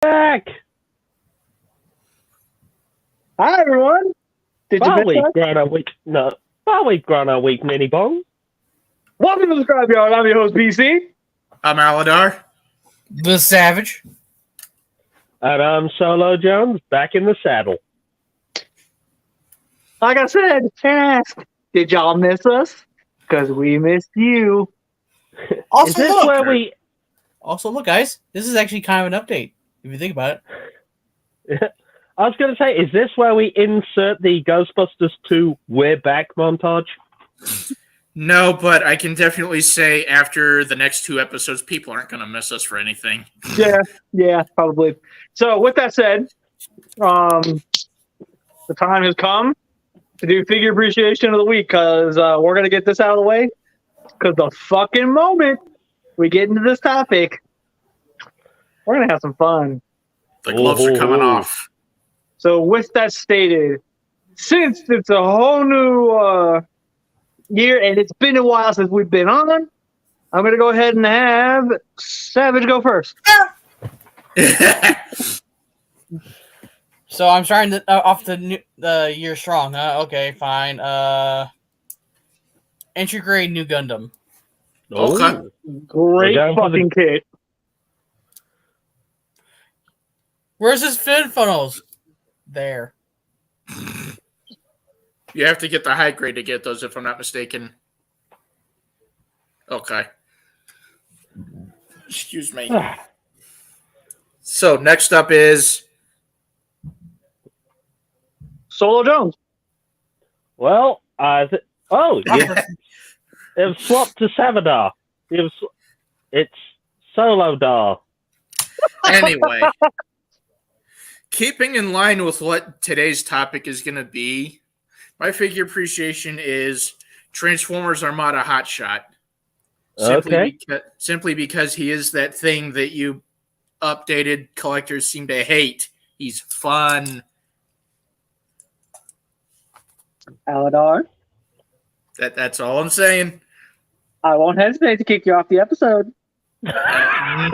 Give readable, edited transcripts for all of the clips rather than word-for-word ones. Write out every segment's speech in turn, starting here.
Back! Hi, everyone. Did you miss us? We've grown our week mini bong. Welcome to the Scrapyard. I'm your host, BC. I'm Aladar. The Savage. And I'm Solo Jones, back in the saddle. Like I said, ask, did y'all miss us? Because we missed you. Also, look, guys, this is actually kind of an update, if you think about it. I was going to say, is this where we insert the Ghostbusters 2 We're Back montage? No, but I can definitely say after the next two episodes, people aren't going to miss us for anything. Yeah, probably. So, with that said, the time has come to do figure appreciation of the week, because we're going to get this out of the way. Because the fucking moment we get into this topic, we're going to have some fun. The gloves are coming off. So with that stated, since it's a whole new year and it's been a while since we've been on, I'm going to go ahead and have Savage go first. So I'm starting off the year strong. Okay, fine. Entry grade new Gundam. Okay. Great fucking kit. Where's his fin funnels? There. You have to get the high grade to get those, if I'm not mistaken. Okay. Excuse me. So next up is Solo Jones. Well, it was swapped to Savadar. It's Solo Dar. Anyway. Keeping in line with what today's topic is going to be, my appreciation is Transformers Armada Hotshot. Simply because he is that thing that you updated collectors seem to hate. He's fun. Aladar. That's all I'm saying. I won't hesitate to kick you off the episode. I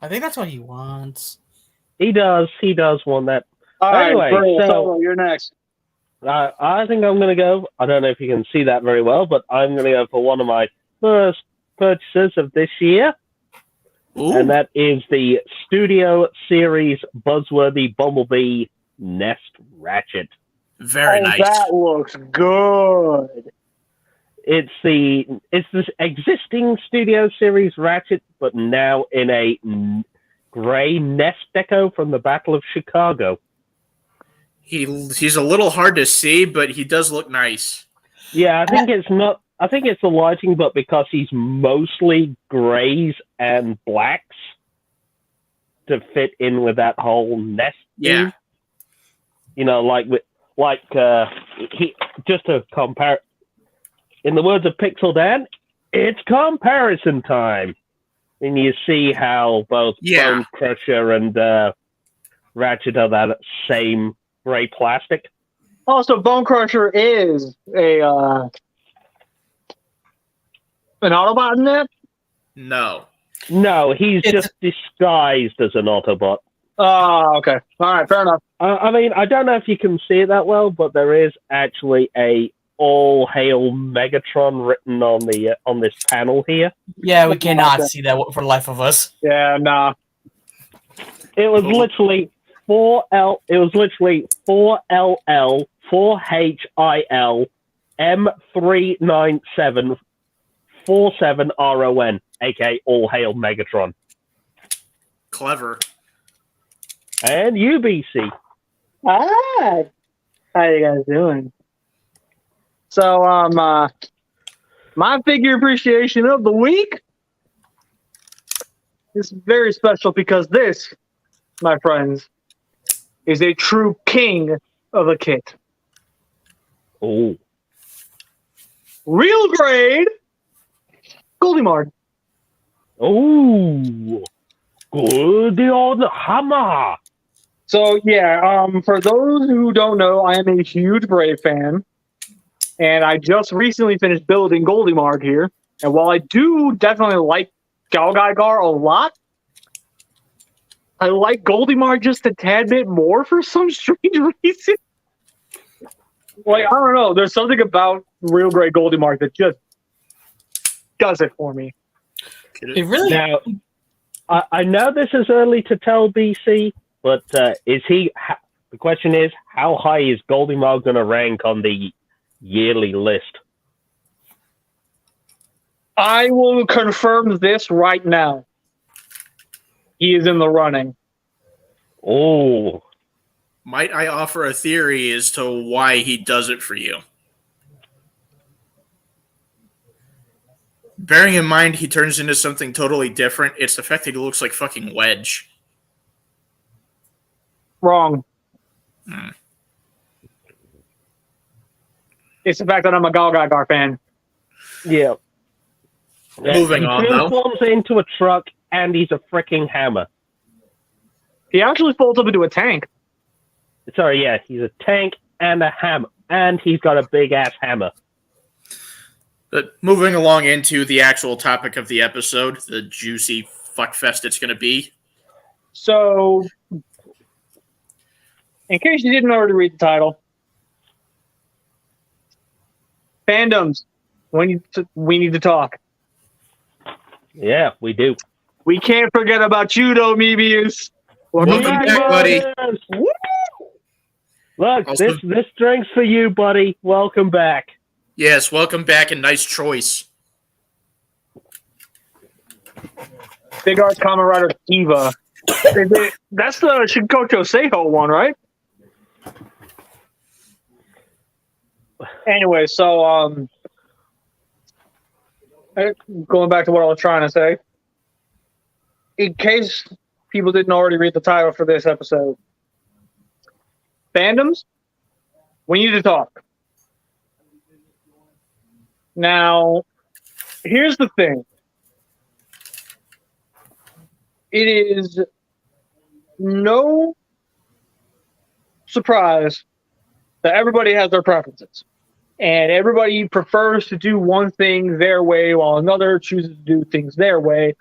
think that's what he wants. He does want that. All anyway, right, Solo, you're next. I think I'm going to go. I don't know if you can see that very well, but I'm going to go for one of my first purchases of this year. Ooh. And that is the Studio Series Buzzworthy Bumblebee Nest Ratchet. Very nice. That looks good. It's this existing Studio Series Ratchet, but now in a gray nest deco from the Battle of Chicago. He's a little hard to see, but he does look nice. Yeah, I think it's the lighting, but because he's mostly grays and blacks to fit in with that whole nest. Yeah. Thing. You know, just to compare, in the words of Pixel Dan, it's comparison time. And you see how both Bone Crusher and Ratchet are that same gray plastic. Also, Bone Crusher is an Autobot in that? No, he's just disguised as an Autobot. Oh, okay. All right, fair enough. I mean, I don't know if you can see it that well, but there is actually a All Hail Megatron written on this panel here. Yeah, we cannot see that for the life of us. Yeah, nah. It was literally 4L. It was literally 4LL 4HIL M397 47RON, aka All Hail Megatron. Clever. And UBC. Hi. How you guys doing? So, my figure appreciation of the week is very special because this, my friends, is a true king of a kit. Oh. Real grade Goldie Mard. Oh. Good old hammer. So, yeah, for those who don't know, I am a huge Brave fan. And I just recently finished building Goldie Mard here. And while I do definitely like Gal Gaigar a lot, I like Goldie Mark just a tad bit more for some strange reason. Like, I don't know. There's something about real Grey Goldie Mark that just does it for me. It really. Now, I know this is early to tell, BC, but is he? The question is, how high is Goldie Mark going to rank on the yearly list? I will confirm this right now. He is in the running. Oh. Might I offer a theory as to why he does it for you? Bearing in mind he turns into something totally different, it's the fact that he looks like fucking Wedge. Wrong. It's the fact that I'm a Gal Gadot fan. Yeah. Moving on, though. He transforms into a truck, and he's a freaking hammer. He actually folds up into a tank. Sorry, yeah, he's a tank and a hammer, and he's got a big-ass hammer. But moving along into the actual topic of the episode, the juicy fuckfest it's going to be. So, in case you didn't already read the title, Fandoms, we need to talk. Yeah, we do. We can't forget about you, though, Mebius. Welcome back, buddy. Woo! Look, Also, this drink's for you, buddy. Welcome back. Yes, welcome back and nice choice. Big Arts Kamen Rider Kiva. That's the Shinkocho Seiho one, right? Anyway, so going back to what I was trying to say, in case people didn't already read the title for this episode, Fandoms, we need to talk. Now, here's the thing. It is no surprise that everybody has their preferences. And everybody prefers to do one thing their way while another chooses to do things their way.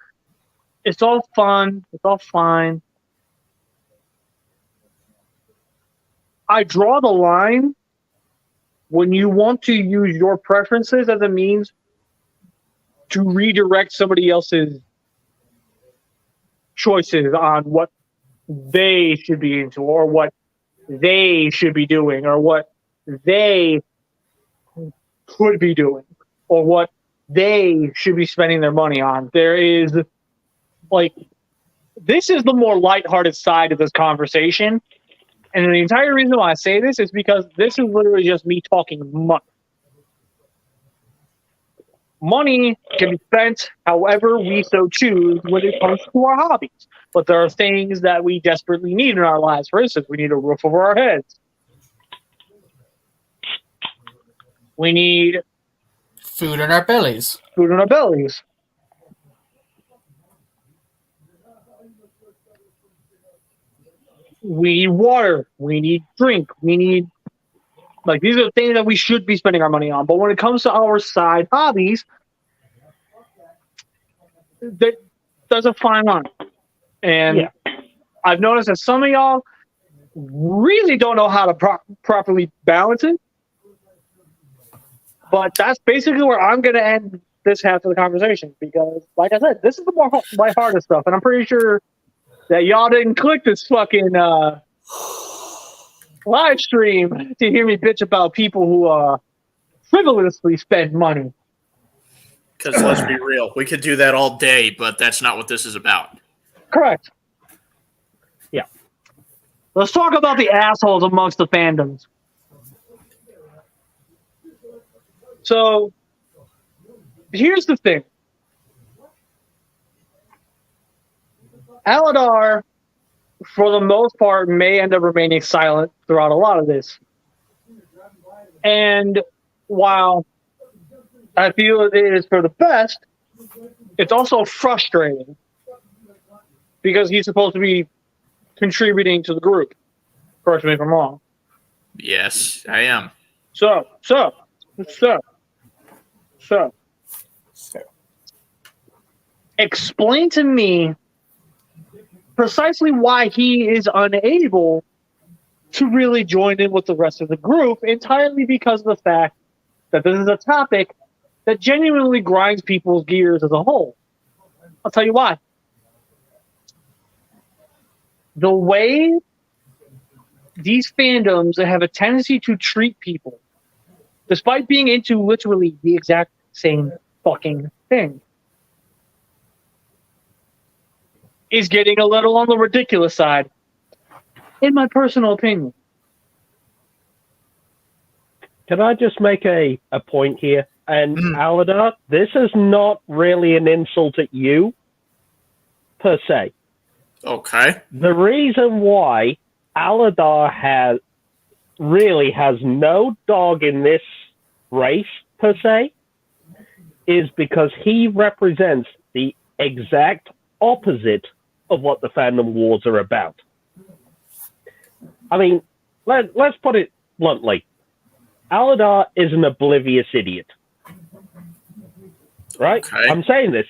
It's all fun. It's all fine. I draw the line when you want to use your preferences as a means to redirect somebody else's choices on what they should be into or what they should be doing or what they could be doing or what they should be spending their money on. There is, like, this is the more lighthearted side of this conversation. And the entire reason why I say this is because this is literally just me talking money. Money can be spent however we so choose when it comes to our hobbies. But there are things that we desperately need in our lives. For instance, we need a roof over our heads. We need food in our bellies. Food in our bellies. We need water. We need drink. We need, like, these are the things that we should be spending our money on. But when it comes to our side hobbies, there's a fine line. And I've noticed that some of y'all really don't know how to properly balance it. But that's basically where I'm going to end this half of the conversation. Because, like I said, this is the more lighthearted stuff. And I'm pretty sure that y'all didn't click this fucking live stream to hear me bitch about people who frivolously spend money. Because let's be real, we could do that all day, but that's not what this is about. Correct. Yeah. Let's talk about the assholes amongst the fandoms. So, here's the thing. Aladar, for the most part, may end up remaining silent throughout a lot of this. And while I feel it is for the best, it's also frustrating because he's supposed to be contributing to the group. Correct me if I'm wrong. Yes, I am. So. Explain to me precisely why he is unable to really join in with the rest of the group, entirely because of the fact that this is a topic that genuinely grinds people's gears as a whole. I'll tell you why. The way these fandoms have a tendency to treat people, despite being into literally the exact same fucking thing, is getting a little on the ridiculous side, in my personal opinion. Can I just make a point here? And Aladar, this is not really an insult at you, per se. Okay. The reason why Aladar has no dog in this race, per se, is because he represents the exact opposite of what the fandom wars are about. I mean, let's put it bluntly. Aladar is an oblivious idiot. Right? Okay. I'm saying this.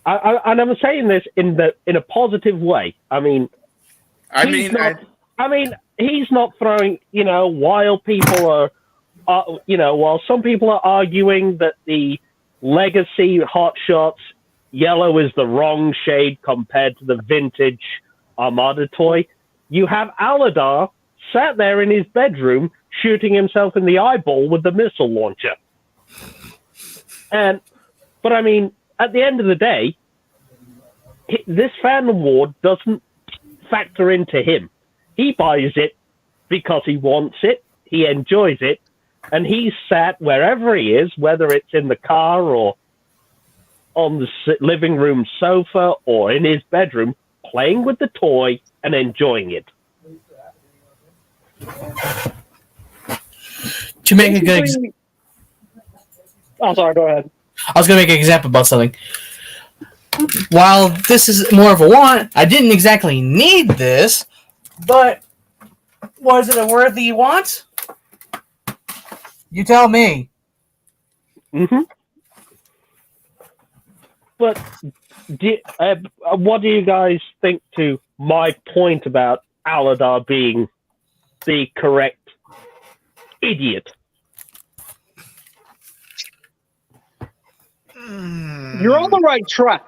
And I'm saying this in a positive way. I mean, he's not throwing, while people are, while some people are arguing that the legacy Hot Shots yellow is the wrong shade compared to the vintage Armada toy, you have Aladar sat there in his bedroom shooting himself in the eyeball with the missile launcher. But I mean, at the end of the day, this fandom war doesn't factor into him. He buys it because he wants it, he enjoys it, and he's sat wherever he is, whether it's in the car or on the living room sofa or in his bedroom, playing with the toy and enjoying it. To make a good Oh, sorry, go ahead. I was going to make an example about something. While this is more of a want, I didn't exactly need this, but was it a worthy want? You tell me. Mm-hmm. But what do you guys think to my point about Aladar being the correct idiot? You're on the right track.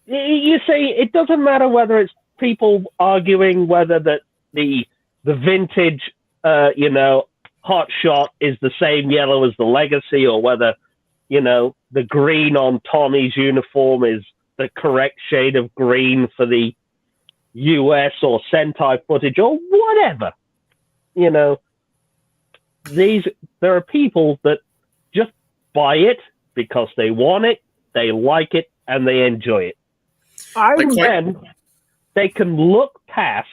You see, it doesn't matter whether it's people arguing whether the vintage, Hot Shot is the same yellow as the Legacy, or whether, the green on Tommy's uniform is the correct shade of green for the US or Sentai footage, or whatever. There are people that just buy it because they want it, they like it, and they enjoy it. And they can look past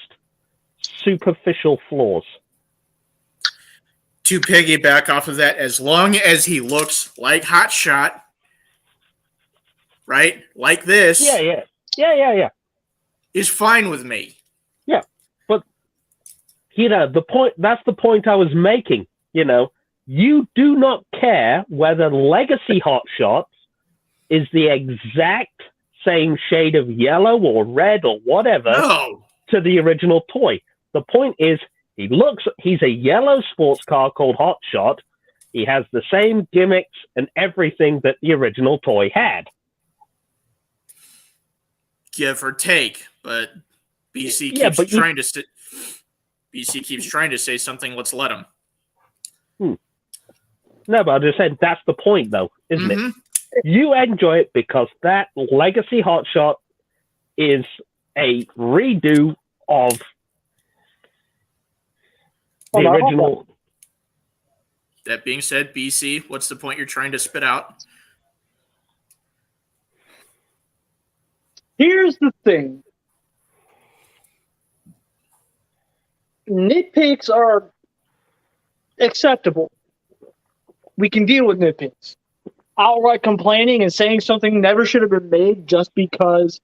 superficial flaws. To piggyback off of that, as long as he looks like Hot Shot, right? Like this. Yeah. Is fine with me. Yeah. But, that's the point I was making. You do not care whether Legacy Hot Shots is the exact same shade of yellow or red or whatever to the original toy. The point is, he's a yellow sports car called Hot Shot. He has the same gimmicks and everything that the original toy had. Give or take, but BC keeps trying to say something. Let's let him. No, but I just said that's the point, though, isn't it? You enjoy it because that Legacy Hot Shot is a redo of the original. That being said, BC, what's the point you're trying to spit out? Here's the thing. Nitpicks are acceptable. We can deal with nitpicks. Outright complaining and saying something never should have been made just because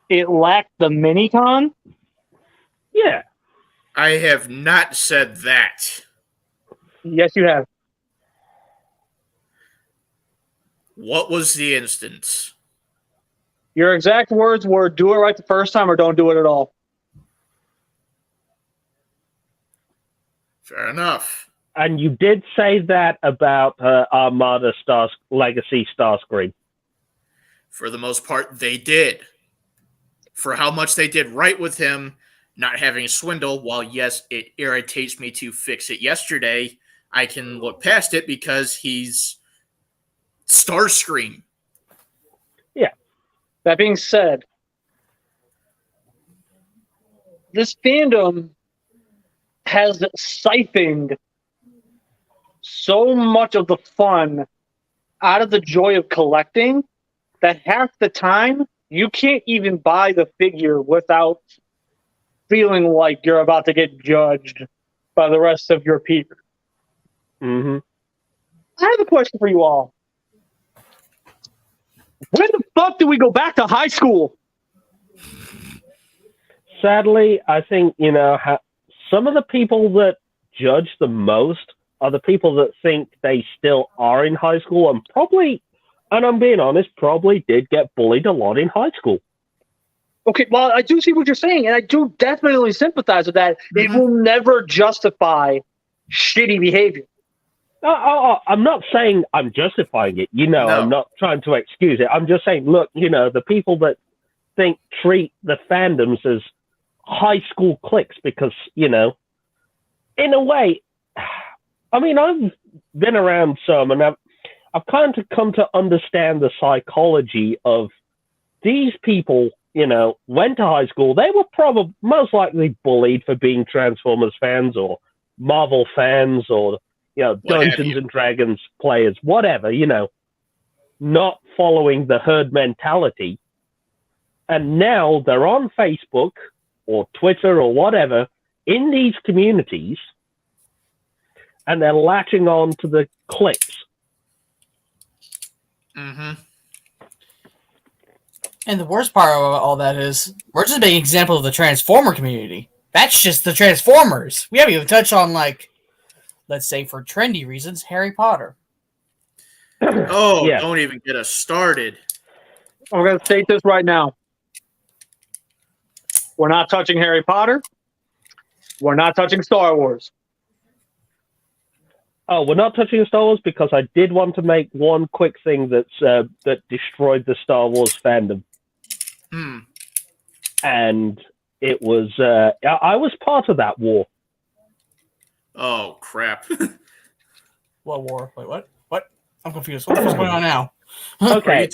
it lacked the mini-con? Yeah. I have not said that. Yes, you have. What was the instance? Your exact words were, do it right the first time or don't do it at all. Fair enough. And you did say that about Armada Legacy Starscream. For the most part, they did. For how much they did right with him not having a swindle, while yes, it irritates me to fix it yesterday, I can look past it because he's Starscream. Yeah. That being said, this fandom has siphoned so much of the fun out of the joy of collecting that half the time you can't even buy the figure without feeling like you're about to get judged by the rest of your peers. Mm-hmm. I have a question for you all. When the fuck do we go back to high school? Sadly, I think, some of the people that judge the most are the people that think they still are in high school and probably, and I'm being honest, probably did get bullied a lot in high school. Okay, well, I do see what you're saying, and I do definitely sympathize with that. Mm-hmm. It will never justify shitty behavior. I'm not saying I'm justifying it. No. I'm not trying to excuse it. I'm just saying, look, the people that treat the fandoms as high school cliques because, in a way, I mean, I've been around some and I've kind of come to understand the psychology of these people, went to high school. They were probably most likely bullied for being Transformers fans or Marvel fans or, Dungeons and Dragons players, whatever, not following the herd mentality. And now they're on Facebook or Twitter or whatever in these communities and they're latching on to the cliques. Mm-hmm. And the worst part of all that is, we're just making an example of the Transformer community. That's just the Transformers. We haven't even touched on, let's say for trendy reasons, Harry Potter. Oh, yeah. Don't even get us started. I'm going to state this right now. We're not touching Harry Potter. We're not touching Star Wars. Oh, we're not touching Star Wars because I did want to make one quick thing that destroyed the Star Wars fandom. And it was, I was part of that war. Oh, crap. What war? Wait, what? What? I'm confused. What's going on now? Okay.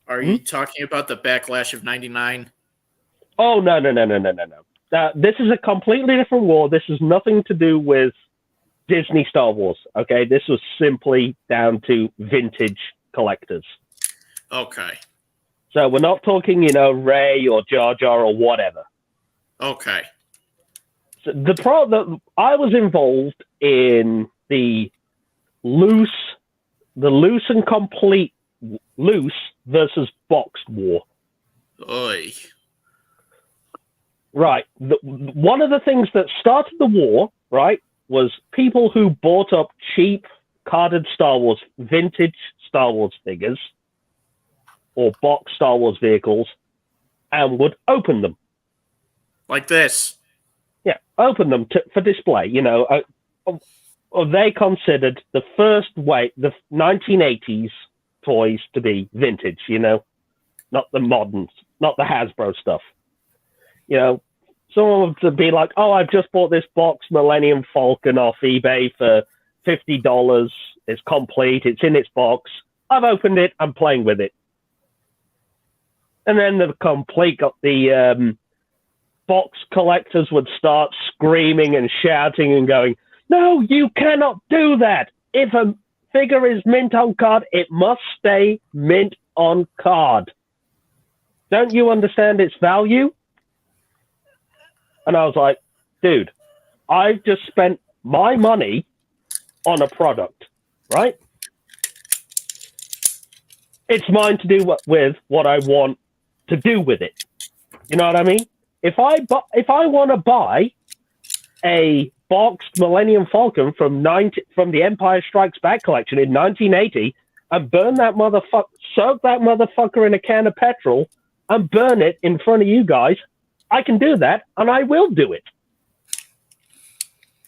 Are you talking about the backlash of 99? Oh, no. This is a completely different war. This has nothing to do with Disney Star Wars, okay? This was simply down to vintage collectors. Okay. So we're not talking, Rey or Jar Jar or whatever. Okay. So I was involved in the loose and complete loose versus boxed war. Oy. Right. One of the things that started the war, right, was people who bought up cheap carded vintage Star Wars figures or box Star Wars vehicles and would open them. Like this. Yeah, open them for display. They considered the first way, the 1980s toys to be vintage, not the moderns, not the Hasbro stuff. Someone would be like, oh, I've just bought this box Millennium Falcon off eBay for $50. It's complete. It's in its box. I've opened it. I'm playing with it. And then the box collectors would start screaming and shouting and going, no, you cannot do that. If a figure is mint on card, it must stay mint on card. Don't you understand its value? And I was like, dude, I've just spent my money on a product, right? It's mine to do with what I want to do with it. You know what I mean? If I want to buy a boxed Millennium Falcon from the Empire Strikes Back collection in 1980 and burn that soak that motherfucker in a can of petrol and burn it in front of you guys, I can do that, and I will do it.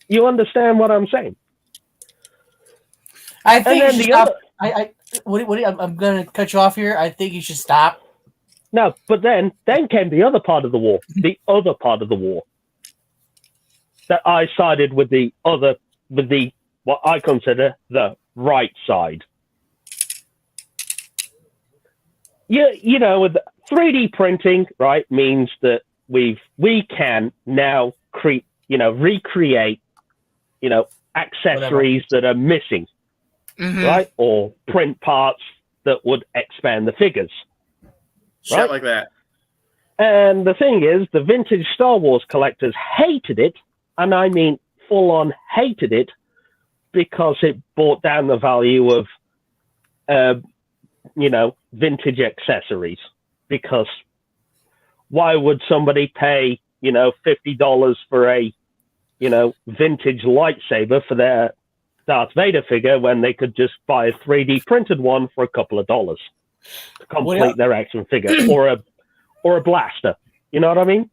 You understand what I'm saying? I think And you then should stop. I'm going to cut you off here. I think you should stop. No, but then came the other part of the war. The other part of the war. That I sided with what I consider the right side. You know, with 3D printing, right, means that we can now recreate, accessories that are missing, right, or print parts that would expand the figures. Shit right? like that. And the thing is, the vintage Star Wars collectors hated it, and I mean full-on hated it, because it brought down the value of, vintage accessories. Because why would somebody pay, $50 for a, vintage lightsaber for their Darth Vader figure when they could just buy a 3D printed one for a couple of dollars to complete their action figure, or a blaster? You know what I mean?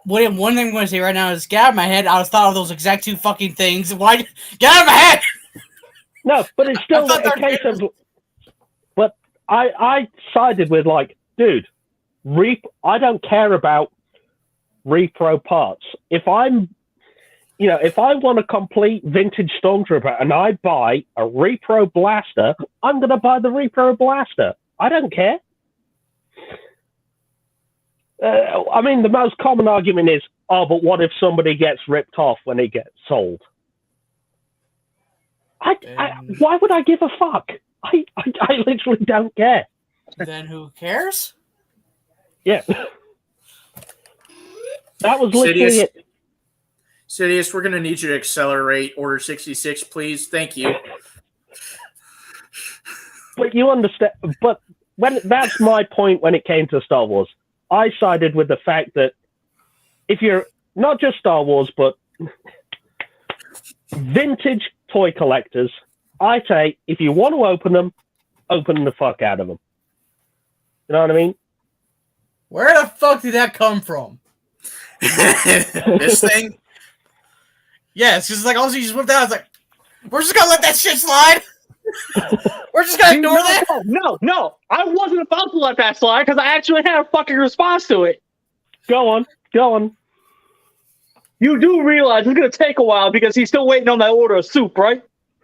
One thing I'm going to say right now is, get out of my head. I was thought of those exact two fucking things. Why? Get out of my head! No, but it's still a case of. But I sided with, like, dude, I don't care about repro parts. If I want a complete vintage Stormtrooper and I buy a repro blaster, I'm going to buy the repro blaster. I don't care. I mean, the most common argument is, oh, but what if somebody gets ripped off when it gets sold? Why would I give a fuck? I literally don't care. Then who cares? Yeah. That was literally it. Sidious, we're going to need you to accelerate Order 66, please. Thank you. But you understand, that's my point when it came to Star Wars. I sided with the fact that if you're not just Star Wars, but vintage toy collectors, I say, if you want to open them, open the fuck out of them. You know what I mean? Where the fuck did that come from? This thing? Yeah, it's just like, also you just whipped out. I was like, we're just gonna let that shit slide. We're just gonna ignore that. No. I wasn't about to let that slide because I actually had a fucking response to it. Go on. You do realize it's gonna take a while because he's still waiting on that order of soup, right?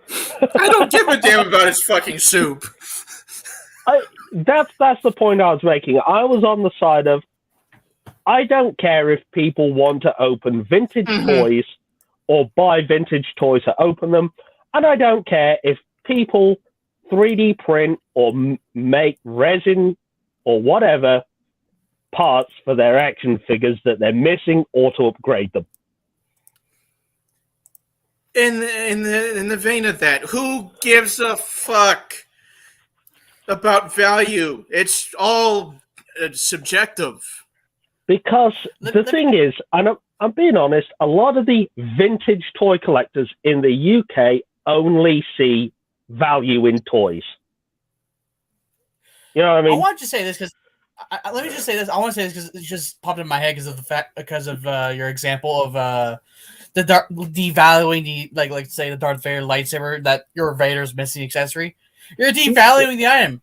I don't give a damn about his fucking soup. That's the point I was making. I was on the side of, I don't care if people want to open vintage toys or buy vintage toys to open them, and I don't care if people 3D print or make resin or whatever parts for their action figures that they're missing, or to upgrade them. In the vein of that, who gives a fuck about value? It's all subjective. Because the thing is, and I'm being honest, a lot of the vintage toy collectors in the UK only see value in toys. You know what I mean? I want to say this because let me just say this. I want to say this because it just popped in my head because of your example of devaluing the like say the Darth Vader lightsaber, that your Vader's missing accessory. You're devaluing the item.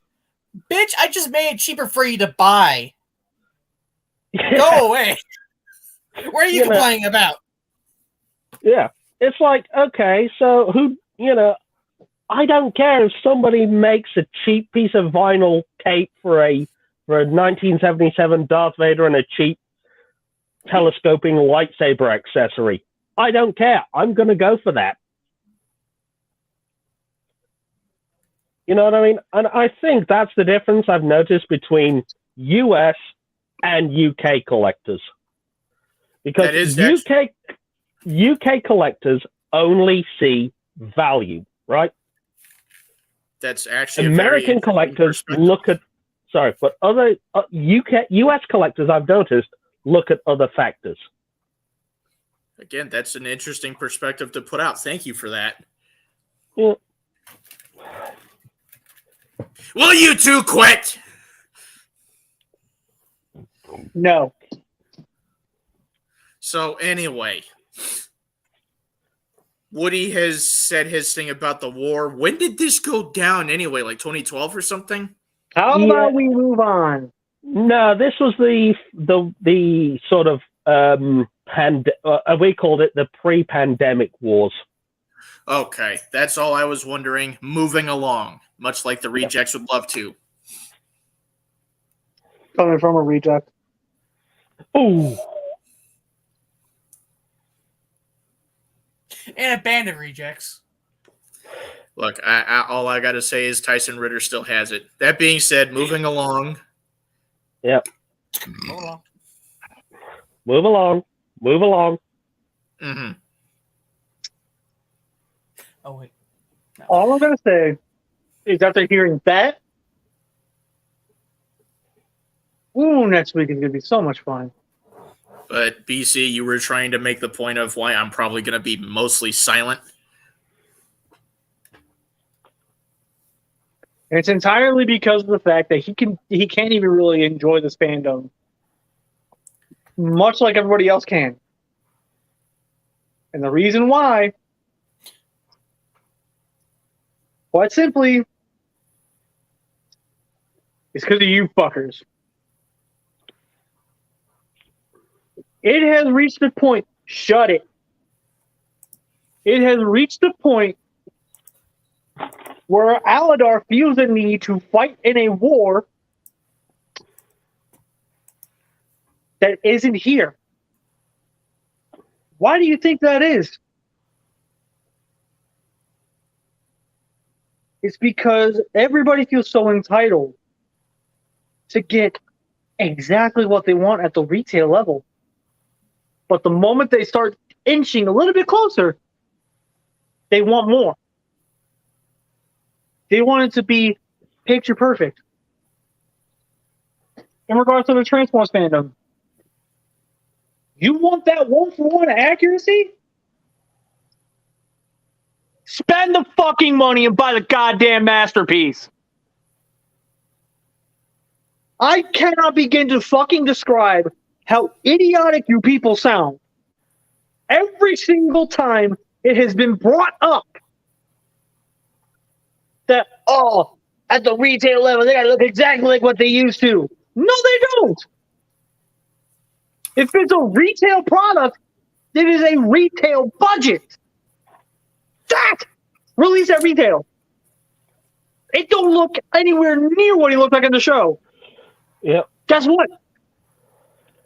Bitch, I just made it cheaper for you to buy. Go away. What are you complaining about? Yeah. It's like, okay, so I don't care if somebody makes a cheap piece of vinyl tape for a 1977 Darth Vader and a cheap telescoping lightsaber accessory. I don't care. I'm going to go for that. You know what I mean? And I think that's the difference I've noticed between US and UK collectors. Because UK collectors only see value, right? That's actually American collectors look at, but other US collectors I've noticed look at other factors. Again, that's an interesting perspective to put out. Thank you for that. Yeah. Will you two quit? No. So anyway, Woody has said his thing about the war. When did this go down anyway? Like 2012 or something? How Yeah. about we move on? No, this was the sort of we called it the pre-pandemic wars. Okay, that's all I was wondering. Moving along, much like the rejects would love to. Coming from a reject. Ooh. And a band of rejects. Look, all I got to say is Tyson Ritter still has it. That being said, moving along. Yep. Hold on. Move along. Move along. Mm-hmm. Oh, wait. No. All I'm going to say is after hearing that, next week is going to be so much fun. But BC, you were trying to make the point of why I'm probably going to be mostly silent. And it's entirely because of the fact that he can't even really enjoy this fandom, much like everybody else can. And the reason why, quite simply, is because of you fuckers. It has reached the point. Shut it. It has reached the point where Aladar feels the need to fight in a war that isn't here. Why do you think that is? It's because everybody feels so entitled to get exactly what they want at the retail level. But the moment they start inching a little bit closer, they want more. They want it to be picture perfect. In regards to the Transformers fandom, you want that 1-for-1 accuracy? Spend the fucking money and buy the goddamn masterpiece. I cannot begin to fucking describe how idiotic you people sound. Every single time it has been brought up that, at the retail level, they gotta look exactly like what they used to. No, they don't. If it's a retail product, it is a retail budget. That release at retail. It don't look anywhere near what he looked like in the show. Yep. Guess what?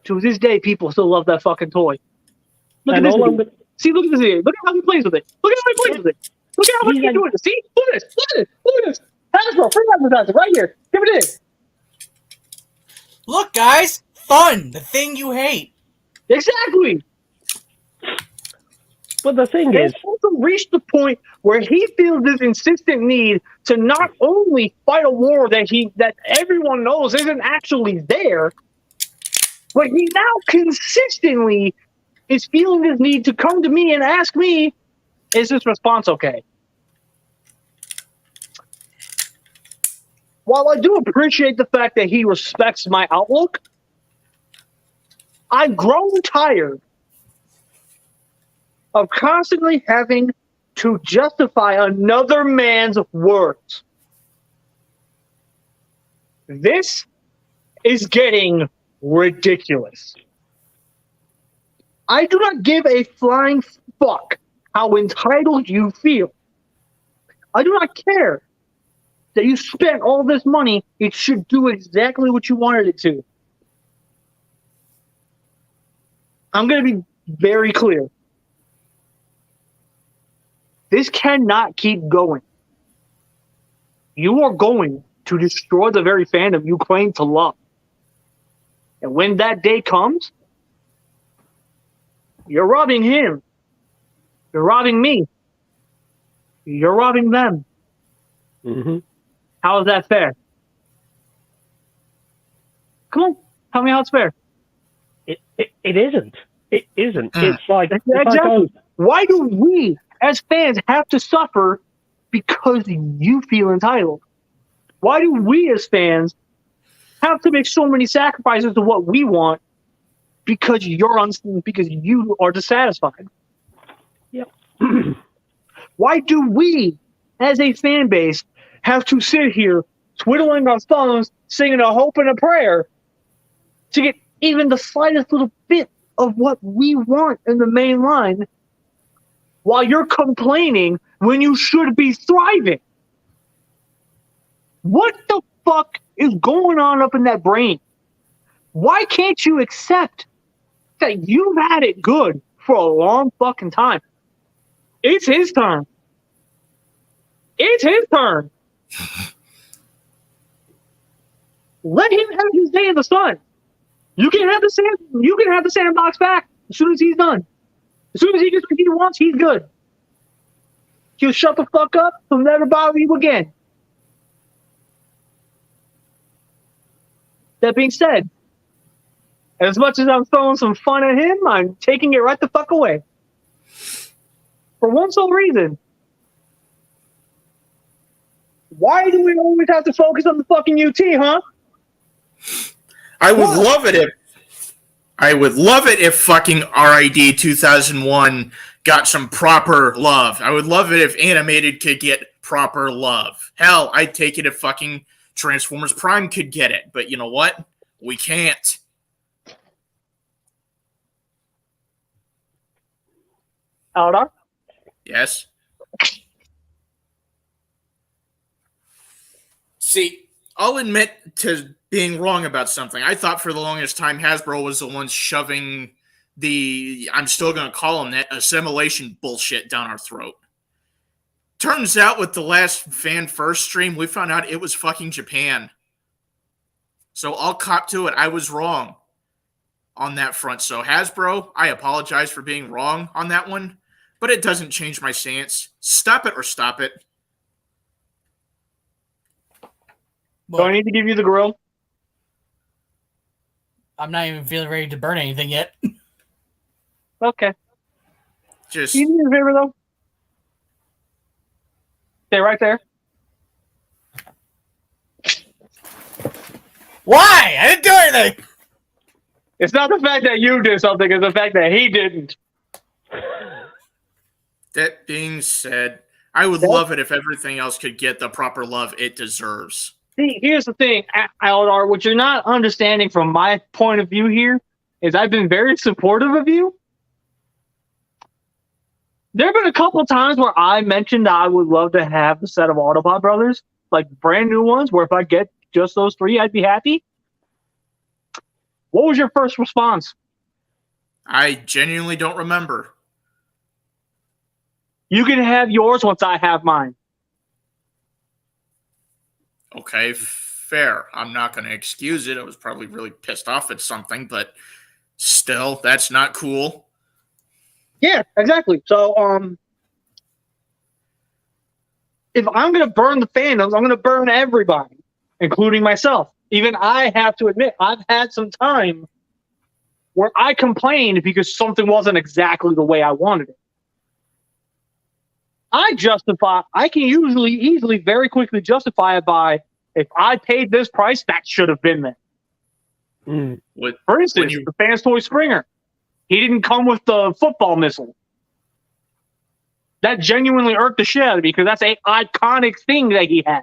To this day, people still love that fucking toy. Look at this. See, look at this here. Look at how he plays with it. Look at how he plays with it. Look at how much he's doing it. See? Look at this. Look at this. Look at this. Hasbro, free advertising right here. Give it in. Look, guys. Fun. The thing you hate. Exactly. But the thing is, It's also reached the point where he feels this insistent need to not only fight a war that everyone knows isn't actually there, but he now consistently is feeling this need to come to me and ask me, is this response okay? While I do appreciate the fact that he respects my outlook, I've grown tired of constantly having to justify another man's words. This is getting ridiculous. I do not give a flying fuck how entitled you feel. I do not care that you spent all this money. It should do exactly what you wanted it to. I'm going to be very clear. This cannot keep going. You are going to destroy the very fandom you claim to love. And when that day comes, you're robbing him. You're robbing me. You're robbing them. mm-hmm. How is that fair? Come on, tell me how it's fair. It isn't. It isn't. It's like, Exactly. Why do we, as fans, have to suffer because you feel entitled? Why do we as fans have to make so many sacrifices to what we want because because you are dissatisfied? Yep. Why do we, as a fan base, have to sit here twiddling our thumbs, singing a hope and a prayer to get even the slightest little bit of what we want in the main line while you're complaining when you should be thriving? What the fuck is going on up in that brain? Why can't you accept that you've had it good for a long fucking time? It's his turn. It's his turn. Let him have his day in the sun. You can have the sandbox back as soon as he's done. As soon as he gets what he wants, he's good. He'll shut the fuck up. He'll never bother you again. That being said, as much as I'm throwing some fun at him, I'm taking it right the fuck away. For one sole reason. Why do we always have to focus on the fucking UT, huh? I would love it if fucking RID 2001 got some proper love. I would love it if animated could get proper love. Hell, I'd take it if fucking Transformers Prime could get it. But you know what? We can't. Aldar? Yes? See, I'll admit to being wrong about something. I thought for the longest time Hasbro was the one shoving the, I'm still going to call them that, assimilation bullshit down our throat. Turns out with the last Fan First stream, we found out it was fucking Japan. So I'll cop to it. I was wrong on that front. So Hasbro, I apologize for being wrong on that one, but it doesn't change my stance. Stop it or stop it. Do I need to give you the grill? I'm not even feeling ready to burn anything yet. Okay. Just Do you need a favor, though? Stay right there. Why? I didn't do anything. It's not the fact that you did something, it's the fact that he didn't. that being said, I would love it if everything else could get the proper love it deserves. See, here's the thing, Aldar. What you're not understanding from my point of view here is I've been very supportive of you. There have been a couple of times where I mentioned that I would love to have a set of Autobot Brothers, like brand new ones, where if I get just those three, I'd be happy. What was your first response? I genuinely don't remember. You can have yours once I have mine. Okay, fair. I'm not going to excuse it. I was probably really pissed off at something, but still, that's not cool. Yeah, exactly. So, if I'm going to burn the fandoms, I'm going to burn everybody, including myself. Even I have to admit, I've had some time where I complained because something wasn't exactly the way I wanted it. I can usually easily, very quickly justify it by, if I paid this price, that should have been there. For instance, the Fans Toy Springer. He didn't come with the football missile. That genuinely irked the shit out of me because that's an iconic thing that he had.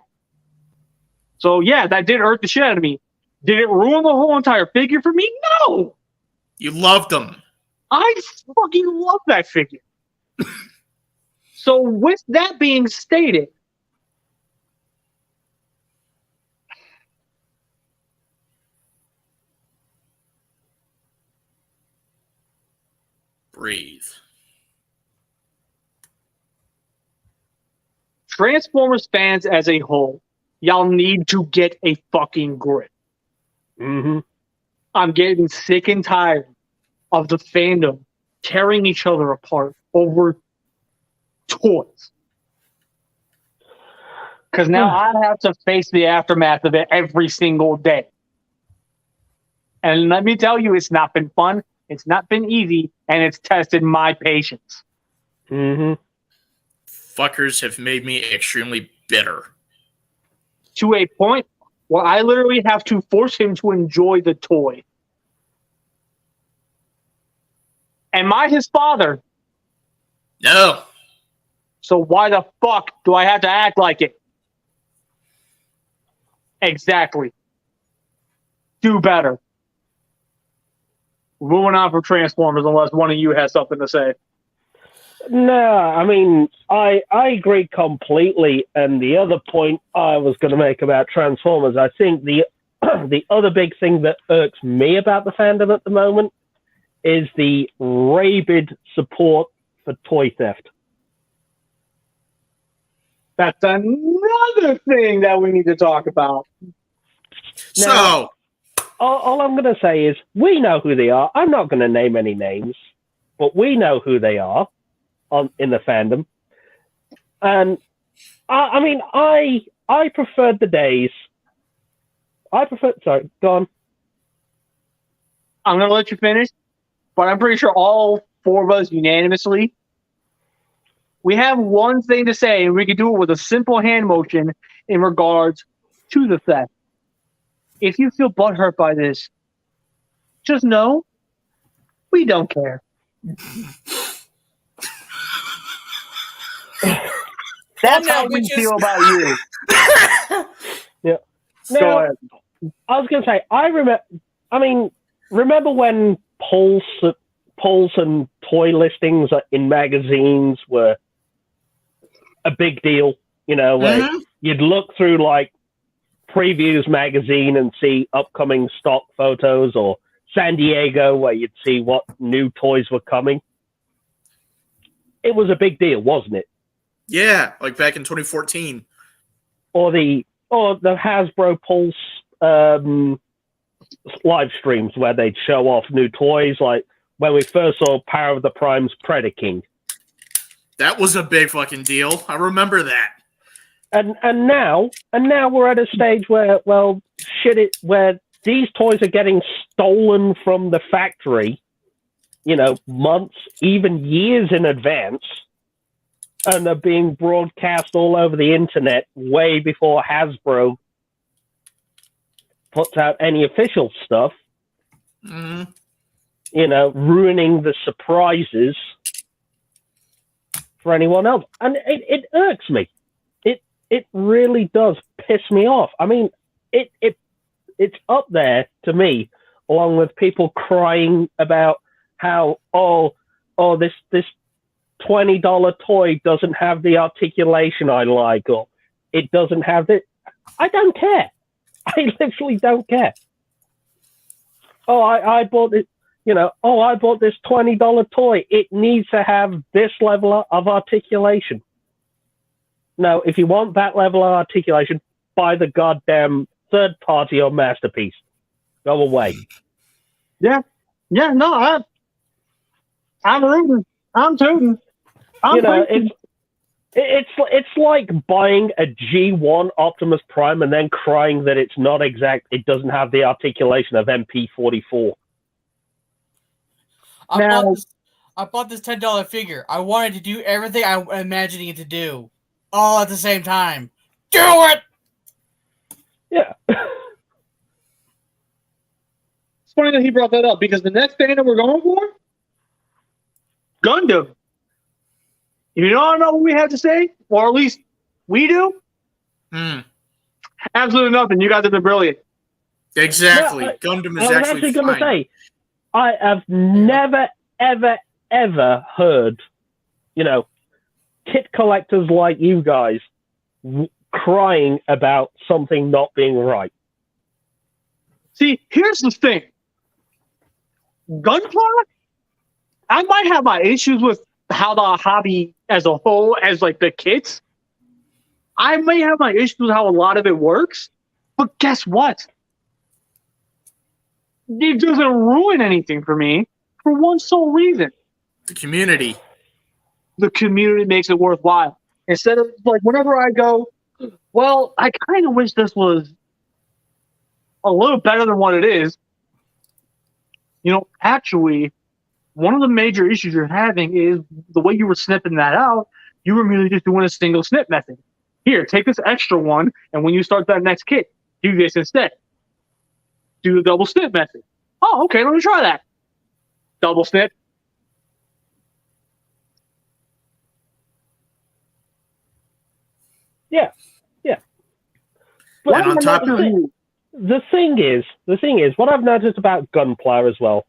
So yeah, that did irk the shit out of me. Did it ruin the whole entire figure for me? No! You loved them. I fucking love that figure. So with that being stated, Breathe. Transformers fans as a whole, y'all need to get a fucking grip. Mm-hmm. I'm getting sick and tired of the fandom tearing each other apart over toys. Because now I have to face the aftermath of it every single day. And let me tell you, it's not been fun, it's not been easy, and it's tested my patience. Mm-hmm. Fuckers have made me extremely bitter. to a point where I literally have to force him to enjoy the toy. Am I his father? No. So why the fuck do I have to act like it? Exactly. Do better. Moving on for Transformers, unless one of you has something to say. No, I mean, I agree completely. And the other point I was going to make about Transformers, I think the the other big thing that irks me about the fandom at the moment is the rabid support for toy theft. That's another thing that we need to talk about. So, All I'm going to say is we know who they are. I'm not going to name any names, but we know who they are in the fandom. And I mean, I preferred the days. Sorry, go on. I'm going to let you finish, but I'm pretty sure all four of us unanimously, we have one thing to say, and we can do it with a simple hand motion in regards to the theft. If you feel butthurt by this, just know we don't care. That's how we feel about you. Yeah. Go Now, ahead. I was going to say, remember when polls and toy listings in magazines were a big deal? You know, like you'd look through like Previews magazine and see upcoming stock photos, or San Diego where you'd see what new toys were coming. It was a big deal, wasn't it? yeah, like back in 2014. Or the Hasbro Pulse live streams where they'd show off new toys, like when we first saw Power of the Prime's Predator King. That was a big fucking deal. I remember that. And now we're at a stage where, where these toys are getting stolen from the factory, you know, months, even years in advance, and are being broadcast all over the internet way before Hasbro puts out any official stuff. Mm-hmm. You know, ruining the surprises for anyone else. And it irks me. It really does piss me off. I mean, it's up there to me, along with people crying about how this $20 toy doesn't have the articulation I like, or it doesn't have this. I don't care. I literally don't care. Oh, I bought it. You know, I bought this $20 toy. It needs to have this level of articulation. No, if you want that level of articulation, buy the goddamn third party or masterpiece. Go away. Yeah. No, I'm rooting. I'm tooting. I'm preaching. It's like buying a G1 Optimus Prime and then crying that it's not exact. It doesn't have the articulation of MP44. I bought this $10 figure. I wanted to do everything I'm imagining it to do, all at the same time. Do it! Yeah. It's funny that he brought that up, because the next band that we're going for, Gundam. You don't know what we have to say, or at least we do. Absolutely nothing. You guys have been brilliant. Exactly. No, Gundam is I was actually going to fine. say, I have never, ever, ever heard, you know, kit collectors like you guys crying about something not being right. See, here's the thing. Gunpla, I might have my issues with how the hobby as a whole, as like the kits. I may have my issues with how a lot of it works, but guess what? It doesn't ruin anything for me for one sole reason. The community. The community makes it worthwhile. Instead of, like, whenever I go, well, I kind of wish this was a little better than what it is. You know, actually, one of the major issues you're having is the way you were snipping that out, you were merely just doing a single snip method. Here, take this extra one, and when you start that next kit, do this instead. Do the double snip method. Oh, okay, let me try that. Double snip. Yeah. And on top of it, the thing is, what I've noticed about Gunpla as well,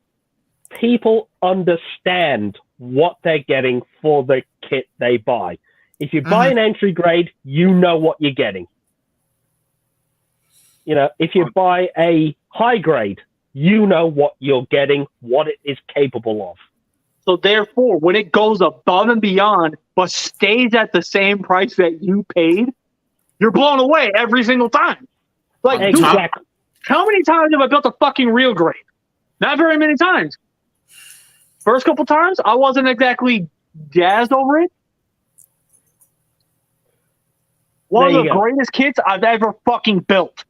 people understand what they're getting for the kit they buy. If you buy an entry grade, you know what you're getting. You know, if you buy a high grade, you know what you're getting, what it is capable of. So therefore, when it goes above and beyond, but stays at the same price that you paid, you're blown away every single time. Like, Exactly. dude, how many times have I built a fucking real grade? Not very many times. First couple times, I wasn't exactly jazzed over it. One of the greatest kits I've ever fucking built.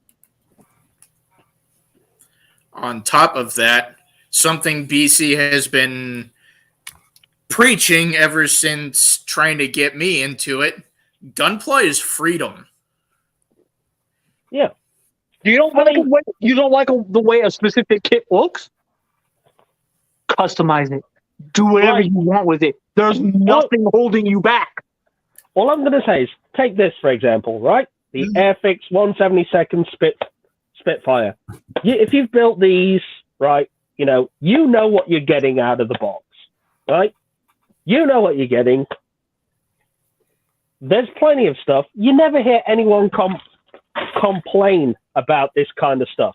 On top of that, something BC has been preaching ever since trying to get me into it, Gunpla is freedom. Yeah. You don't like the way a specific kit looks? Customize it. Do whatever you want with it. There's nothing holding you back. All I'm going to say is, take this for example, right? The Airfix 172nd Spitfire. If you've built these, right, you know what you're getting out of the box, right? You know what you're getting. There's plenty of stuff. You never hear anyone complain about this kind of stuff.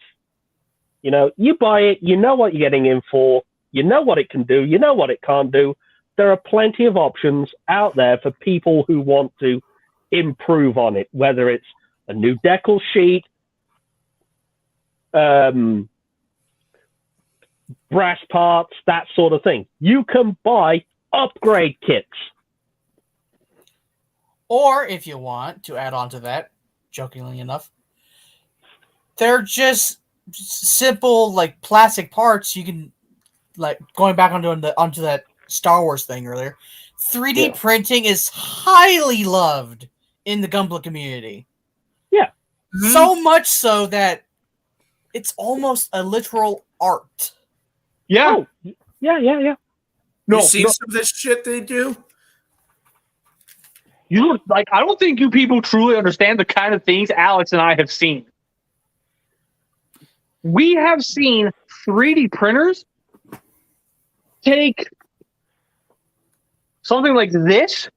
You know, you buy it, you know what you're getting in for, you know what it can do, you know what it can't do. There are plenty of options out there for people who want to improve on it, whether it's a new decal sheet, brass parts, that sort of thing. You can buy upgrade kits. Or if you want to add on to that, jokingly enough, they're just simple like plastic parts. You can, like, going back onto that Star Wars thing earlier. 3D printing is highly loved in the Gunpla community. Yeah. So much so that it's almost a literal art. Yeah. Oh, yeah. No, you see some of this shit they do? I don't think you people truly understand the kind of things Alex and I have seen. We have seen 3D printers take something like this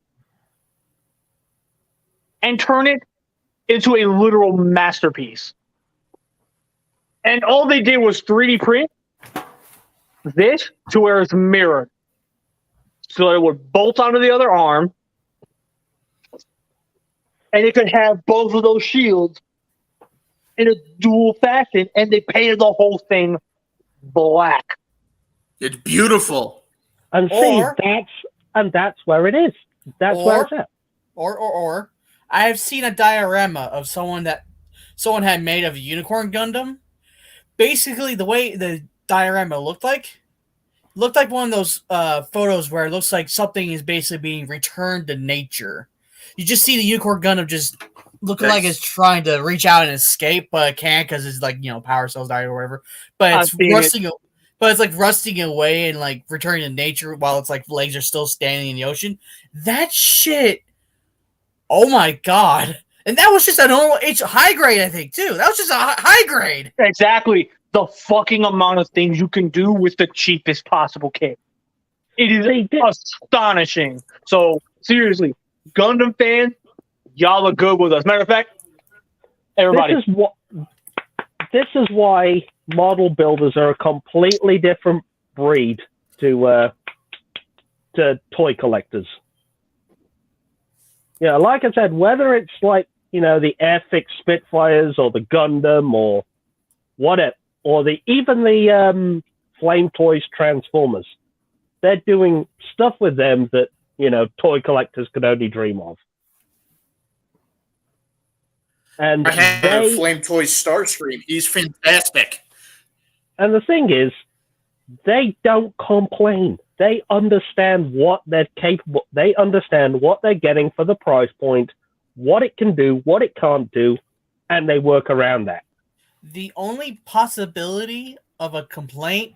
and turn it into a literal masterpiece. And all they did was 3D print this to where it's mirrored. So it would bolt onto the other arm, and it could have both of those shields in a dual fashion, and they painted the whole thing black. It's beautiful. And that's where it is. That's where it's at. Or I have seen a diorama of someone had made of a Unicorn Gundam. Basically, the way the diorama looked like one of those photos where it looks like something is basically being returned to nature. You just see the Unicorn Gundam just looking like it's trying to reach out and escape, but it can't because it's like, power cells died or whatever. But it's rusting. But it's like rusting away and like returning to nature while its like legs are still standing in the ocean. That shit. Oh my god! And that was just a normal high grade, I think, too. That was just a high grade. Exactly. The fucking amount of things you can do with the cheapest possible kit. It is astonishing. So, seriously, Gundam fans, y'all look good with us. Matter of fact, everybody. This is why model builders are a completely different breed to toy collectors. Yeah, like I said, whether it's like, the Airfix Spitfires or the Gundam or whatever, or even the Flame Toys Transformers, they're doing stuff with them that, toy collectors could only dream of. And I have Flame Toys Starscream. He's fantastic. And the thing is, they don't complain. They understand what they're capable. They understand what they're getting for the price point, what it can do, what it can't do, and they work around that. The only possibility of a complaint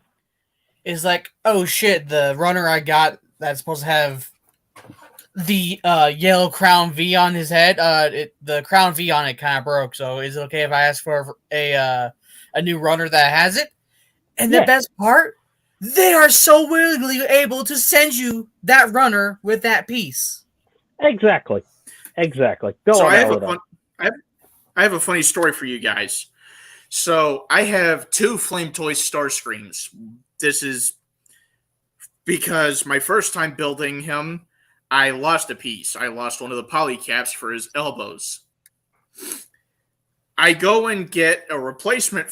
is like, oh shit, the runner I got that's supposed to have the yellow crown V on his head, the crown V on it kind of broke. So is it okay if I ask for a new runner that has it? And the best part, they are so willingly able to send you that runner with that piece. Exactly. Go so on. I have a funny story for you guys. So I have 2 Flame Toy Starscreams. This is because my first time building him, I lost a piece. I lost one of the polycaps for his elbows. I go and get a replacement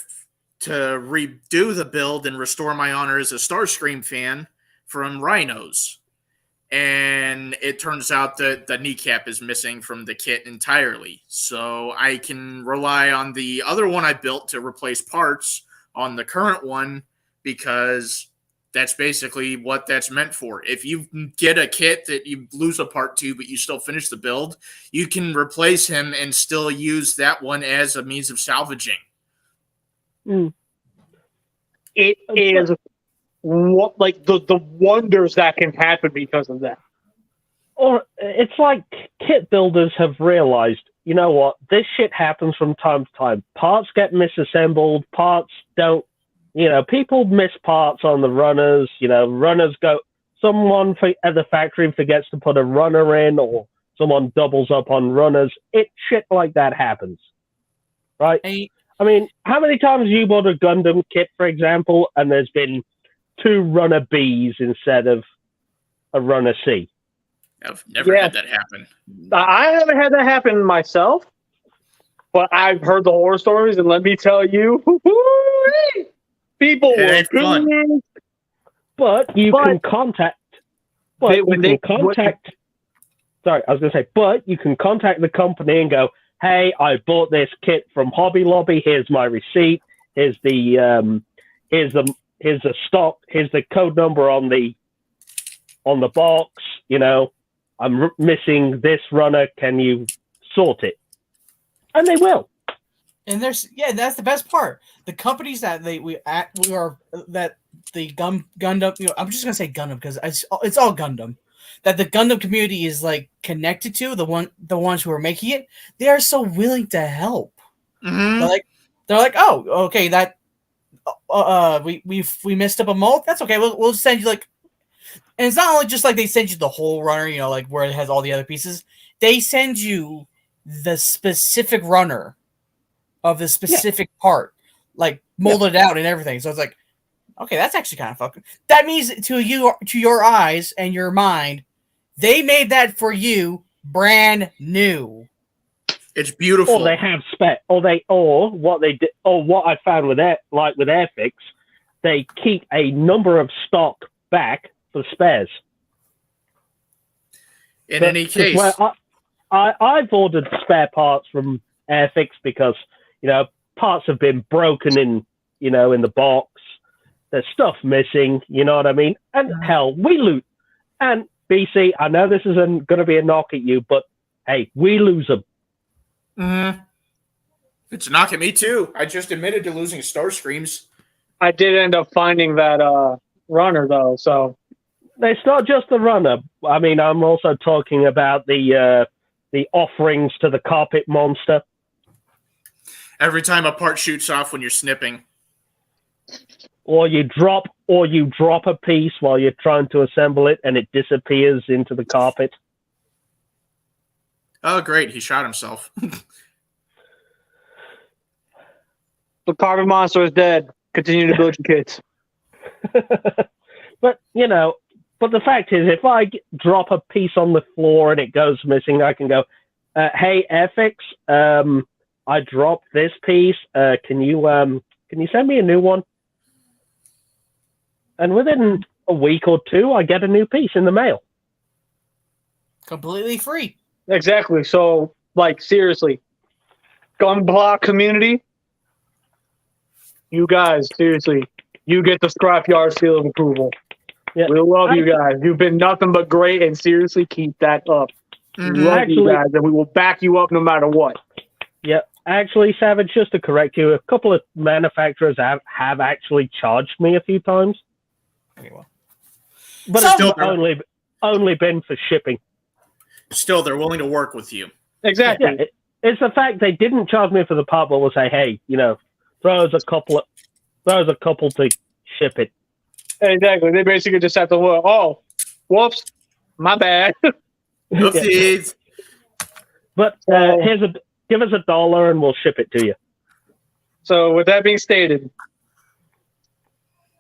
to redo the build and restore my honor as a Starscream fan from Rhinos. And it turns out that the kneecap is missing from the kit entirely. So I can rely on the other one I built to replace parts on the current one, because that's basically what that's meant for. If you get a kit that you lose a part to, but you still finish the build, you can replace him and still use that one as a means of salvaging. It is like the wonders that can happen because of that. Or it's like kit builders have realized, you know what, this shit happens from time to time. Parts get misassembled, parts don't, people miss parts on the runners, runners go, someone at the factory forgets to put a runner in, or someone doubles up on runners. Shit like that happens. Right? I mean, how many times have you bought a Gundam kit, for example, and there's been 2 runner Bs instead of a runner C? I've never had that happen. I haven't had that happen myself, but I've heard the horror stories, and let me tell you, people were fun. But you can contact. But you can contact. Sorry, I was going to say, but you can contact the company and go, hey, I bought this kit from Hobby Lobby. Here's my receipt. Here's the stock. Here's the code number on the box. I'm missing this runner. Can you sort it? And they will. And that's the best part. The companies that the Gundam. I'm just gonna say Gundam because it's all Gundam. That the Gundam community is like connected to the ones who are making it. They are so willing to help. Mm-hmm. They're like, oh, okay, that we messed up a mold. That's okay. We'll send you and it's not only just like they send you the whole runner, where it has all the other pieces. They send you the specific runner of the specific part, molded out and everything. So it's like, okay, that's actually kind of fucking. That means to your eyes and your mind, they made that for you, brand new. It's beautiful. Or they have spec. Or what they did. Or what I found with Airfix, they keep a number of stock back for spares. In any case, I've ordered spare parts from Airfix because parts have been broken in the box. There's stuff missing. You know what I mean? And hell, we loot. And BC, I know this isn't going to be a knock at you, but hey, we lose them. Mm-hmm. It's a knock at me too. I just admitted to losing Starscreams. I did end up finding that runner though, so. It's not just the runner. I mean, I'm also talking about the offerings to the carpet monster. Every time a part shoots off when you're snipping. Or you drop a piece while you're trying to assemble it and it disappears into the carpet. Oh, great. He shot himself. The carpet monster is dead. Continue to build your kits. But the fact is, if I drop a piece on the floor and it goes missing, I can go, hey, Airfix, I dropped this piece. Can you send me a new one? And within a week or 2, I get a new piece in the mail. Completely free. Exactly. So, seriously, Gunblock community, you guys, seriously, you get the Scrapyard seal of approval. Yeah. We love you guys. You've been nothing but great, and seriously, keep that up. We love you guys, and we will back you up no matter what. Yeah, actually, Savage, just to correct you, a couple of manufacturers have actually charged me a few times. Okay, well. But So- it's only been for shipping. Still, they're willing to work with you. Exactly. Yeah, it's the fact they didn't charge me for the part, but will say, hey, throw us a couple to ship it. Exactly. They basically just have to look. Oh, whoops, my bad. Oopsies. But give us $1 and we'll ship it to you. So, with that being stated,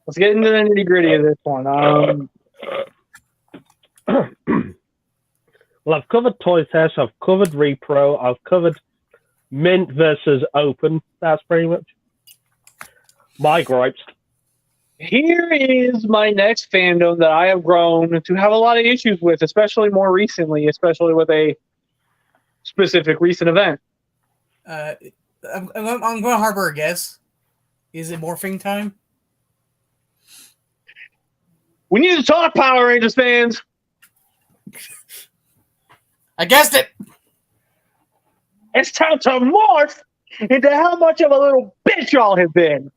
let's get into the nitty gritty of this one. Well, I've covered Toy Test, I've covered Repro, I've covered Mint versus Open. That's pretty much my gripes. Here is my next fandom that I have grown to have a lot of issues with, especially more recently, especially with a specific recent event. I'm going to harbor a guess. Is it morphing time? We need to talk, Power Rangers fans. I guessed it. It's time to morph into how much of a little bitch y'all have been.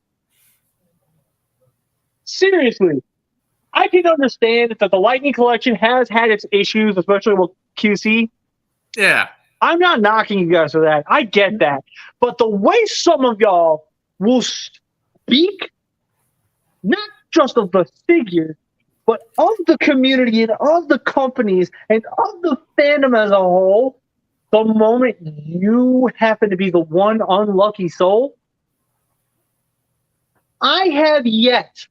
Seriously, I can understand that the Lightning Collection has had its issues, especially with QC. Yeah. I'm not knocking you guys for that. I get that. But the way some of y'all will speak, not just of the figure, but of the community and of the companies and of the fandom as a whole, the moment you happen to be the one unlucky soul, I have yet.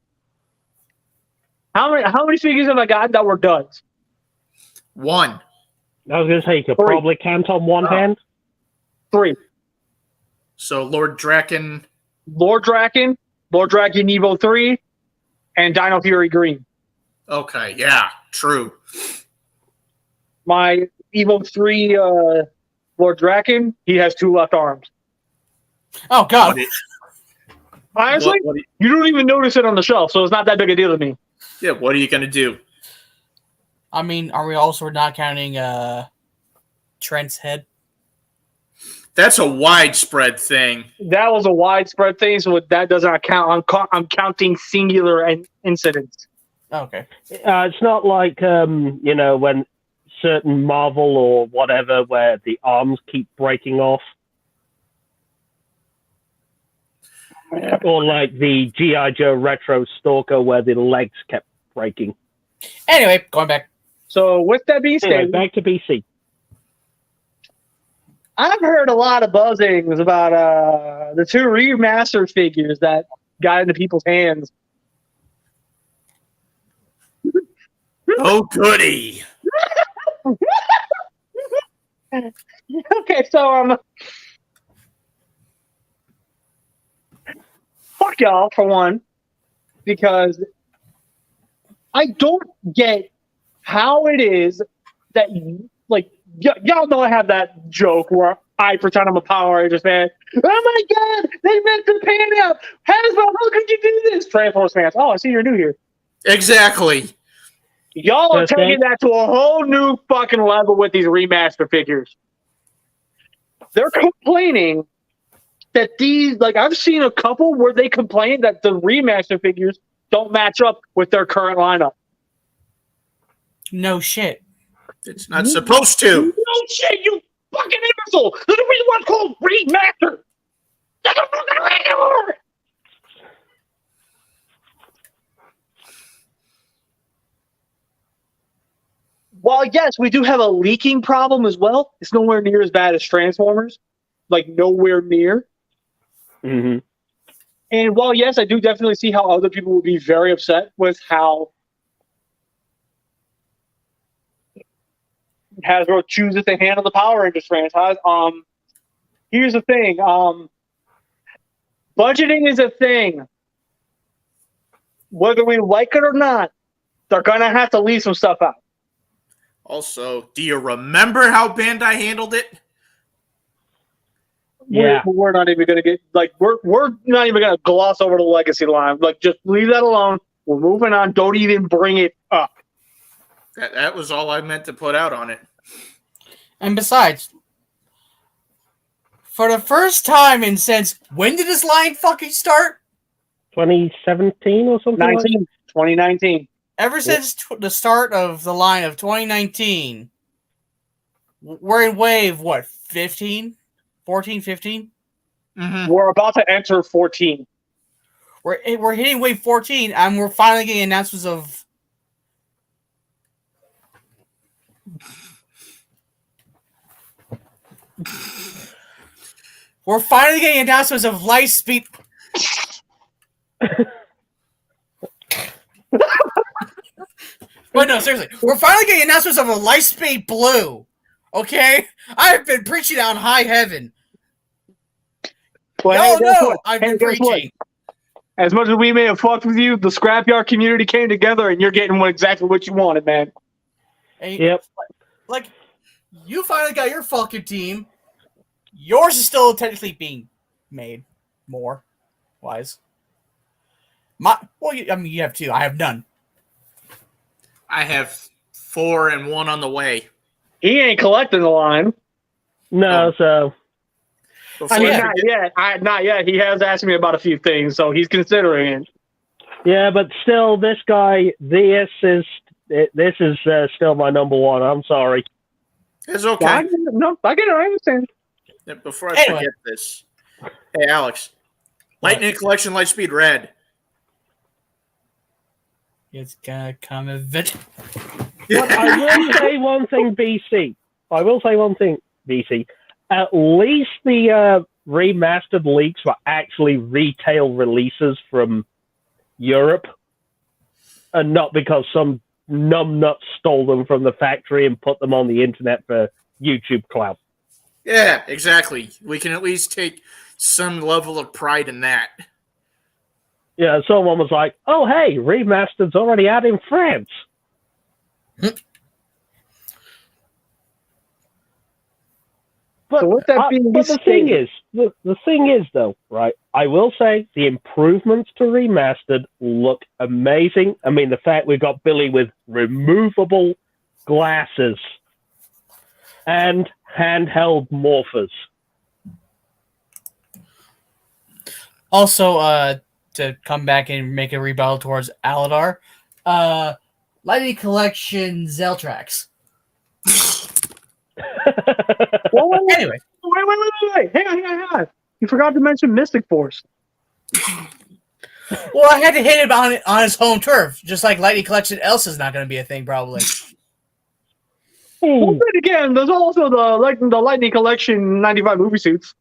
How many figures have I got that were duds? One. I was going to say, you could 3. probably count on one hand. 3. So Lord Draken. Lord Draken Evo 3, and Dino Fury Green. Okay, yeah, true. My Evo 3 Lord Draken, he has 2 left arms. Oh, God. Honestly, you don't even notice it on the shelf, so it's not that big a deal to me. Yeah, what are you going to do? I mean, are we also not counting Trent's head? That's a widespread thing. That was a widespread thing, so that does not count. I'm counting singular incidents. Okay. It's not like, when certain Marvel or whatever, where the arms keep breaking off. Or like the G.I. Joe Retro Stalker, where the legs kept breaking. Anyway, going back. So with that being Anyway, said, back to BC. I've heard a lot of buzzings about the 2 remastered figures that got into people's hands. Oh, goody. Okay, so fuck y'all for one, because I don't get how it is that y'all know I have that joke where I pretend I'm a Power Rangers fan. Oh my god, they meant to pan out. Hasbro, how could you do this? Transformers fans. Oh, I see you're new here. Exactly. Y'all are Okay. taking that to a whole new fucking level with these remaster figures. They're complaining that I've seen a couple where they complain that the remaster figures don't match up with their current lineup. No shit. It's not supposed to. No shit, you fucking imbecile! There's a reason why it's called remaster! That's a fucking remaster! While yes, we do have a leaking problem as well, it's nowhere near as bad as Transformers. Like, nowhere near. Mm-hmm. And while yes, I do definitely see how other people would be very upset with how Hasbro chooses to handle the Power Rangers franchise. Here's the thing. Budgeting is a thing. Whether we like it or not, they're gonna have to leave some stuff out. Also, do you remember how Bandai handled it? Yeah. We're not even gonna get we're not even gonna gloss over the legacy line. Like, just leave that alone. We're moving on. Don't even bring it up. That was all I meant to put out on it. And besides, for the first time in since when did this line fucking start? 2017 or something. 2019. Ever since the start of the line of 2019, we're in wave, what, 15? 14, 15? Mm-hmm. We're about to enter 14. We're hitting wave 14, and we're finally getting announcements of... We're finally getting announcements of light speed... But no, seriously, we're finally getting announcements of a Lightspeed Blue. Okay, I've been preaching on high heaven. Well, hey, guess No, what? I've Hey, been guess what? preaching. As much as we may have fucked with you, the Scrapyard community came together, and you're getting exactly what you wanted, man. And, Yep. like, you finally got your fucking team. Yours is still technically being made more wise. You have two. I have none. I have 4 and 1 on the way. He ain't collecting the line. No, so Before I mean, I not forget- yet. Not yet. He has asked me about a few things, so he's considering it. yeah, but still, this guy, this is still my number one. I'm sorry. It's okay. I get it. I understand. Before I forget this, hey Alex, Lightning Collection Lightspeed Red. It's gonna come eventually. But I will say one thing, BC. At least the remastered leaks were actually retail releases from Europe, and not because some numbnut stole them from the factory and put them on the internet for YouTube clout. Yeah, exactly. We can at least take some level of pride in that. Yeah, someone was like, "Oh, hey, remastered's already out in France." But, So with that being but the stated- thing is, though, right? I will say the improvements to remastered look amazing. I mean, the fact we've got Billy with removable glasses and handheld morphers. Also, to come back and make a rebuttal towards Aladar, Lightning Collection Zeltrax. Anyway, Wait. Hang on. You forgot to mention Mystic Force. well, I had to hit him on his home turf, just like Lightning Collection else is not going to be a thing, probably. Well, then again, there's also the Lightning Collection 95 movie suits.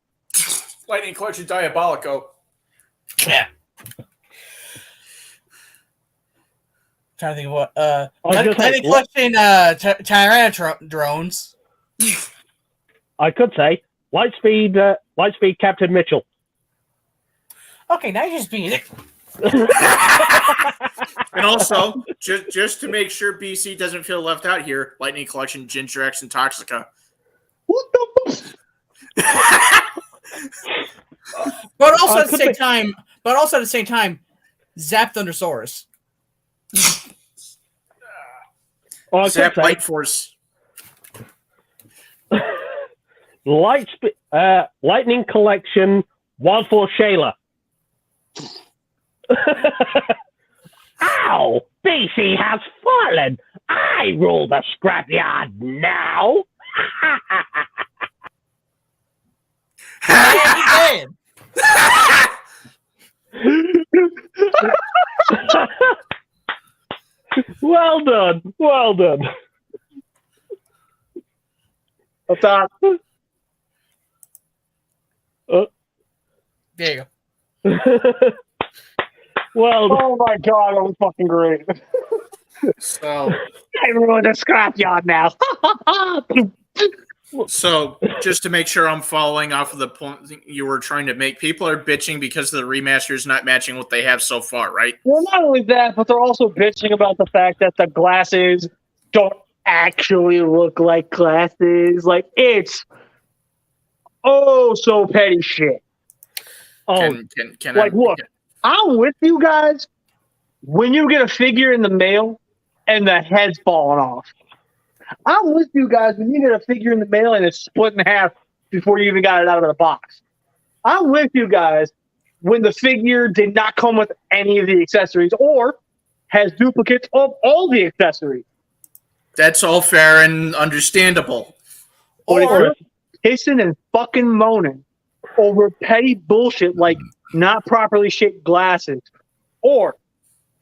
Lightning Collection Diabolico. Yeah. Trying to think of what. I was gonna say, Lightning Collection Tyrannodrones. I could say Lightspeed Captain Mitchell. Okay, now you're just being. And also, just to make sure BC doesn't feel left out here, Lightning Collection Ginger X and Toxica. What the fuck? But also at the same time, Zap Thundersaurus. Or I could Zap say Light Force. Lightning Collection Wild Force Shayla. Ow! BC has fallen. I rule the scrapyard now. Well done. Up top. There you go. Well, Oh my god, that was fucking great. So, I ruined the Scrapyard now. so just to make sure I'm following off of the point you were trying to make, people are bitching because the remaster is not matching what they have so far, right? Well, not only that, but they're also bitching about the fact that the glasses don't actually look like glasses. Like, it's so petty shit. Can Like, look, I'm with you guys when you get a figure in the mail and the head's falling off. I'm with you guys when you get a figure in the mail and it's split in half before you even got it out of the box. I'm with you guys when the figure did not come with any of the accessories or has duplicates of all the accessories. That's all fair and understandable. But if Or you're pissing and fucking moaning over petty bullshit like not properly shaped glasses, or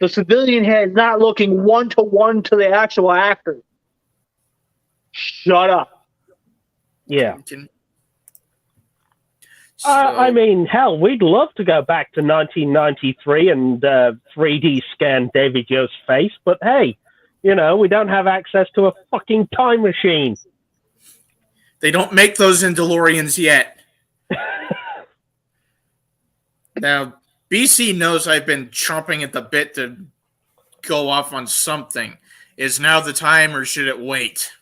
the civilian head not looking one-to-one to the actual actor, shut up. Yeah. So, I mean, hell, we'd love to go back to 1993 and 3D scan David Yo's face, but hey, we don't have access to a fucking time machine. they don't make those in DeLoreans yet. Now, BC knows I've been chomping at the bit to go off on something. Is now the time, or should it wait?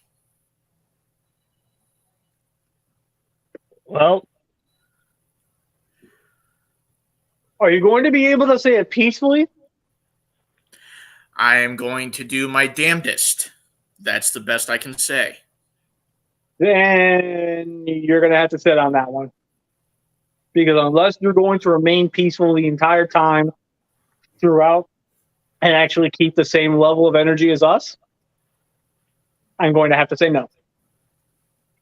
Well, Are you going to be able to say it peacefully? I am going to do my damnedest. That's the best I can say. Then you're going to have to sit on that one. Because unless you're going to remain peaceful the entire time throughout and actually keep the same level of energy as us, I'm going to have to say no.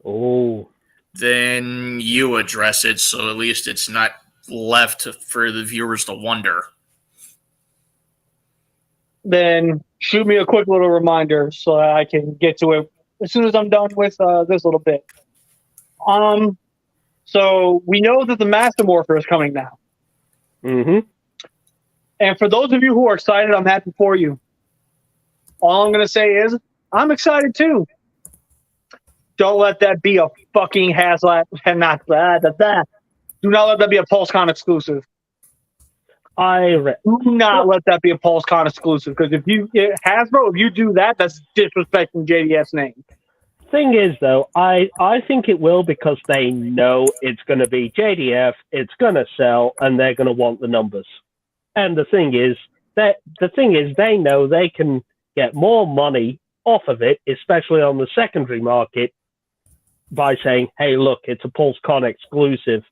oh, Then you address it, so at least it's not left for the viewers to wonder. Then shoot me a quick little reminder so that I can get to it as soon as I'm done with this little bit. So we know that the Master Morpher is coming now. mm-hmm. And for those of you who are excited, I'm happy for you. All I'm going to say is, I'm excited too. Don't let that be a fucking Haslat. Do not let that be a PulseCon exclusive. Do not let that be a PulseCon exclusive. Because Hasbro, if you do that, that's disrespecting JDF's name. Thing is, though, I think it will because they know it's going to be JDF, it's going to sell, and they're going to want the numbers. And the thing is, they know they can get more money off of it, especially on the secondary market, by saying, "Hey, look, it's a PulseCon exclusive."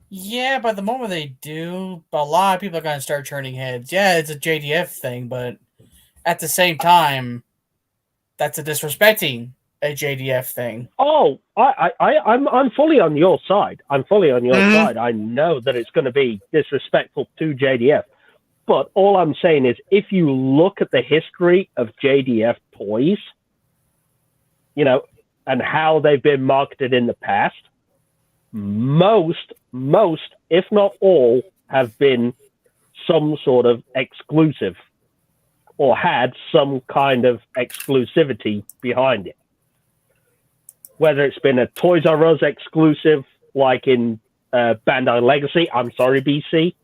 yeah, but the moment they do, a lot of people are going to start turning heads. Yeah, it's a JDF thing, but at the same time, that's a disrespecting a JDF thing. Oh, I'm fully on your side. I'm fully on your side. I know that it's going to be disrespectful to JDF. But all I'm saying is, if you look at the history of JDF toys, and how they've been marketed in the past, most, if not all, have been some sort of exclusive or had some kind of exclusivity behind it. Whether it's been a Toys R Us exclusive, like in Bandai Legacy, I'm sorry, BC.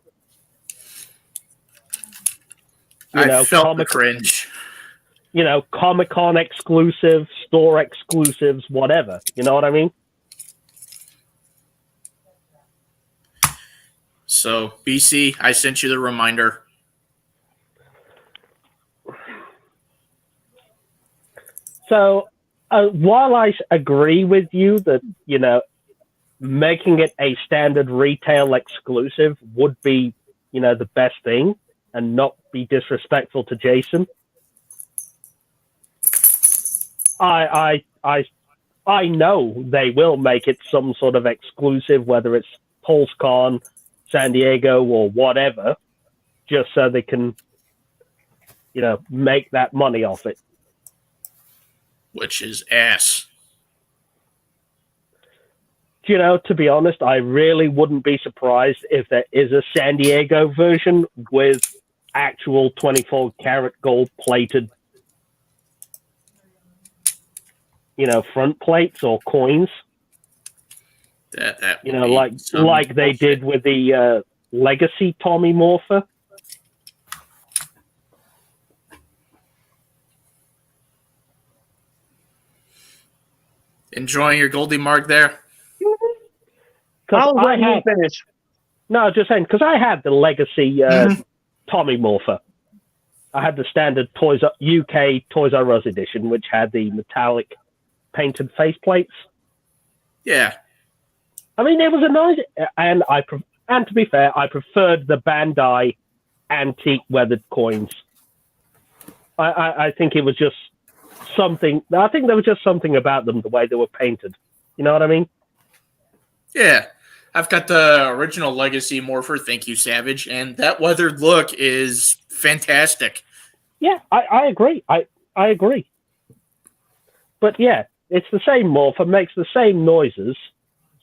I felt the cringe. Comic-Con exclusive, store exclusives, whatever. You know what I mean? So, BC, I sent you the reminder. So, while I agree with you that, making it a standard retail exclusive would be, the best thing and not be disrespectful to Jason, I know they will make it some sort of exclusive, whether it's PulseCon, San Diego, or whatever, just so they can, make that money off it. Which is ass. To be honest, I really wouldn't be surprised if there is a San Diego version with actual 24-karat gold-plated, front plates or coins. That like they did with the Legacy Tommy Morpher. Enjoying your Goldie Mark there? I'll let you finish. No, just saying, because I had the Legacy Tommy Morpher. I had the standard UK Toys R Us edition, which had the metallic painted faceplates. Yeah. I mean, it was a nice, and to be fair, I preferred the Bandai antique weathered coins. I think it was just something. I think there was just something about them, the way they were painted. You know what I mean? Yeah. I've got the original Legacy Morpher, thank you, Savage, and that weathered look is fantastic. Yeah, I agree. I agree. But yeah, it's the same Morpher, makes the same noises,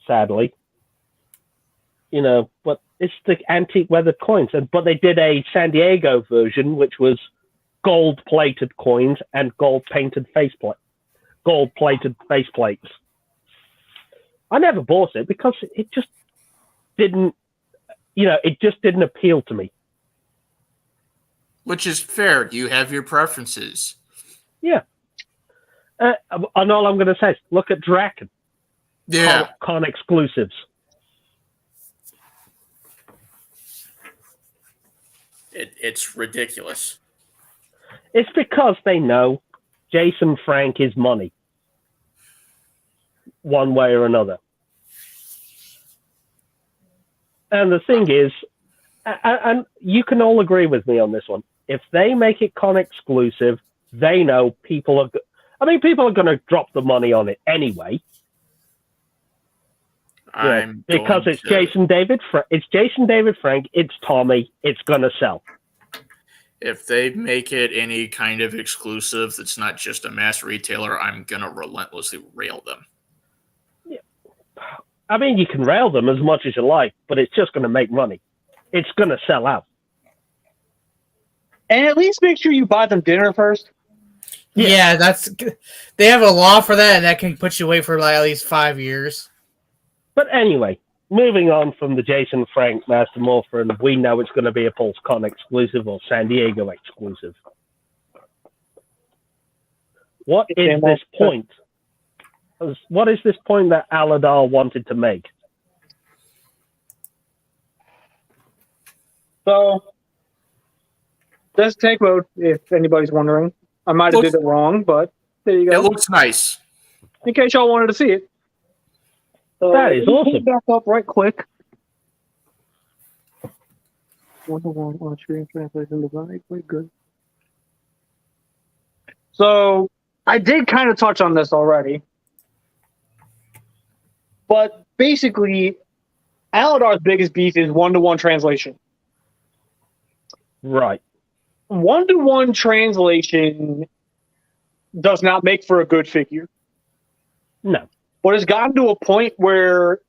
sadly. You know, but it's the antique weathered coins. But they did a San Diego version, which was gold-plated coins and gold-plated faceplates. I never bought it because it just didn't, it just didn't appeal to me. Which is fair. You have your preferences. Yeah. And all I'm going to say is look at Draken. Yeah. Con exclusives. It's ridiculous. It's because they know Jason Frank is money. One way or another. And the thing is, and you can all agree with me on this one, if they make it con exclusive, they know people are going to drop the money on it anyway. Because it's Jason David Frank, it's Tommy, it's going to sell. If they make it any kind of exclusive that's not just a mass retailer, I'm going to relentlessly rail them. Yeah. I mean, you can rail them as much as you like, but it's just going to make money. It's going to sell out. And at least make sure you buy them dinner first. Yeah, they have a law for that, and that can put you away for like at least 5 years. But anyway, moving on from the Jason Frank Master Morpher, and we know it's going to be a PulseCon exclusive or San Diego exclusive. What is this point? What is this point that Aladar wanted to make? So, this tank mode, if anybody's wondering. I might have did it wrong, but there you go. It looks nice. In case y'all wanted to see it. That is awesome. Back up right quick. One on screen translation design. Quite good. So I did kind of touch on this already, but basically, Aladar's biggest beef is one-to-one translation. Right. One-to-one translation does not make for a good figure. No. But it's gotten to a point where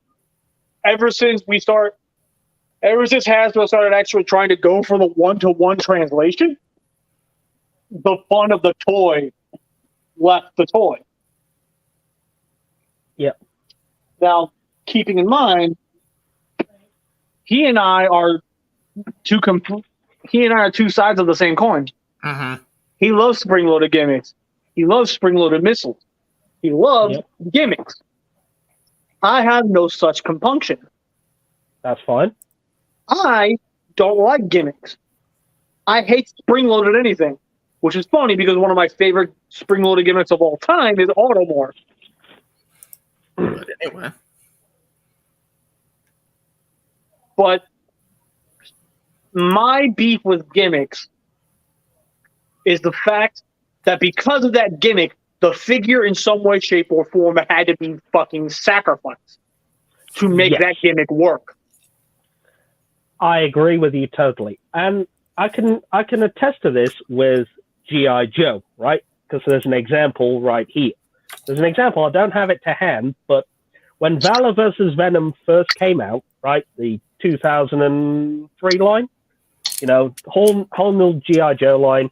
ever since Hasbro started actually trying to go for the one-to-one translation, the fun of the toy left the toy. Yep. Now, keeping in mind, he and I are two sides of the same coin. Mm-hmm. He loves spring-loaded gimmicks. He loves spring-loaded missiles. He loves gimmicks. I have no such compunction. That's fine. I don't like gimmicks. I hate spring-loaded anything, which is funny because one of my favorite spring-loaded gimmicks of all time is Automorph. But anyway. But my beef with gimmicks is the fact that because of that gimmick, the figure in some way, shape, or form had to be fucking sacrificed to make that gimmick work. I agree with you totally. And I can attest to this with G.I. Joe, right? Because there's an example right here. There's an example, I don't have it to hand, but when Valor vs. Venom first came out, right, the 2003 line, whole new G.I. Joe line,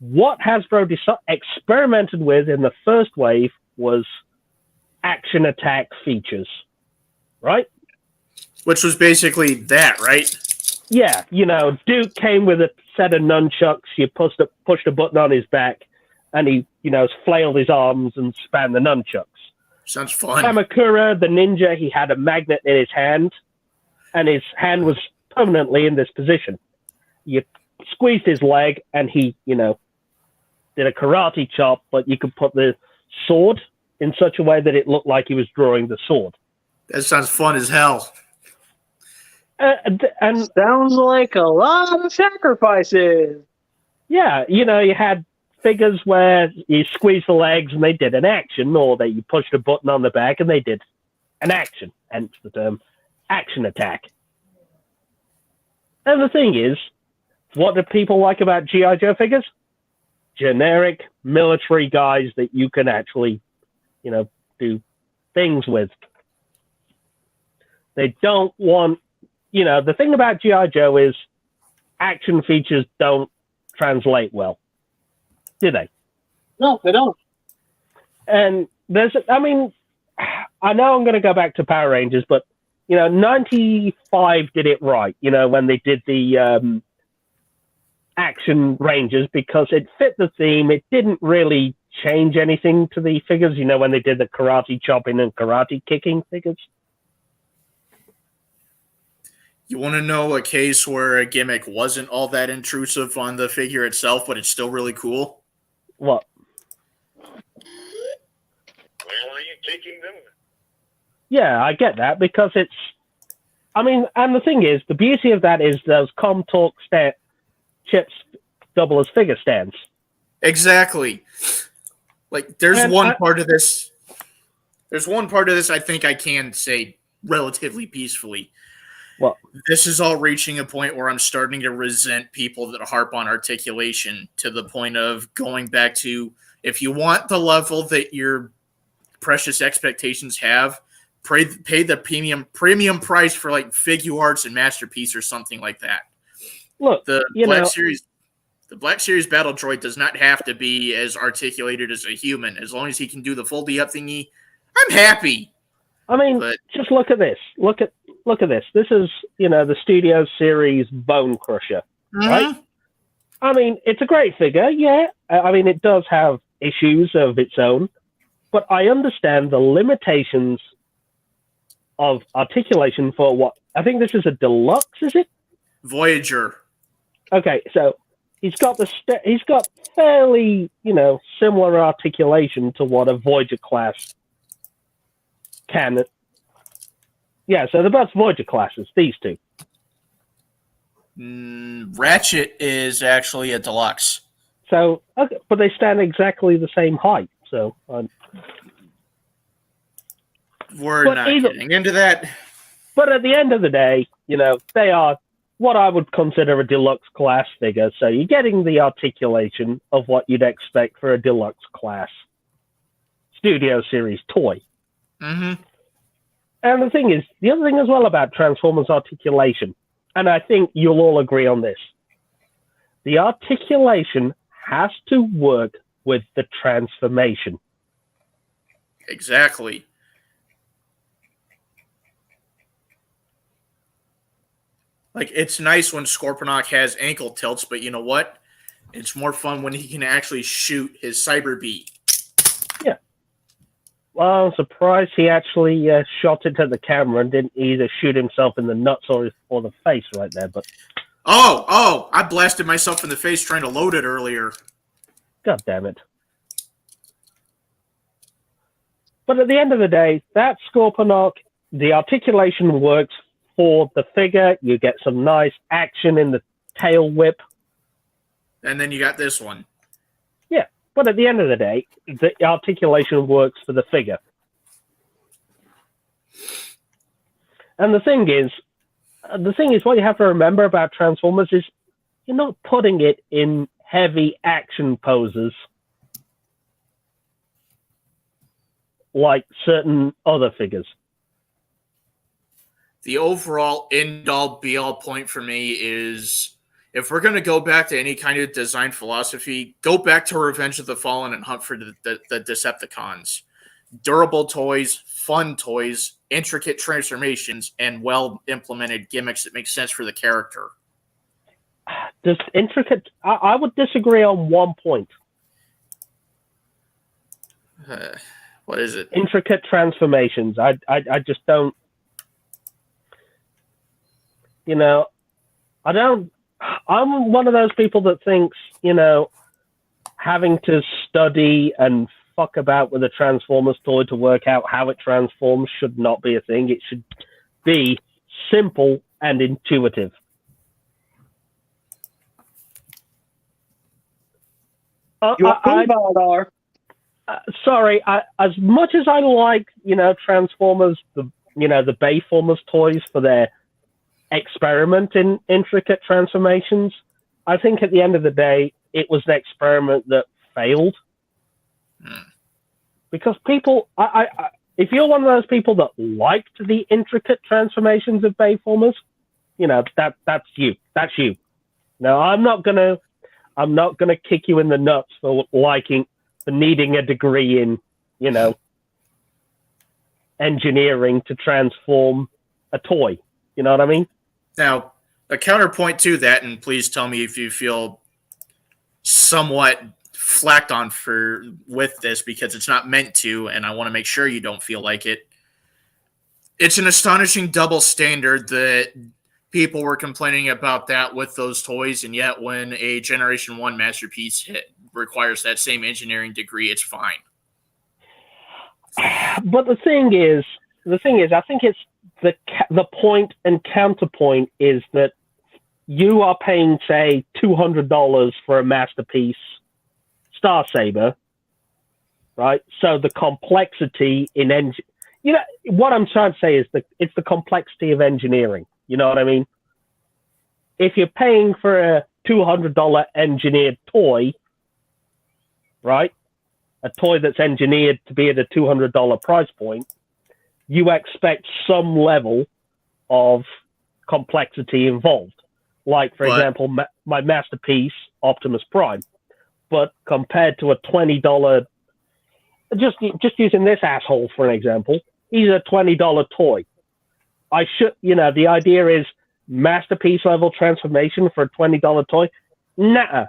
what Hasbro experimented with in the first wave was action attack features, right? Which was basically that, right? Yeah, Duke came with a set of nunchucks. You pushed a button on his back, and he, flailed his arms and span the nunchucks. Sounds fun. Kamakura, the ninja, he had a magnet in his hand, and his hand was permanently in this position. You squeezed his leg and he, did a karate chop, but you could put the sword in such a way that it looked like he was drawing the sword. That sounds fun as hell. And sounds like a lot of sacrifices. Yeah, you had figures where you squeeze the legs and they did an action, or that you pushed a button on the back and they did an action, hence the term action attack. And the thing is, what do people like about G.I. Joe figures? Generic military guys that you can actually, do things with. They don't want, the thing about G.I. Joe is action features don't translate well. Do they? No, they don't. And I know I'm going to go back to Power Rangers, but, 95 did it right, when they did the Action Rangers, because it fit the theme. It didn't really change anything to the figures, when they did the karate chopping and karate kicking figures. You want to know a case where a gimmick wasn't all that intrusive on the figure itself, but it's still really cool? What? Where are you taking them? Yeah, I get that, because it's... and the thing is, the beauty of that is those ComTalk chips double as figure stands. Exactly. Like, there's one part of this I think I can say relatively peacefully. What? This is all reaching a point where I'm starting to resent people that harp on articulation, to the point of going back to, if you want the level that your precious expectations have, pay the premium price for like Figuarts and Masterpiece or something like that. Look, the Black Series Battle Droid does not have to be as articulated as a human. As long as he can do the foldy up thingy, I'm happy. Just look at this. Look at this. This is, the Studio Series Bone Crusher, right? It's a great figure, yeah. It does have issues of its own, but I understand the limitations of articulation for what I think this is a deluxe, is it? Voyager. Okay, so he's got fairly, similar articulation to what a Voyager class can. Yeah, so they're both Voyager classes, these two. Ratchet is actually a deluxe. So, okay, but they stand exactly the same height, so... We're not getting into that. But at the end of the day, they are what I would consider a deluxe class figure. So you're getting the articulation of what you'd expect for a deluxe class Studio Series toy. Mm-hmm. And the thing is, the other thing as well about Transformers articulation, and I think you'll all agree on this, the articulation has to work with the transformation. Exactly. Like, it's nice when Scorponok has ankle tilts, but you know what? It's more fun when he can actually shoot his Cyber Beat. Yeah. Well, I'm surprised he actually shot into the camera and didn't either shoot himself in the nuts or the face right there. But Oh! I blasted myself in the face trying to load it earlier. God damn it. But at the end of the day, that Scorponok, the articulation works for the figure. You get some nice action in the tail whip. And then you got this one. Yeah, but at the end of the day, the articulation works for the figure. And the thing is, what you have to remember about Transformers is you're not putting it in heavy action poses like certain other figures. The overall end-all, be-all point for me is, if we're going to go back to any kind of design philosophy, go back to Revenge of the Fallen and Hunt for the Decepticons. Durable toys, fun toys, intricate transformations, and well-implemented gimmicks that make sense for the character. I would disagree on one point. What is it? Intricate transformations. I just don't... I'm one of those people that thinks, having to study and fuck about with a Transformers toy to work out how it transforms should not be a thing. It should be simple and intuitive. Sorry, as much as I like, Transformers, the Bayformers toys for their experiment in intricate transformations, I think at the end of the day, it was an experiment that failed. Because people, if you're one of those people that liked the intricate transformations of Bayformers, that's you. That's you. No, I'm not gonna kick you in the nuts for needing a degree in, engineering to transform a toy. You know what I mean? Now, a counterpoint to that, and please tell me if you feel somewhat flacked on with this, because it's not meant to, and I want to make sure you don't feel like it. It's an astonishing double standard that people were complaining about that with those toys, and yet when a Generation 1 masterpiece requires that same engineering degree, it's fine. But the thing is, I think it's the point and counterpoint is that you are paying, say, $200 for a masterpiece Star Saber, right? So the complexity in what I'm trying to say is it's the complexity of engineering. You know what I mean? If you're paying for a $200 engineered toy, right? A toy that's engineered to be at a $200 price point, you expect some level of complexity involved. Like, for example, my masterpiece, Optimus Prime. But compared to a $20, just using this asshole for an example, he's a $20 toy. The idea is masterpiece level transformation for a $20 toy. Nah.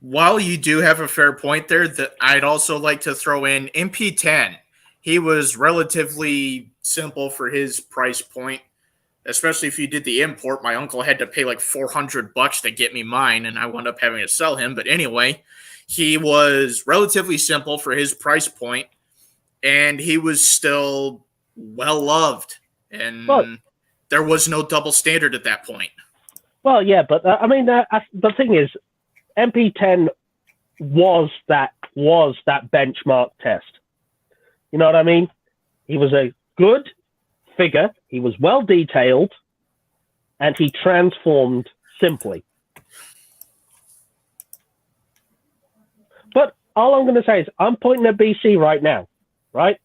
While you do have a fair point there, that I'd also like to throw in MP10. He was relatively simple for his price point, especially if you did the import. My uncle had to pay like $400 to get me mine, and I wound up having to sell him. But anyway, he was relatively simple for his price point, and he was still well loved, and there was no double standard at that point. Well, yeah, but the thing is, MP10 was that benchmark test. You know what I mean? He was a good figure. He was well detailed, and he transformed simply. But all I'm going to say is I'm pointing at BC right now, right?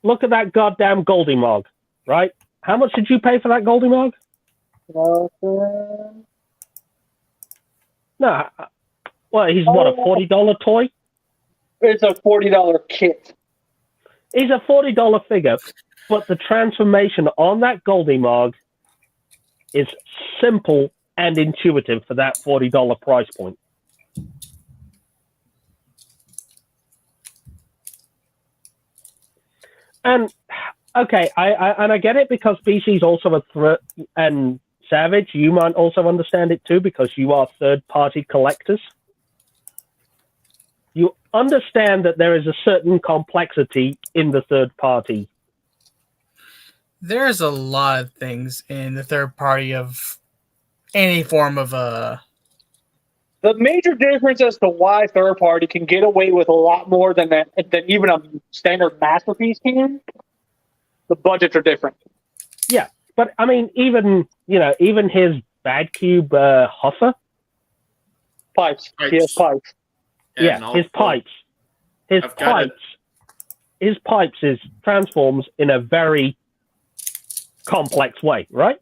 Look at that goddamn Goldie-Mog, right? How much did you pay for that Goldie-Mog? No, well, he's what, a $40 toy? It's a $40 kit. He's a $40 figure, but the transformation on that Goldie-Mog is simple and intuitive for that $40 price point. And okay, I get it because BC's also a threat, and Savage, you might also understand it too because you are third-party collectors. You understand that there is a certain complexity in the third party. There's a lot of things in the third party of any form of The major difference as to why third party can get away with a lot more than even a standard masterpiece can, the budgets are different. Yeah, but I mean, even his Bad Cube Huffer. Pipes. He has pipes. Yeah, his pipes. His pipes transforms in a very complex way, right?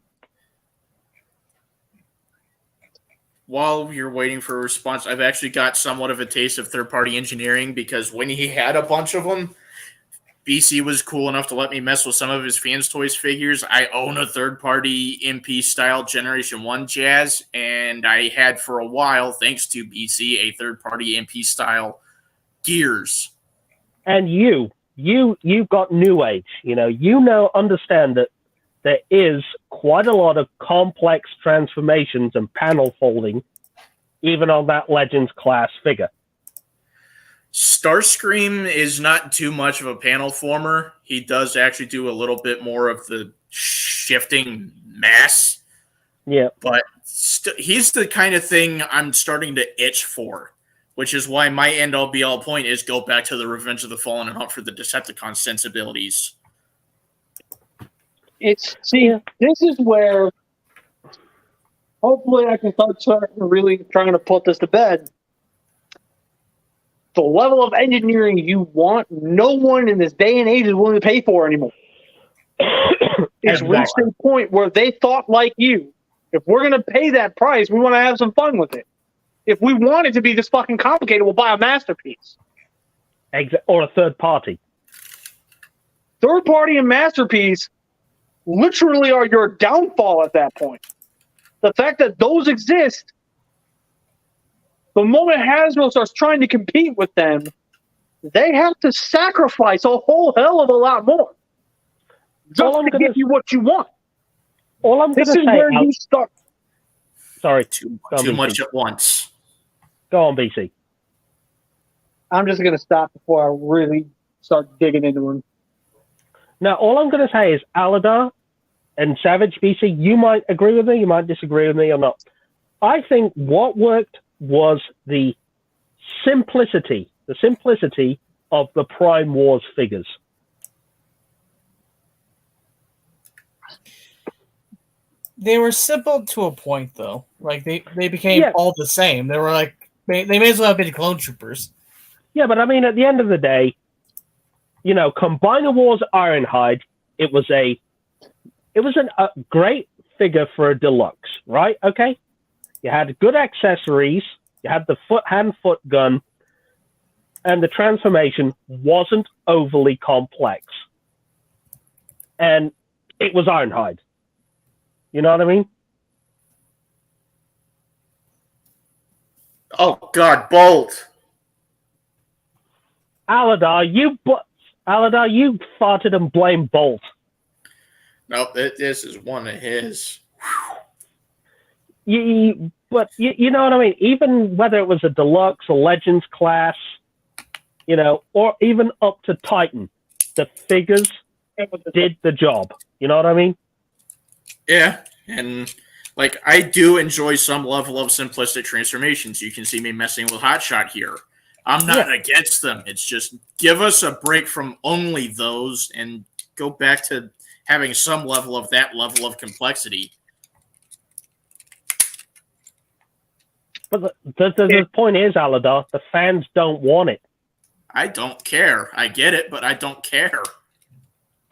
While you're waiting for a response, I've actually got somewhat of a taste of third-party engineering because when he had a bunch of them, BC was cool enough to let me mess with some of his Fans Toys figures. I own a third-party MP-style Generation 1 Jazz, and I had for a while, thanks to BC, a third-party MP-style Gears. And you got New Age. Understand that there is quite a lot of complex transformations and panel folding, even on that Legends class figure. Starscream is not too much of a panel former. He does actually do a little bit more of the shifting mass. Yeah. But he's the kind of thing I'm starting to itch for, which is why my end-all be-all point is go back to the Revenge of the Fallen and hunt for the Decepticon sensibilities. This is where hopefully I can start really trying to put this to bed. The level of engineering you want, no one in this day and age is willing to pay for anymore. It's reached a point where they thought like you. If we're going to pay that price, we want to have some fun with it. If we want it to be this fucking complicated, we'll buy a masterpiece. Or a third party. Third party and masterpiece literally are your downfall at that point. The fact that those exist, the moment Hasbro starts trying to compete with them, they have to sacrifice a whole hell of a lot more just to give you what you want. All I'm going to say, this is where you start. Sorry, too much at once. Go on, BC. I'm just going to stop before I really start digging into them. Now, all I'm going to say is Aladar and Savage BC, you might agree with me, you might disagree with me or not. I think what worked was the simplicity of the Prime Wars figures. They were simple to a point, though. Like, they became all the same. They were like, they may as well have been clone troopers. Yeah, but I mean, at the end of the day, you know, Combiner Wars Ironhide, it was a great figure for a deluxe, right? Okay? You had good accessories, you had the hand-foot gun, and the transformation wasn't overly complex. And it was Ironhide. You know what I mean? Oh, God, Bolt. Aladar, you farted and blamed Bolt. Nope, this is one of his. But you know what I mean? Even whether it was a deluxe, a Legends class, you know, or even up to Titan, the figures did the job. You know what I mean? Yeah, and like I do enjoy some level of simplistic transformations. You can see me messing with Hotshot here. I'm not against them. It's just give us a break from only those and go back to having some level of that level of complexity. But the point is, Aladar, the fans don't want it. I don't care. I get it, but I don't care.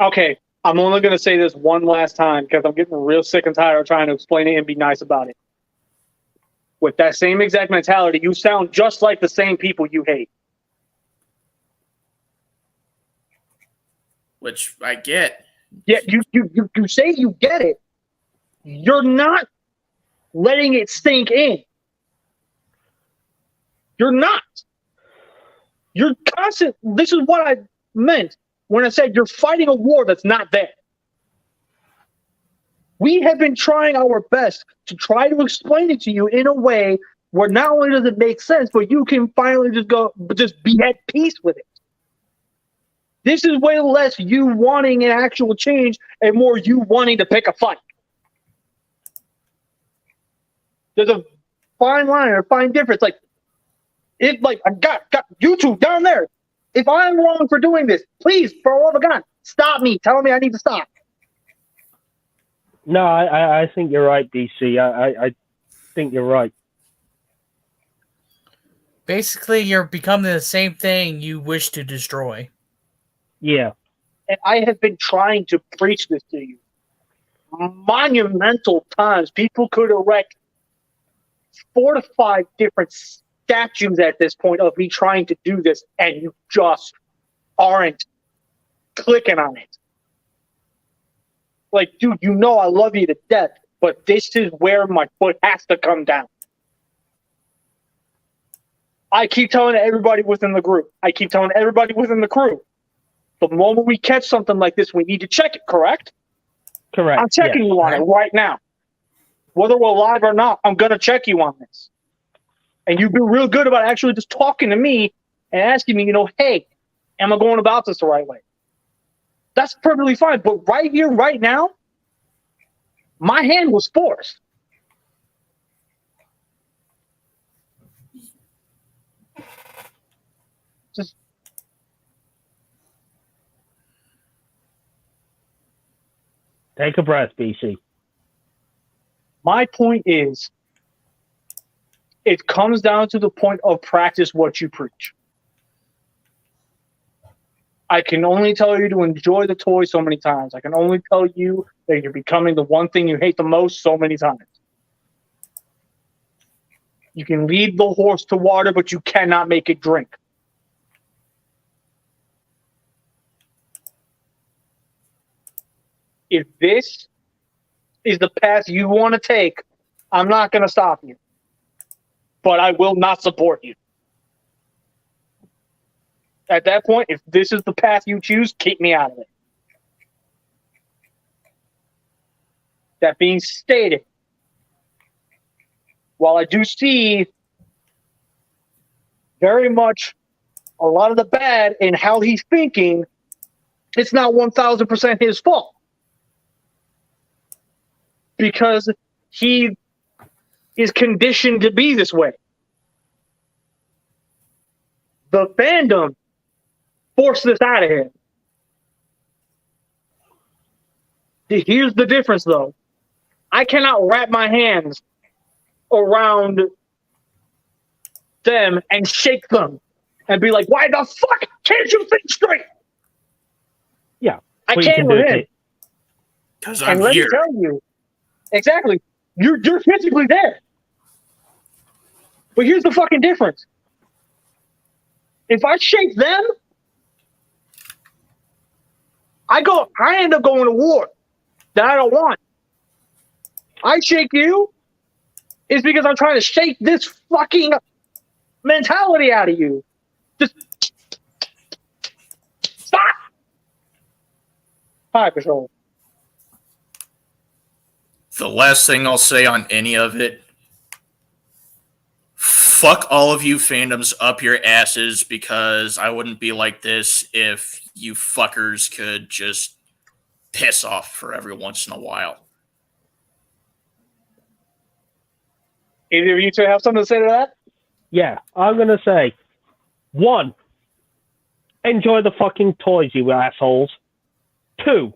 Okay, I'm only going to say this one last time because I'm getting real sick and tired of trying to explain it and be nice about it. With that same exact mentality, you sound just like the same people you hate. Which I get. Yeah, you say you get it. You're not letting it sink in. You're not. You're constant. This is what I meant when I said you're fighting a war that's not there. We have been trying our best to try to explain it to you in a way where not only does it make sense, but you can finally just be at peace with it. This is way less you wanting an actual change and more you wanting to pick a fight. There's a fine line or a fine difference. I got you two down there. If I'm wrong for doing this, please, for all the God, stop me. Tell me I need to stop. No, I think you're right, DC. I think you're right. Basically, you're becoming the same thing you wish to destroy. Yeah. And I have been trying to preach this to you. Monumental times. People could erect 4 to 5 different statues at this point of me trying to do this, and you just aren't clicking on it. Like, dude, you know I love you to death, but this is where my foot has to come down. I keep telling everybody within the group. I keep telling everybody within the crew. The moment we catch something like this, we need to check it, correct? Correct. I'm checking you on it right now. Whether we're live or not, I'm going to check you on this. And you've been real good about actually just talking to me and asking me, hey, am I going about this the right way? That's perfectly fine. But right here, right now, my hand was forced. Just take a breath, BC. my point is, it comes down to the point of practice what you preach. I can only tell you to enjoy the toy so many times. I can only tell you that you're becoming the one thing you hate the most so many times. You can lead the horse to water, but you cannot make it drink. If this is the path you want to take, I'm not going to stop you. But I will not support you. At that point, if this is the path you choose, keep me out of it. That being stated, while I do see very much a lot of the bad in how he's thinking, it's not 1,000% his fault. Because he is conditioned to be this way. The fandom forced this out of him. Here's the difference, though. I cannot wrap my hands around them and shake them and be like, why the fuck can't you think straight? Yeah. I can't with him. Because And I'm let here. me tell you, exactly, you're physically there. But here's the fucking difference. If I shake them, I end up going to war that I don't want. I shake you is because I'm trying to shake this fucking mentality out of you. Just stop. Hi, Patrol. The last thing I'll say on any of it, fuck all of you fandoms up your asses, because I wouldn't be like this if you fuckers could just piss off for every once in a while. Either of you two have something to say to that? Yeah, I'm going to say, 1, enjoy the fucking toys, you assholes. 2,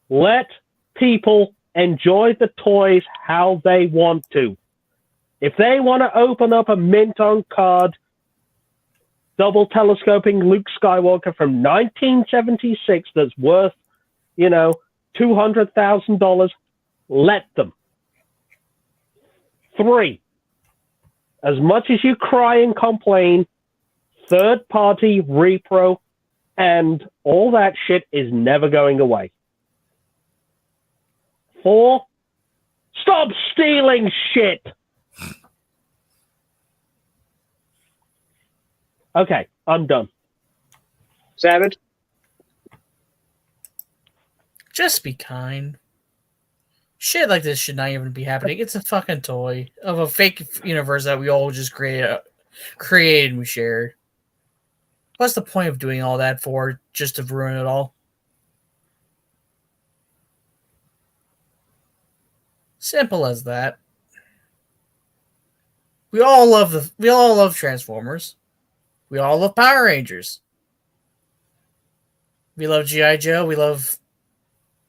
let people enjoy the toys how they want to. If they want to open up a mint-on card, double telescoping Luke Skywalker from 1976 that's worth, $200,000, let them. 3, as much as you cry and complain, third-party repro and all that shit is never going away. 4, stop stealing shit. Okay, I'm done. Savage? Just be kind. Shit like this should not even be happening. It's a fucking toy of a fake universe that we all just created and we shared. What's the point of doing all that for? Just to ruin it all? Simple as that. We all love Transformers. We all love Power Rangers. We love G.I. Joe. We love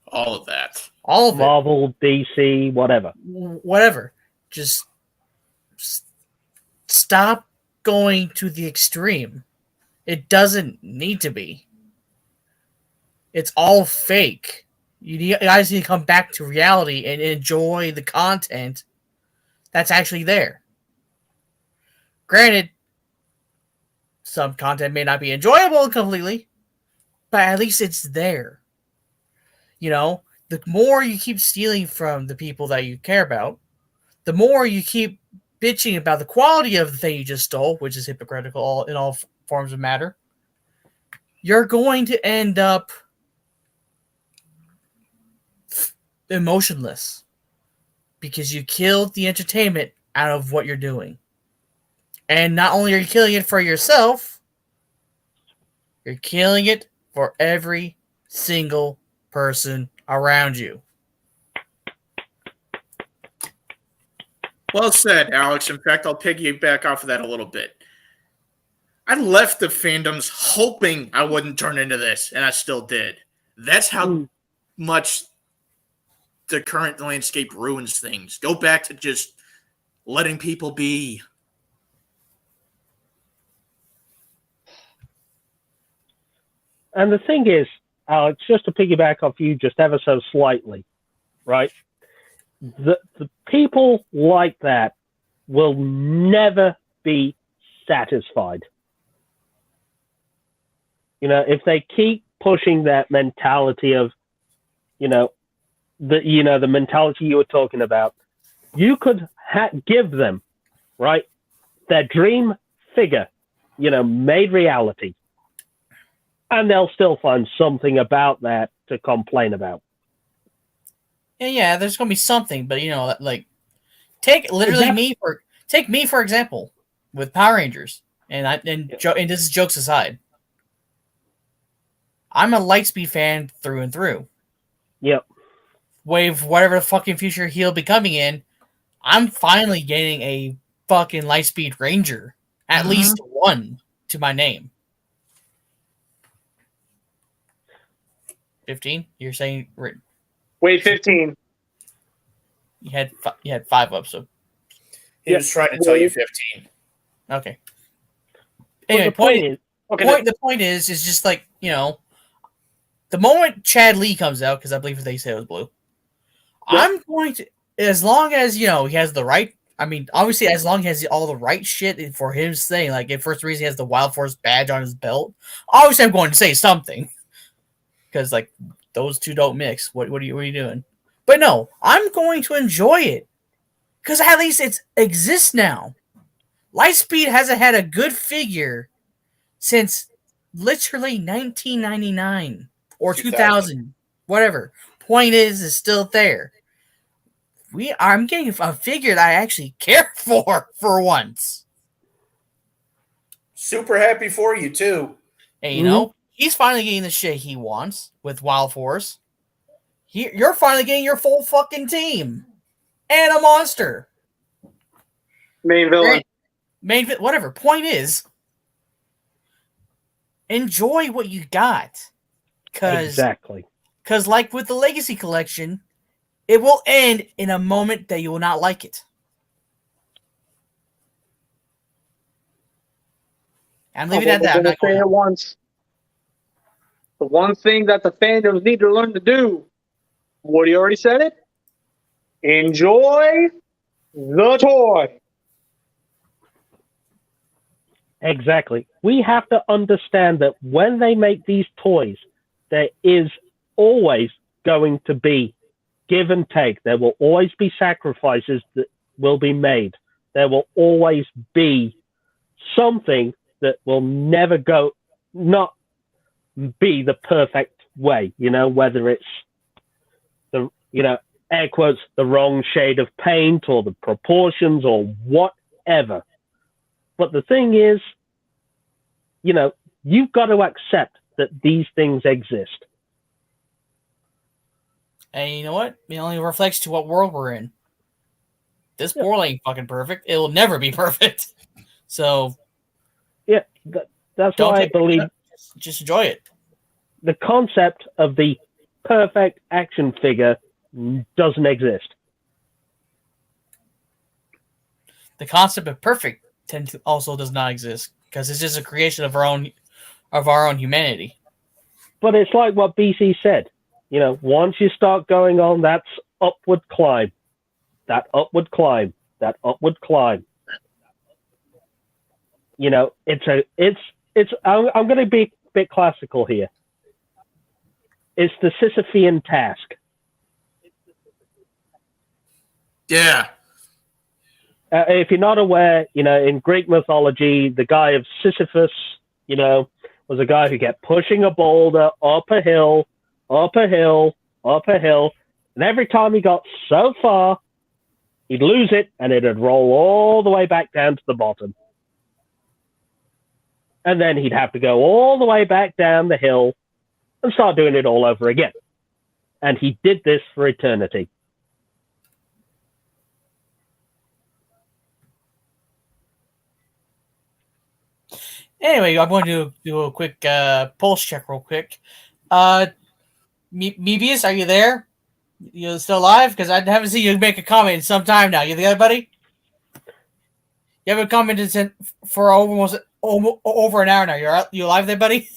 All of that. all of it. Marvel, DC, whatever. Whatever. Just stop going to the extreme. It doesn't need to be. It's all fake. You guys need to come back to reality and enjoy the content that's actually there. Granted, some content may not be enjoyable completely, but at least it's there. The more you keep stealing from the people that you care about, the more you keep bitching about the quality of the thing you just stole, which is hypocritical in all forms of matter, you're going to end up emotionless because you killed the entertainment out of what you're doing. And not only are you killing it for yourself, you're killing it for every single person around you. Well said, Alex. In fact, I'll piggyback off of that a little bit. I left the fandoms hoping I wouldn't turn into this, and I still did. That's how much the current landscape ruins things. Go back to just letting people be. And the thing is, Alex, just to piggyback off you just ever so slightly, right? The people like that will never be satisfied. You know, if they keep pushing that mentality of, the mentality you were talking about, you could give them, right, their dream figure, made reality, and they'll still find something about that to complain about. Yeah, there's gonna be something, but take literally me for example with Power Rangers, and this is jokes aside. I'm a Lightspeed fan through and through. Yep. With whatever fucking future he'll be coming in, I'm finally getting a fucking Lightspeed Ranger, at least one to my name. 15? You're saying? Wait, 15. You had 5 up, so He was trying to tell you 15. okay. Anyway, the point is just like, the moment Chad Lee comes out, because I believe they say it was blue, I'm going to, as long as, he has the right, obviously, as long as he has all the right shit for his thing, like, if for some reason he has the Wild Force badge on his belt, obviously I'm going to say something. Because, like, those two don't mix. What are you doing? But no, I'm going to enjoy it. Because at least it exists now. Lightspeed hasn't had a good figure since literally 1999 or 2000, whatever. Point is, it's still there. I'm getting a figure that I actually care for once. Super happy for you, too. And, he's finally getting the shit he wants with Wild Force. You're finally getting your full fucking team. And a monster. Main villain. Whatever. Point is, enjoy what you got. Exactly. Because like with the Legacy Collection, it will end in a moment that you will not like it. I'm leaving it at that. I'm going to say it once. The one thing that the fandoms need to learn to do, Woody already said it, enjoy the toy. Exactly. We have to understand that when they make these toys, there is always going to be give and take. There will always be sacrifices that will be made. There will always be something that will never not be the perfect way, whether it's the, air quotes, the wrong shade of paint or the proportions or whatever. But the thing is, you've got to accept that these things exist. And you know what? It only reflects to what world we're in. This world ain't fucking perfect. It will never be perfect. So, yeah, that's why I believe just enjoy it. The concept of the perfect action figure doesn't exist. The concept of perfect also does not exist because it's just a creation of our own humanity. But it's like what BC said. Once you start going on that upward climb, that upward climb, that upward climb. I'm going to be a bit classical here. It's the Sisyphean task. Yeah. If you're not aware, in Greek mythology, the guy of Sisyphus, was a guy who kept pushing a boulder up a hill, up a hill, up a hill, And every time he got so far, he'd lose it, and it'd roll all the way back down to the bottom. And then he'd have to go all the way back down the hill and start doing it all over again. And he did this for eternity. Anyway, I'm going to do a quick pulse check real quick. Mebius, are you there? You still alive? Because I haven't seen you make a comment in some time now. You there, buddy? You haven't commented for almost over an hour now. You alive there, buddy?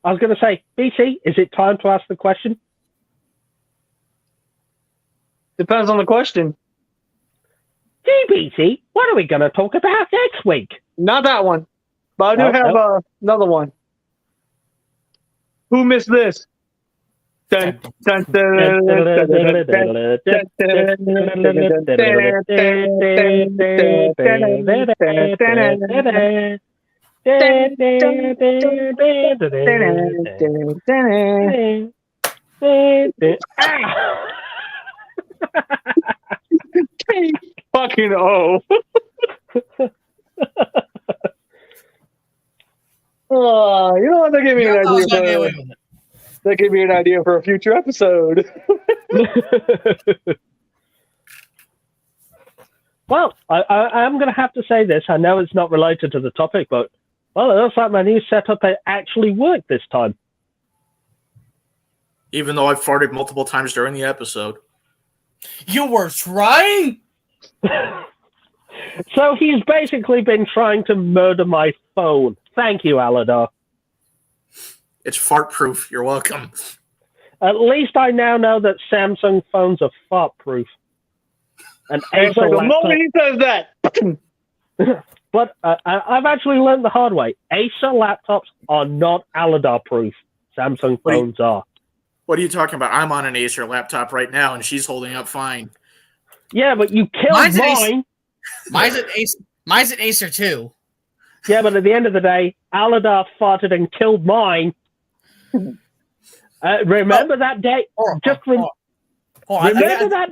I was going to say, BC, is it time to ask the question? Depends on the question. Gee, BC, what are we going to talk about next week? Not that one. But I do have another one. Who missed this? Dun, dun, dun, dun, dun, fucking oh. You know what? That gave me an idea. That gave me an idea for a future episode. Well, I'm going to have to say this. I know it's not related to the topic, but well, it looks like my new setup actually worked this time. Even though I farted multiple times during the episode. You were trying? So he's basically been trying to murder my phone. Thank you, Aladar. It's fart proof. You're welcome. At least I now know that Samsung phones are fart proof. And The moment he says that. But I've actually learned the hard way. Acer laptops are not Aladar proof. Samsung phones are. What are you talking about? I'm on an Acer laptop right now, and she's holding up fine. Yeah, but you killed mine. Mine's an Acer too. Yeah, but at the end of the day, Aladar farted and killed mine. Remember that day? Remember that.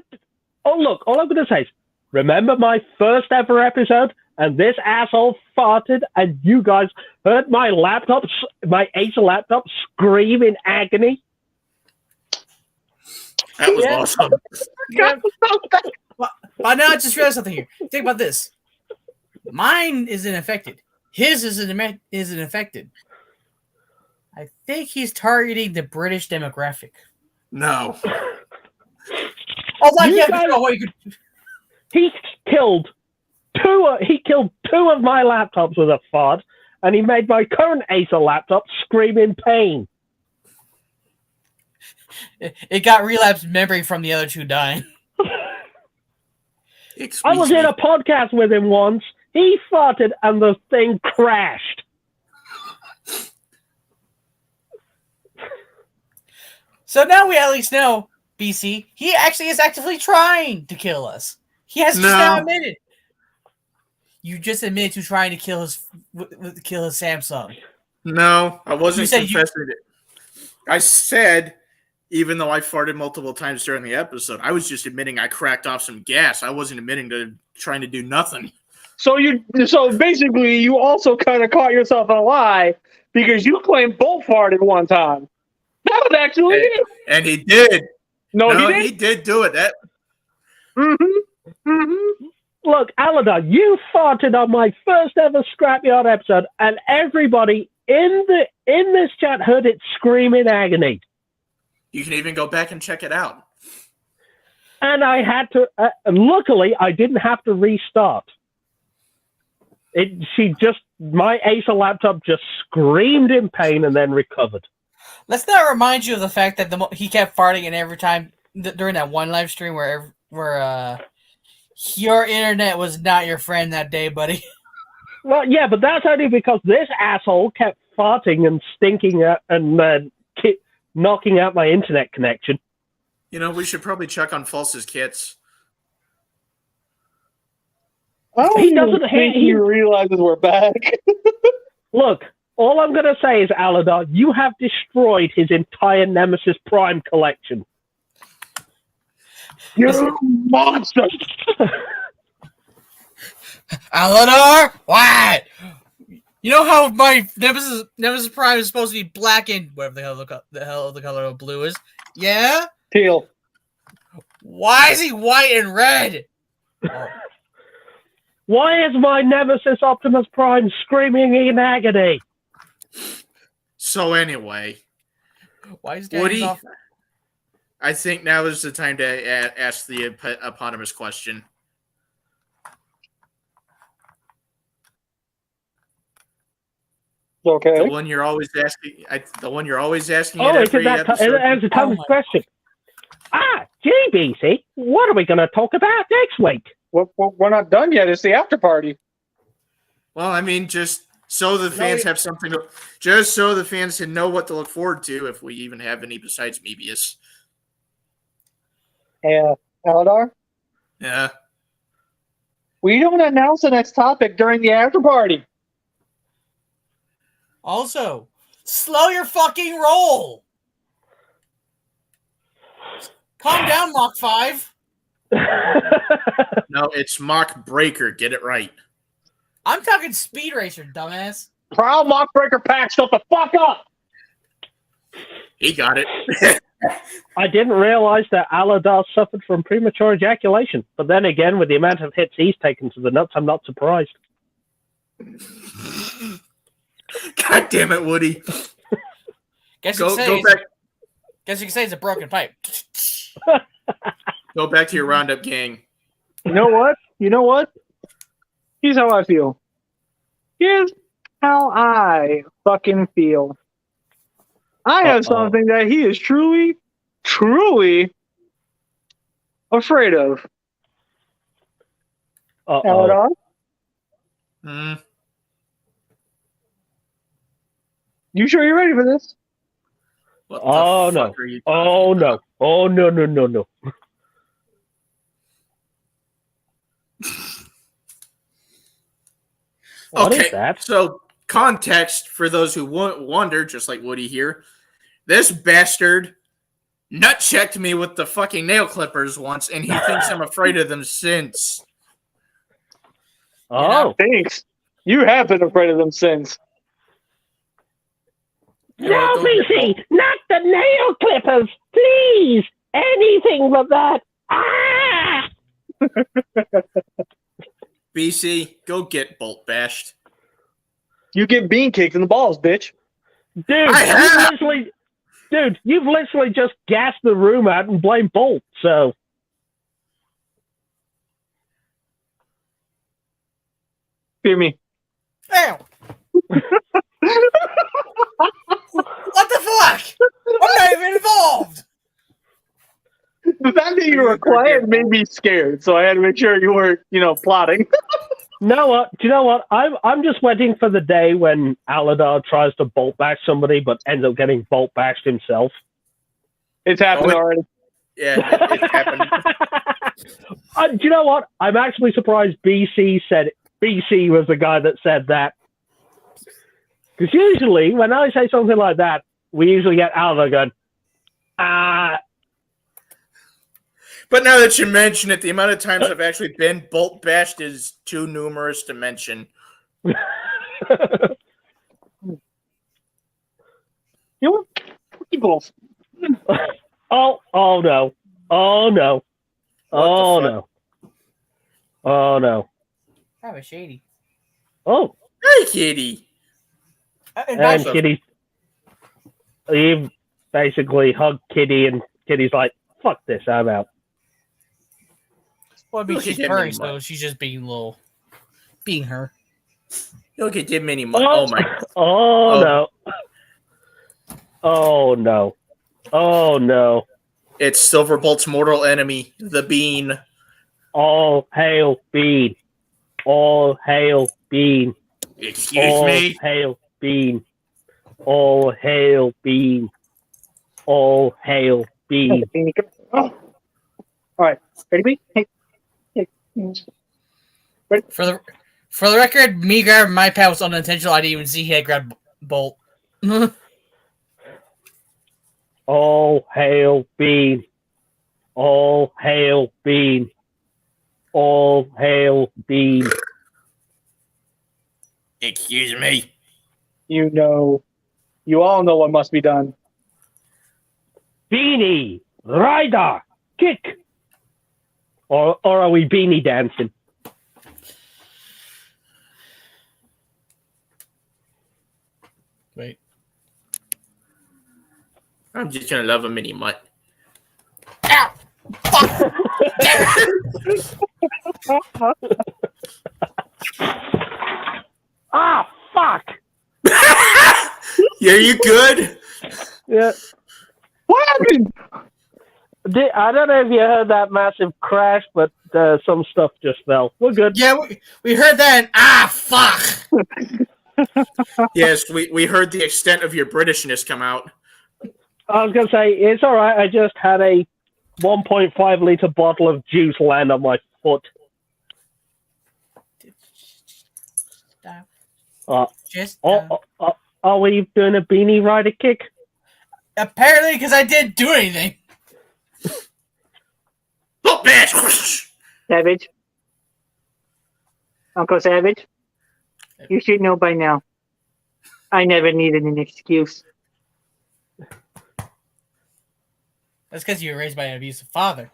Oh, look, all I'm going to say is, remember my first ever episode, and this asshole farted, and you guys heard my Acer laptop scream in agony? That was awesome. Yeah. But now I just realized something here. Think about this. Mine isn't affected. His isn't affected. I think he's targeting the British demographic. No. He killed two of my laptops with a fart, and he made my current Acer laptop scream in pain. It got relapsed memory from the other two dying. I was in a podcast with him once. He farted and the thing crashed. So now we at least know, BC, he actually is actively trying to kill us. He has just now admitted. You just admitted to trying to kill his Samsung. No, I wasn't confessing it. I said, even though I farted multiple times during the episode, I was just admitting I cracked off some gas. I wasn't admitting to trying to do nothing. So basically, you also kind of caught yourself in a lie because you claimed both farted one time. That was actually it. And he did. No, he did do it. That. Mm-hmm. Mm-hmm. Look, Aladar, you farted on my first ever Scrapyard episode, and everybody in this chat heard it scream in agony. You can even go back and check it out. And I had to. Luckily, I didn't have to restart. My Acer laptop just screamed in pain and then recovered. Let's not remind you of the fact that he kept farting, and every time during that one live stream where your internet was not your friend that day, buddy. Well, yeah, but that's only because this asshole kept farting and stinking and knocking out my internet connection. You know, we should probably check on False's kits. He doesn't think he realizes we're back. Look, all I'm going to say is, Aladar, you have destroyed his entire Nemesis Prime collection. You monster! Aladar, what? You know how my Nemesis Prime is supposed to be black and whatever the hell the color of blue is? Yeah. Teal. Why is he white and red? Oh. Why is my nemesis Optimus Prime screaming in agony? So anyway, Why is Woody, off? I think now is the time to ask the eponymous question. Okay. The one you're always asking. The one you're always asking. Oh, at it's every that. episode. It's a tough question. GBC, what are we going to talk about next week? We're not done yet. It's the after party. Well, I mean, just so the fans have something to, just so the fans can know what to look forward to, if we even have any besides Mebius. Aladar, Yeah. we don't announce the next topic during the after party. Also, slow your fucking roll. Calm down, Mach 5. No, it's Mach Breaker. Get it right. I'm talking Speed Racer, dumbass. Proud Mock Breaker Pack, shut the fuck up! He got it. I didn't realize that Aladar suffered from premature ejaculation. But then again, with the amount of hits he's taken to the nuts, I'm not surprised. God damn it, Woody. Guess Go you can say it's a broken pipe. Go back to your roundup gang. You know what? Here's how I feel. Here's how I fucking feel. I have something that he is truly, truly afraid of. Aladar? You sure you're ready for this? What the Oh, no. fuck are you Oh, talking no. about? Oh, no, no, no, no. What is Okay, that? so context for those who wonder, just like Woody here, this bastard nut checked me with the fucking nail clippers once, and he thinks I'm afraid of them since. Oh. Thanks. You have been afraid of them since. No, BC! Not the nail clippers! Please! Anything but that! Ah! BC, go get bolt bashed. You get bean kicked in the balls, bitch. You've literally just gassed the room out and blamed Bolt, so... Hear me. Ow! What the fuck? I'm not even involved. The fact that you were quiet made me scared, so I had to make sure you weren't, plotting. Do you know what? I'm just waiting for the day when Aladar tries to bolt bash somebody but ends up getting bolt bashed himself. It's happened already. Yeah, it happened. Do you know what? I'm actually surprised BC was the guy that said that. Because usually, when I say something like that, we usually get Aladar going, But now that you mention it, the amount of times I've actually been bolt bashed is too numerous to mention. You know what? Fucking balls. oh no. Oh no. Oh no. Oh no. That was shady. Oh. Hey, kitty. And Kitty, he basically hugged Kitty, and Kitty's like, fuck this, I'm out. Well, I mean, Look she's at purring, me, so she's just being her. Look at him anymore. Oh my god. Oh no. Oh no. Oh no. It's Silverbolt's mortal enemy, the Bean. All hail Bean. All hail Bean. Excuse me? Hail Bean. All hail Bean. All hail Bean. Oh. All right. Ready, Hey. Ready? For the record, me grabbing my pad was unintentional. I didn't even see he had grabbed Bolt. All hail Bean. All hail Bean. All hail Bean. Excuse me. You all know what must be done. Beanie, rider, kick. Or are we beanie dancing? Wait. I'm just gonna love a mini mutt. Ah, fuck. Yeah, you good? Yeah. What happened? I don't know if you heard that massive crash, but some stuff just fell. We're good. Yeah, we heard that. And, fuck. Yes, we heard the extent of your Britishness come out. I was going to say, it's all right. I just had a 1.5 liter bottle of juice land on my foot. Just Are we doing a beanie rider kick? apparently, because I didn't do anything. Oh, bitch! Savage. Uncle Savage. You should know by now. I never needed an excuse. That's because you were raised by an abusive father.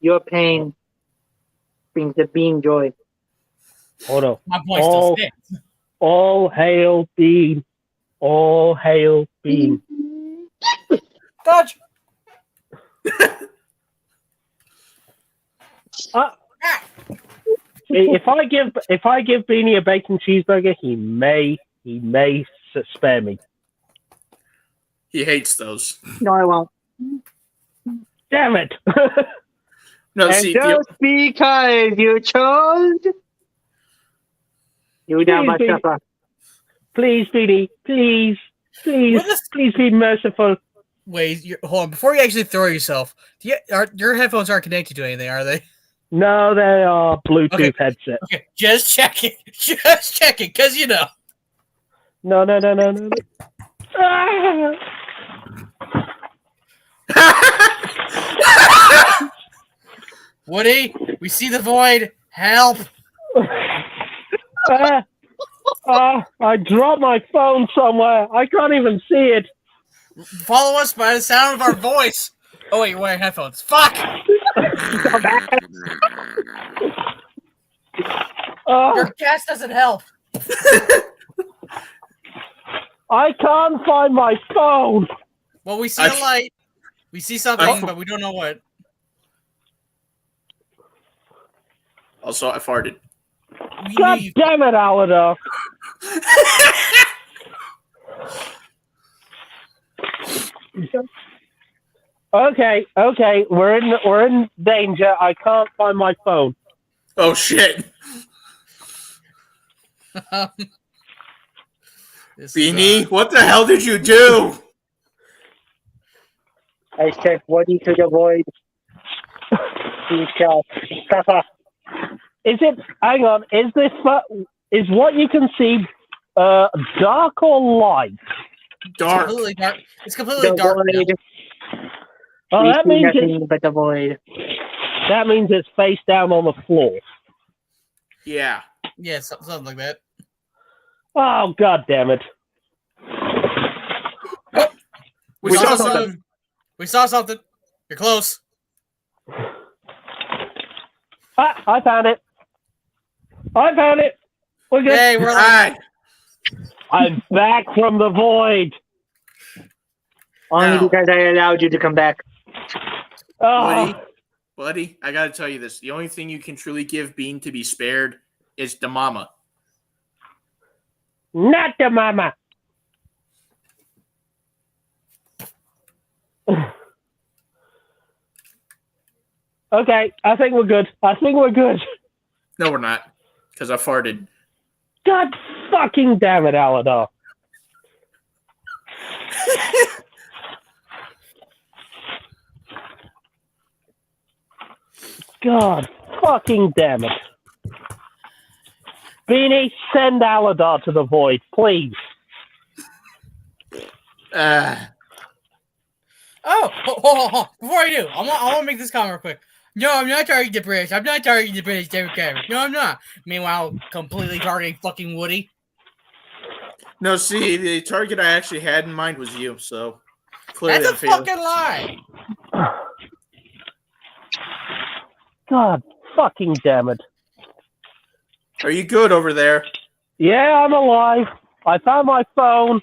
Your pain brings the bean joy. Hold on. My point still stands. All hail Bean. All hail Bean. Dodge. If I give Beanie a bacon cheeseburger, he may spare me. He hates those. No, I won't. Damn it! No, And see, just because you chose, you now must Bean. suffer. Please, Beanie, please be merciful. Wait, hold on. Before you actually throw yourself, your headphones aren't connected to anything, are they? No, they are Bluetooth headset. Okay, just checking. Just checking, because you know. No. Ah! Woody, we see the void. Help. I dropped my phone somewhere. I can't even see it. Follow us by the sound of our voice. Oh, wait, you're wearing headphones. Fuck! Your cast doesn't help. I can't find my phone. Well, we see a light. We see something, but we don't know what. Also, I farted. God damn it, Aladar. Okay, we're in danger. I can't find my phone. Oh shit! Beanie, what the hell did you do? I said, Woody to the void. He shall suffer. Is it? Hang on. Is what you can see dark or light? Dark. It's completely dark. Void. Oh, that We see means nothing but the void. that means it's face down on the floor. Yeah. Yeah, something like that. Oh, god damn it! We saw something. We saw something. You're close. I found it. We're good. Hey, we're alive. I'm back from the void. Only Now. because I allowed you to come back. Oh, Buddy, I gotta tell you this. The only thing you can truly give Bean to be spared is the mama. not the mama. Okay, I think we're good. No, we're not. Because I farted. God fucking damn it, Aladar. God fucking damn it. Beanie, send Aladar to the void, please. Hold. Before I do, I want to make this comment real quick. No, I'm not targeting the British. I'm not targeting the British David Cameron. No, I'm not. Meanwhile, completely targeting fucking Woody. No, see, the target I actually had in mind was you, so clearly That's a fucking lie. God fucking damn it. Are you good over there? Yeah, I'm alive. I found my phone.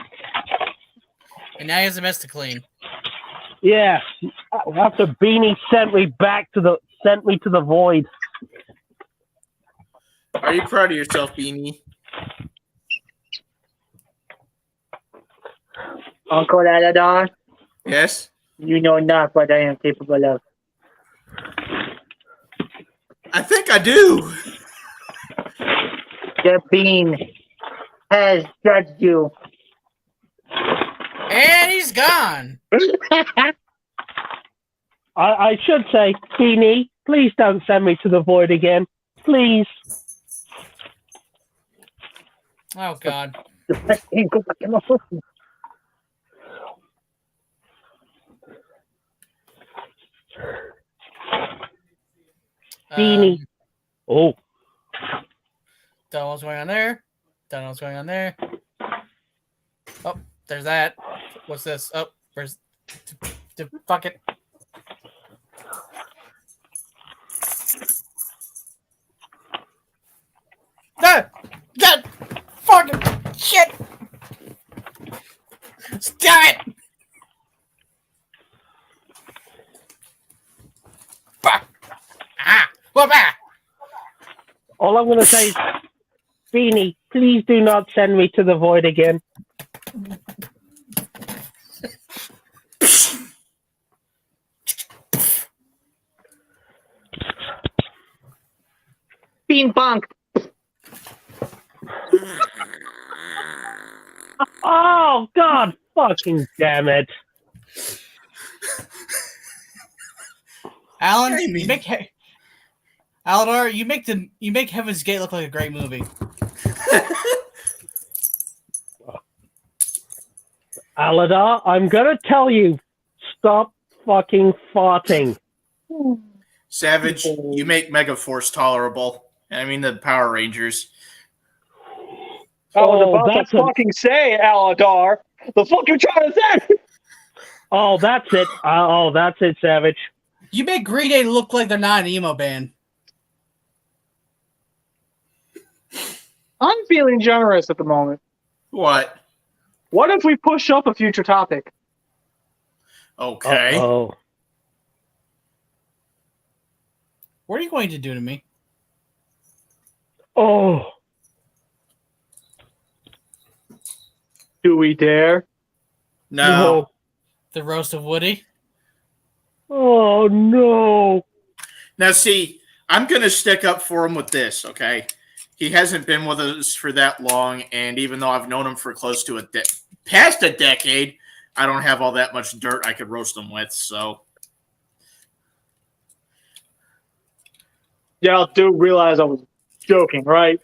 And now he has a mess to clean. Yeah. After Beanie sent me to the void. Are you proud of yourself, Beanie? Uncle Aladar, Yes? you know not what I am capable of. I think I do. The bean has judged you. And he's gone. I should say, Beanie, please don't send me to the void again. Please. Oh, God. Beanie. Oh. Don't know what's going on there. Don't know what's going on there. Oh, there's that. What's this? Oh, where's the bucket? Ah! God! Fucking shit! Stop it! Fuck! Ah! Whoop! Ah! All I'm going to say is, Beanie, please do not send me to the void again. Bean bonk. Oh, God fucking damn it. Alan, Amy. Aladar, you make Heaven's Gate look like a great movie. Aladar, I'm going to tell you, stop fucking farting. Savage, you make Megaforce tolerable. I mean the Power Rangers. I was Oh, about that's to a- fucking say, Aladar. The fuck you trying to say? Oh, that's it. Oh, that's it, Savage. You make Green Day look like they're not an emo band. I'm feeling generous at the moment. What? What if we push up a future topic? Okay. Oh, What are you going to do to me? oh, Do we dare? No. The roast of Woody? Oh no. Now, see, I'm going to stick up for him with this, okay? He hasn't been with us for that long, and even though I've known him for close to past a decade, I don't have all that much dirt I could roast him with, so. Y'all do realize I was joking, right?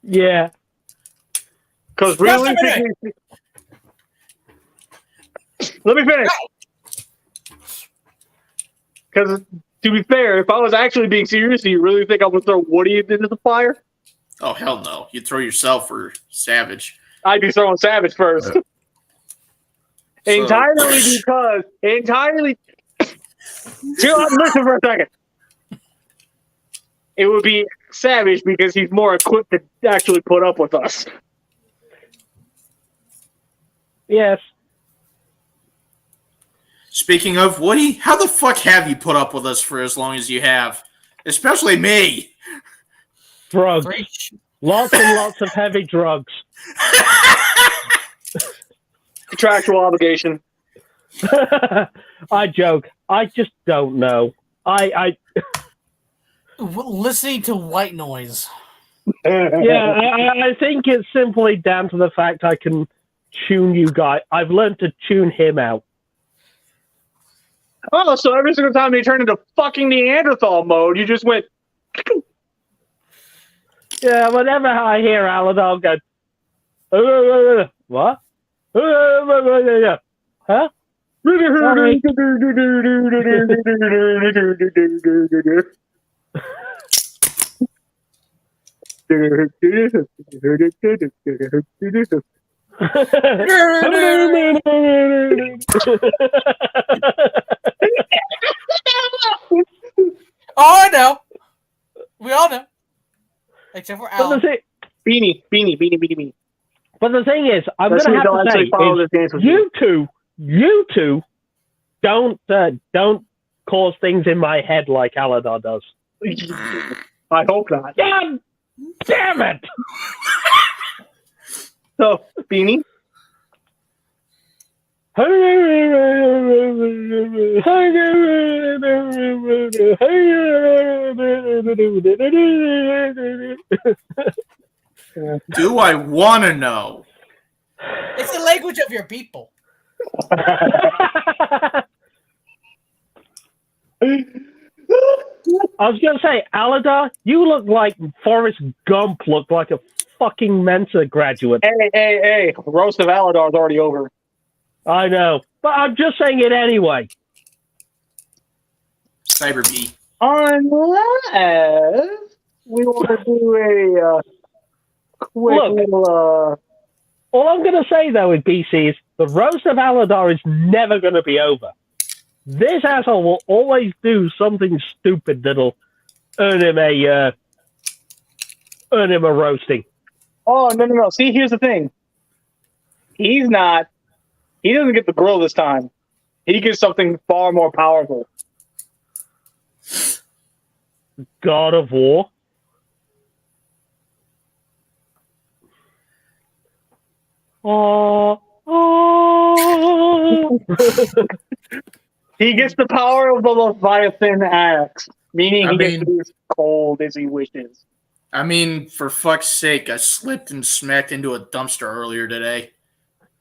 Yeah. Because Just a realistically, let me finish. Because to be fair, if I was actually being serious, do you really think I would throw Woody into the fire? Oh, hell no. You'd throw yourself for Savage. I'd be throwing Savage first. So- Entirely. Listen for a second. It would be Savage because he's more equipped to actually put up with us. Yes. Speaking of, Woody, how the fuck have you put up with us for as long as you have? Especially me. Drugs. Three. Lots and lots of heavy drugs. Contractual obligation. I joke. I just don't know. Listening to white noise. I think it's simply down to the fact I can tune you guys. I've learned to tune him out. Oh, so every single time they turned into fucking Neanderthal mode, you just went. Yeah, whenever I hear Alan, I'll go, what? Huh? Oh, I know. We all know. Except for But Al. Beanie. But the thing is, I'm Let's going see to if have they'll to actually say, follow is this dance with me. you two, don't cause things in my head like Aladar does. I hope not. God damn it! So, Beanie. Do I want to know? It's the language of your people. I was going to say, Aladar, you look like Forrest Gump looked like a fucking Mensa graduate. Hey. Roast of Aladar is already over. I know, but I'm just saying it anyway. Cyber B. Unless we want to do a quick Look. little... All I'm going to say, though, with BC is the roast of Aladar is never going to be over. This asshole will always do something stupid that'll earn him a roasting. Oh, no. See, here's the thing. He doesn't get the grill this time. He gets something far more powerful. God of War. Oh. He gets the power of the Leviathan axe, meaning I he gets mean- to be as cold as he wishes. I mean, for fuck's sake, I slipped and smacked into a dumpster earlier today.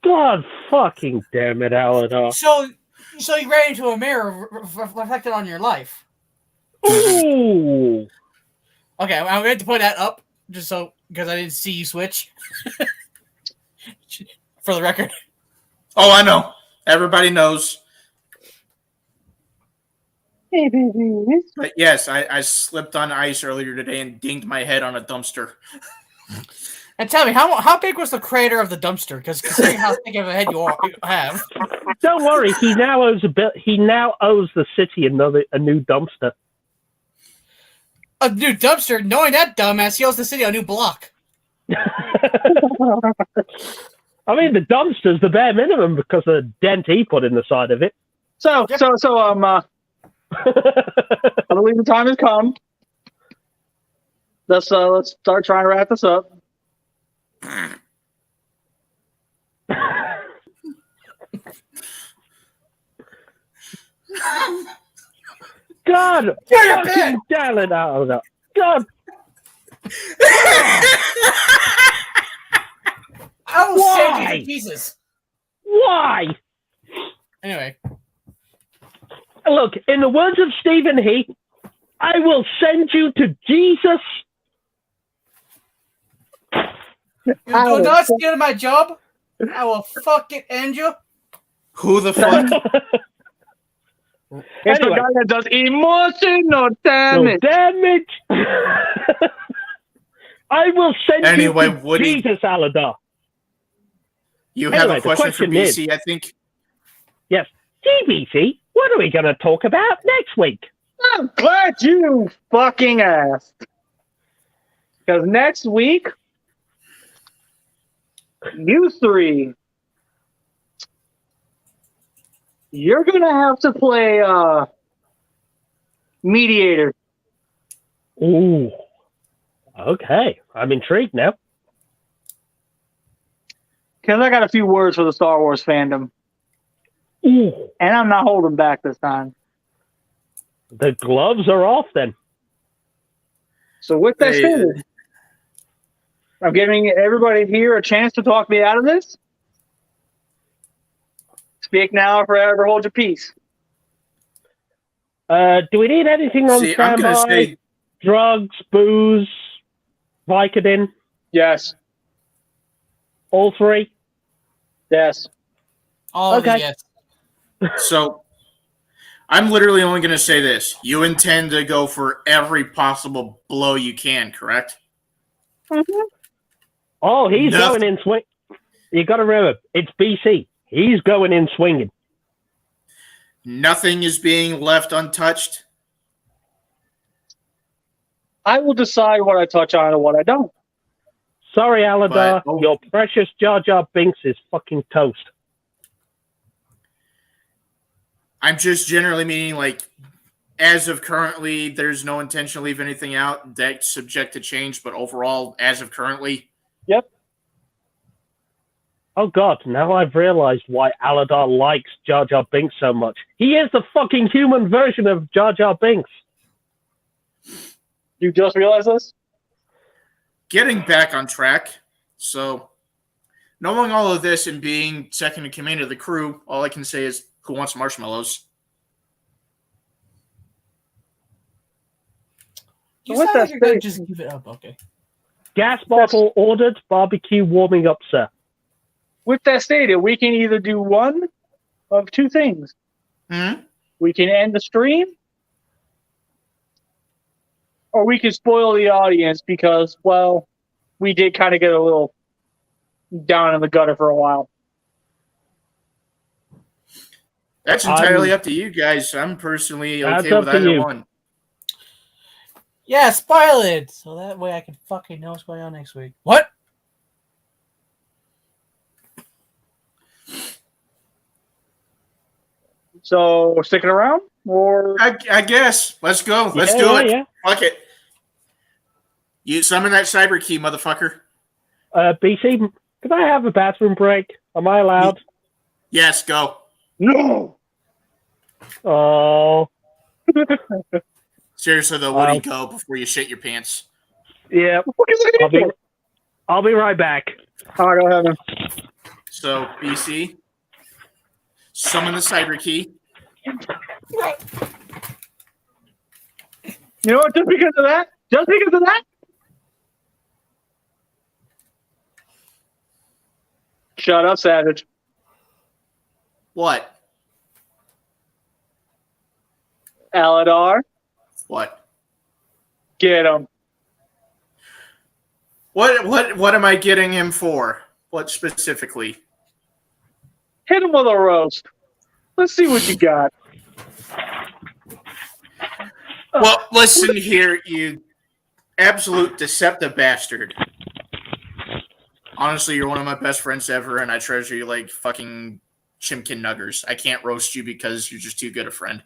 God fucking damn it, Aladar. So you ran into a mirror reflected on your life. Ooh. Okay, I'm going to put that up just so because I didn't see you switch. For the record. Oh, I know. Everybody knows. But yes, I slipped on ice earlier today and dinged my head on a dumpster. And tell me, how big was the crater of the dumpster? Because considering how big of a head you have. Don't worry, he now owes the city a new dumpster. A new dumpster? Knowing that dumbass, he owes the city a new block. I mean, the dumpster's the bare minimum because of the dent he put in the side of it. I believe the time has come. Let's start trying to wrap this up. God, fucking damn it out of that. God. I will send you Why? to pieces. Why? Anyway. Look, in the words of Stephen Heath, I will send you to Jesus. You do not steal my job, I will fucking end you. Who the fuck? It's Anyway. the guy that does emotional damage. Damage. I will send Anyway, you to Woody- Jesus, Aladar. You have Anyway, a the question for question is- BC, I think. Yes. GBC, what are we going to talk about next week? I'm glad you fucking asked. Because next week, you three, you're going to have to play Mediator. Ooh. Okay. I'm intrigued now. Because I got a few words for the Star Wars fandom. Ooh. And I'm not holding back this time. The gloves are off then. So with that Hey, said, I'm giving everybody here a chance to talk me out of this. Speak now or forever hold your peace. Do we need anything on See, I'm going to standby? say, Drugs, booze, Vicodin, Yes. all three? Yes. All of Okay. the yes. So, I'm literally only going to say this. You intend to go for every possible blow you can, correct? Mm-hmm. Oh, he's Nothing. going in swing. You got to remember, it's BC. He's going in swinging. Nothing is being left untouched. I will decide what I touch on and what I don't. Sorry, Aladar, But- your precious Jar Jar Binks is fucking toast. I'm just generally meaning, like, as of currently, there's no intention to leave anything out. That's subject to change, but overall, as of currently, Oh god, now I've realized why Aladar likes Jar Jar Binks so much. He is the fucking human version of Jar Jar Binks. You just realized this? getting back on track. So, knowing all of this and being second in command of the crew, all I can say is, who wants marshmallows? You What sound the like you're gonna fuck? just give it up. Okay. Gas bottle ordered, barbecue warming up, sir. With that stated, we can either do one of two things. Hmm? We can end the stream, or we can spoil the audience because, well, we did kind of get a little down in the gutter for a while. That's entirely up to you guys. I'm personally That's okay up with to either you. one. Yeah, spoil it, so that way I can fucking know what's going on next week. What? So, sticking around, or I guess. Let's go. Let's do it. Fuck it. You summon that cyber key, motherfucker. BC, can I have a bathroom break? Am I allowed? Yes, go. no? Oh, Seriously, though, where do you go before you shit your pants? yeah. What is it? I'll be right back. All right, go ahead, man. So, BC, summon the cyber key. You know what? Just because of that, shut up, Savage. What? Aladar, What? get him. What am I getting him for? What specifically? Hit him with a roast. Let's see what you got. Well, listen here, you absolute deceptive bastard. Honestly, you're one of my best friends ever, and I treasure you like fucking chimkin nuggers. I can't roast you because you're just too good a friend.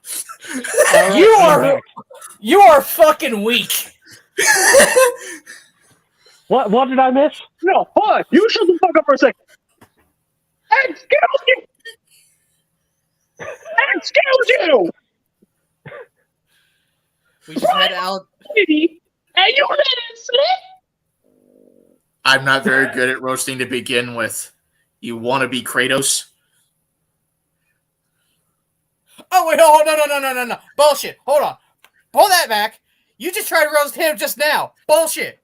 You are fucking weak. What did I miss? No, hold on. You shut the fuck up for a second. Excuse you. Excuse you. We just had Al. And you let it slip? I'm not very good at roasting to begin with. You want to be Kratos? Oh wait! Oh no! Bullshit! Hold on. Pull that back. You just tried to roast him just now. Bullshit!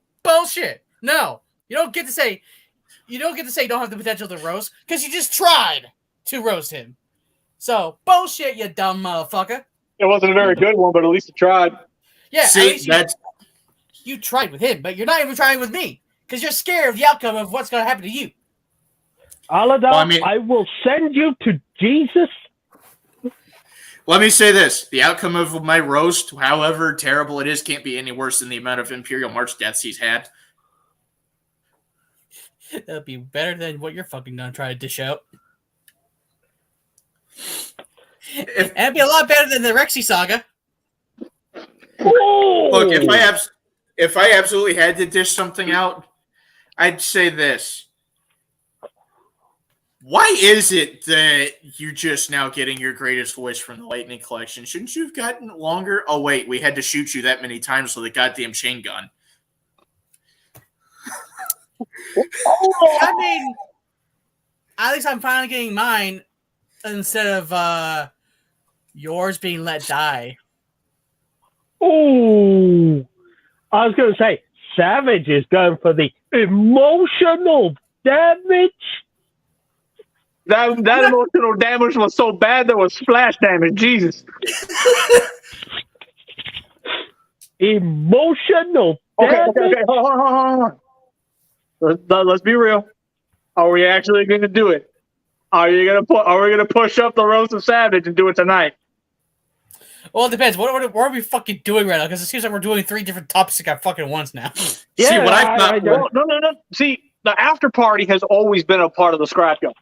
No, you don't get to say. You don't get to say you don't have the potential to roast because you just tried to roast him. So bullshit, you dumb motherfucker. It wasn't a very good one, but at least you tried. Yeah, See, at least that's you tried with him, but you're not even trying with me because you're scared of the outcome of what's going to happen to you. Aladar, Well, I mean- I will send you to Jesus. Let me say this. The outcome of my roast, however terrible it is, can't be any worse than the amount of Imperial March deaths he's had. That'd be better than what you're fucking gonna try to dish out. And it'd be a lot better than the Rexy saga. Look, if I absolutely had to dish something out, I'd say this. Why is it that you're just now getting your greatest wish from the Lightning Collection? Shouldn't you have gotten it longer? Oh, wait, we had to shoot you that many times with a goddamn chain gun. I mean, at least I'm finally getting mine instead of yours being let die. Oh, I was going to say, Savage is going for the emotional damage. That emotional damage was so bad there was splash damage. Jesus. Emotional Okay, damage. okay. Hold on. Let's be real. Are we actually going to do it? Are we gonna push up the roast of Savage and do it tonight? Well, it depends. What are we fucking doing right now? Because it seems like we're doing 3 different topics at fucking once now. Yeah, See, what I thought. Well, no. See, the after party has always been a part of the Scrapyard.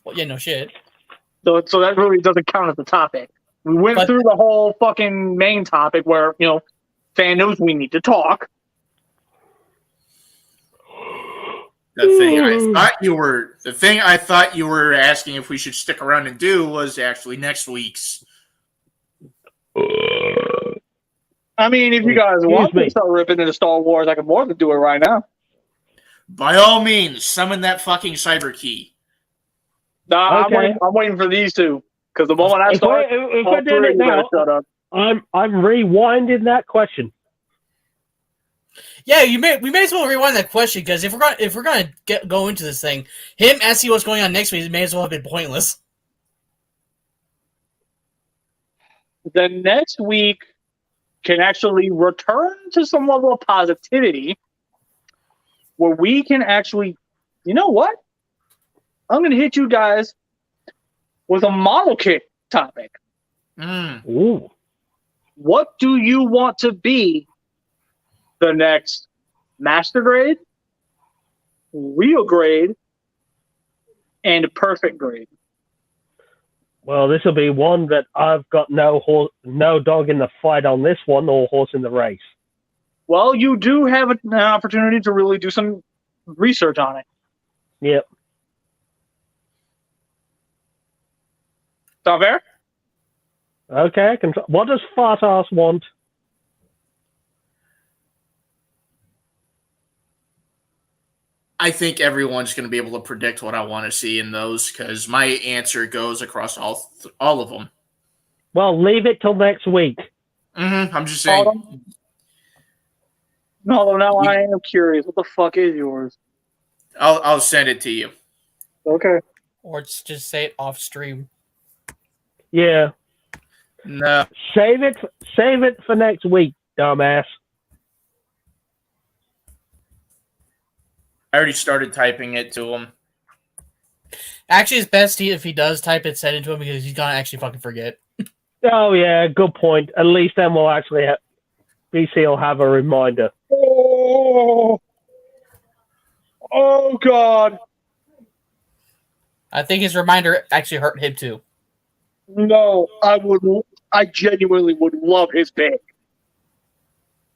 Well, yeah, no shit. So that really doesn't count as the topic. We went through the whole fucking main topic where, Fandoms We Need to Talk. The thing I thought you were asking if we should stick around and do was actually next week's. I mean, if you guys want to start ripping into Star Wars, I can more than do it right now. By all means, summon that fucking cyber key. Nah, Okay. I'm waiting for these two. Because the moment I start, If all I did three it of you better now, shut up. I'm rewinding that question. Yeah, we may as well rewind that question because if we're gonna go into this thing, him asking what's going on next week may as well have been pointless. The next week can actually return to some level of positivity where we can actually, you know what? I'm going to hit you guys with a model kit topic. Ooh. What do you want to be the next master grade, real grade, and perfect grade? Well, this will be one that I've got no dog in the fight on this one, or horse in the race. Well, you do have an opportunity to really do some research on it. Yep. Sound fair? Okay, I can. What does fart ass want? I think everyone's going to be able to predict what I want to see in those because my answer goes across all of them. Well, leave it till next week. I'm just saying. Although now I am curious. What the fuck is yours? I'll send it to you. Okay. Or just say it off stream. Yeah. No. Save it for next week, dumbass. I already started typing it to him. Actually, it's best if he does type it, send it to him because he's gonna actually fucking forget. Oh yeah, good point. At least then we'll actually have BC will have a reminder. Oh God. I think his reminder actually hurt him too. No, I genuinely would love his pick.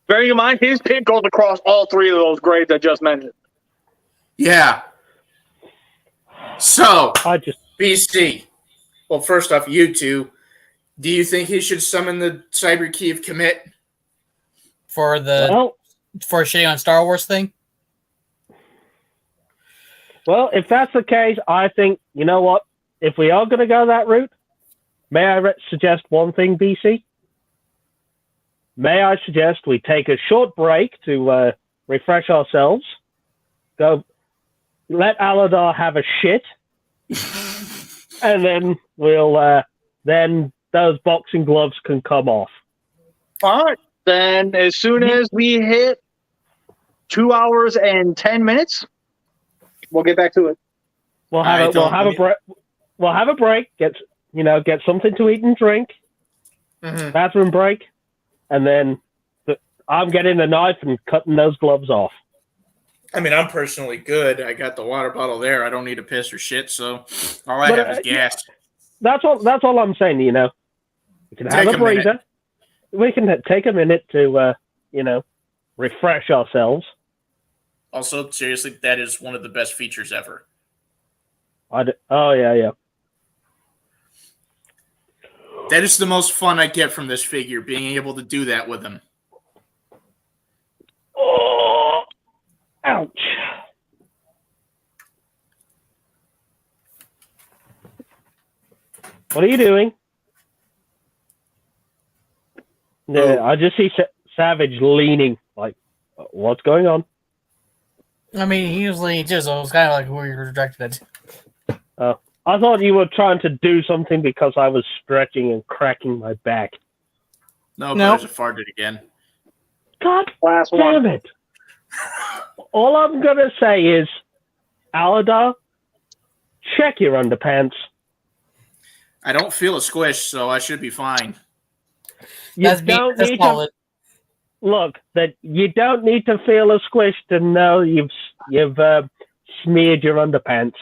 Bearing in mind, his pick goes across all 3 of those grades I just mentioned. Yeah. So, I just BC. Well, first off, you two. Do you think he should summon the cyber key of commit? For shitting on Star Wars thing? Well, if that's the case, I think, you know what? If we are going to go that route, may I suggest one thing, BC? May I suggest we take a short break to refresh ourselves, go let Aladar have a shit, and then we'll then those boxing gloves can come off. All right. Then as soon as we hit 2 hours and 10 minutes, we'll get back to it. We'll have a break. We'll have a break. Get something to eat and drink. Bathroom break, and then I'm getting the knife and cutting those gloves off. I mean, I'm personally good. I got the water bottle there. I don't need to piss or shit, so all I have is gas. That's all I'm saying. We can have a breather. We can take a minute to refresh ourselves. Also, seriously, that is one of the best features ever. Oh yeah. That is the most fun I get from this figure, being able to do that with him. Oh, ouch. What are you doing? Yeah, I just see Savage leaning. Like, what's going on? I mean, he usually just was kind of like who you're directed at. Oh, I thought you were trying to do something because I was stretching and cracking my back. No, No. but I just farted again. God Last damn one. it. All I'm going to say is, Aladar, check your underpants. I don't feel a squish, so I should be fine. You That's don't that's need to solid. look that you don't need to feel a squish to know you've smeared your underpants.